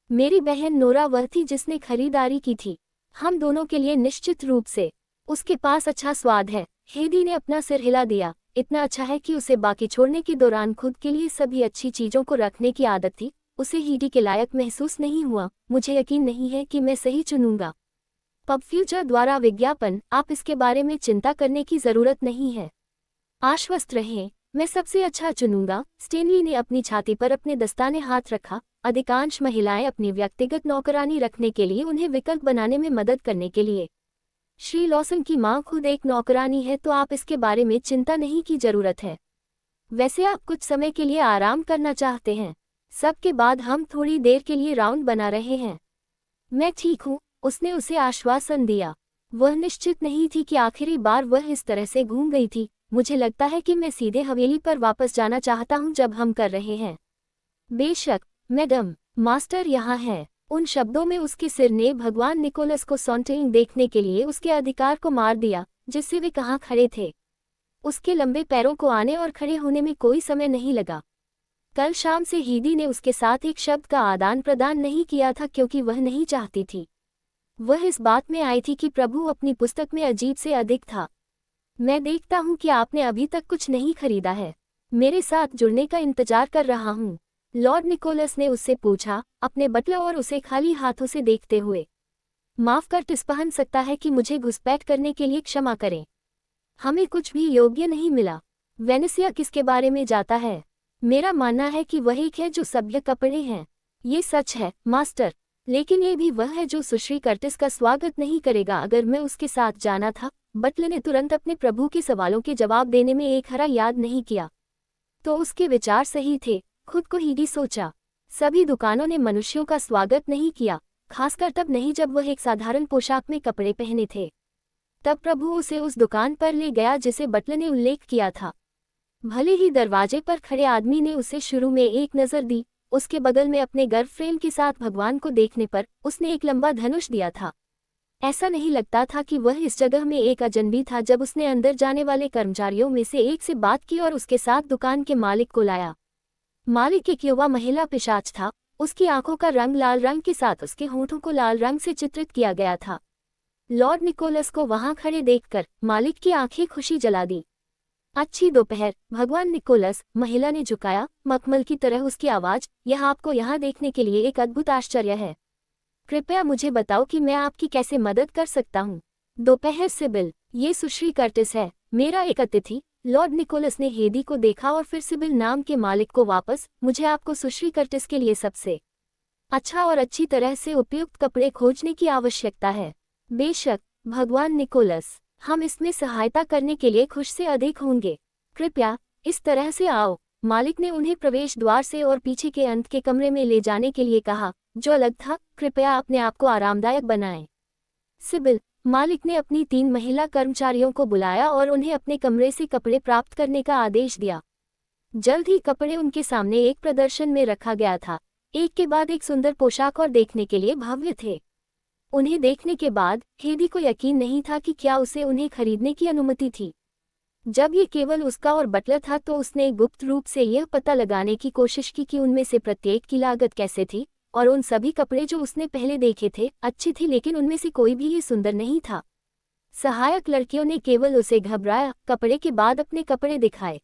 मेरी बहन नोरा वह थी जिसने खरीदारी की थी। हम दोनों के लिए निश्चित रूप से। उसके पास अच्छा स्वाद है। हेदी ने अपना सिर हिला दिया। इतना अच्छा है कि उसे बाकी छोड़ने के दौरान खुद के लिए सभी अच्छी चीजों को रखने की आदत थी। उसे हीडी के लायक महसूस नहीं हुआ। मुझे यकीन नहीं है कि मैं सही चुनूंगा। पब फ्यूचर द्वारा विज्ञापन, आप इसके बारे में चिंता करने की जरूरत नहीं है। आश्वस्त रहें, मैं सबसे अच्छा चुनूंगा। स्टेनली ने अपनी छाती पर अपने दस्ताने हाथ रखा। अधिकांश महिलाएं अपनी व्यक्तिगत नौकरानी रखने के लिए उन्हें विकल्प बनाने में मदद करने के लिए। श्री लॉसन की मां खुद एक नौकरानी है तो आप इसके बारे में चिंता नहीं की जरूरत है। वैसे आप कुछ समय के लिए आराम करना चाहते हैं। सबके बाद हम थोड़ी देर के लिए राउंड बना रहे हैं। मैं ठीक हूँ, उसने उसे आश्वासन दिया। वह निश्चित नहीं थी कि आखिरी बार वह इस तरह से घूम गई थी। मुझे लगता है कि मैं सीधे हवेली पर वापस जाना चाहता हूँ जब हम कर रहे हैं। बेशक, मैडम, मास्टर यहाँ है। उन शब्दों में उसके सिर ने भगवान निकोलस को सॉन्टरिंग देखने के लिए उसके अधिकार को मार दिया, जिससे वे कहाँ खड़े थे। उसके लंबे पैरों को आने और खड़े होने में कोई समय नहीं लगा। कल शाम से हीदी ने उसके साथ एक शब्द का आदान प्रदान नहीं किया था, क्योंकि वह नहीं चाहती थी। वह इस बात में आई थी कि प्रभु अपनी पुस्तक में अजीब से अधिक था। मैं देखता हूँ कि आपने अभी तक कुछ नहीं खरीदा है। मेरे साथ जुड़ने का इंतजार कर रहा हूँ। लॉर्ड निकोलस ने उससे पूछा, अपने बटलर और उसे खाली हाथों से देखते हुए। माफ कर टिस्पहन सकता है कि मुझे घुसपैठ करने के लिए क्षमा करें। हमें कुछ भी योग्य नहीं मिला। वेनेसिया किसके बारे में जाता है? मेरा मानना है कि वह एक है जो सभ्य कपड़े हैं। ये सच है मास्टर, लेकिन ये भी वह है जो सुश्री कर्टिस का स्वागत नहीं करेगा अगर मैं उसके साथ जाना था। बटलर ने तुरंत अपने प्रभु के सवालों के जवाब देने में एक हरा याद नहीं किया। तो उसके विचार सही थे, खुद को हीडी सोचा। सभी दुकानों ने मनुष्यों का स्वागत नहीं किया, खासकर तब नहीं जब वह एक साधारण पोशाक में कपड़े पहने थे। तब प्रभु उसे उस दुकान पर ले गया जिसे बटलर ने उल्लेख किया था। भले ही दरवाजे पर खड़े आदमी ने उसे शुरू में एक नज़र दी, उसके बगल में अपने गर्भ फ्रेम के साथ भगवान को देखने पर उसने एक लंबा धनुष दिया था। ऐसा नहीं लगता था कि वह इस जगह में एक अजनबी था जब उसने अंदर जाने वाले कर्मचारियों में से एक से बात की और उसके साथ दुकान के मालिक को लाया। मालिक एक युवा महिला पिशाच था। उसकी आंखों का रंग लाल रंग के साथ उसके होठों को लाल रंग से चित्रित किया गया था। लॉर्ड निकोलस को वहां खड़े देखकर मालिक की आंखें खुशी जला दी। अच्छी दोपहर भगवान निकोलस, महिला ने झुकाया, मखमल की तरह उसकी आवाज, यह आपको यहाँ देखने के लिए एक अद्भुत आश्चर्य है। कृपया मुझे बताओ कि मैं आपकी कैसे मदद कर सकता हूँ। दोपहर सिबिल, ये सुश्री कर्टिस है, मेरा एक अतिथि। लॉर्ड निकोलस ने हेदी को देखा और फिर सिबिल नाम के मालिक को वापस, मुझे आपको सुश्री कर्टिस के लिए सबसे अच्छा और अच्छी तरह से उपयुक्त कपड़े खोजने की आवश्यकता है। बेशक भगवान निकोलस, हम इसमें सहायता करने के लिए खुश से अधिक होंगे। कृपया इस तरह से आओ। मालिक ने उन्हें प्रवेश द्वार से और पीछे के अंत के कमरे में ले जाने के लिए कहा, जो अलग था। कृपया अपने आप को आरामदायक बनाएं। सिबिल, मालिक ने अपनी 3 महिला कर्मचारियों को बुलाया और उन्हें अपने कमरे से कपड़े प्राप्त करने का आदेश दिया। जल्द ही कपड़े उनके सामने एक प्रदर्शन में रखा गया था, एक के बाद एक सुंदर पोशाक और देखने के लिए भव्य थे। उन्हें देखने के बाद हेदी को यकीन नहीं था कि क्या उसे उन्हें खरीदने की अनुमति थी। जब ये केवल उसका और बटलर था तो उसने गुप्त रूप से यह पता लगाने की कोशिश की कि उनमें से प्रत्येक की लागत कैसे थी, और उन सभी कपड़े जो उसने पहले देखे थे अच्छी थी, लेकिन उनमें से कोई भी ये सुंदर नहीं था। सहायक लड़कियों ने केवल उसे घबराया कपड़े के बाद अपने कपड़े दिखाए।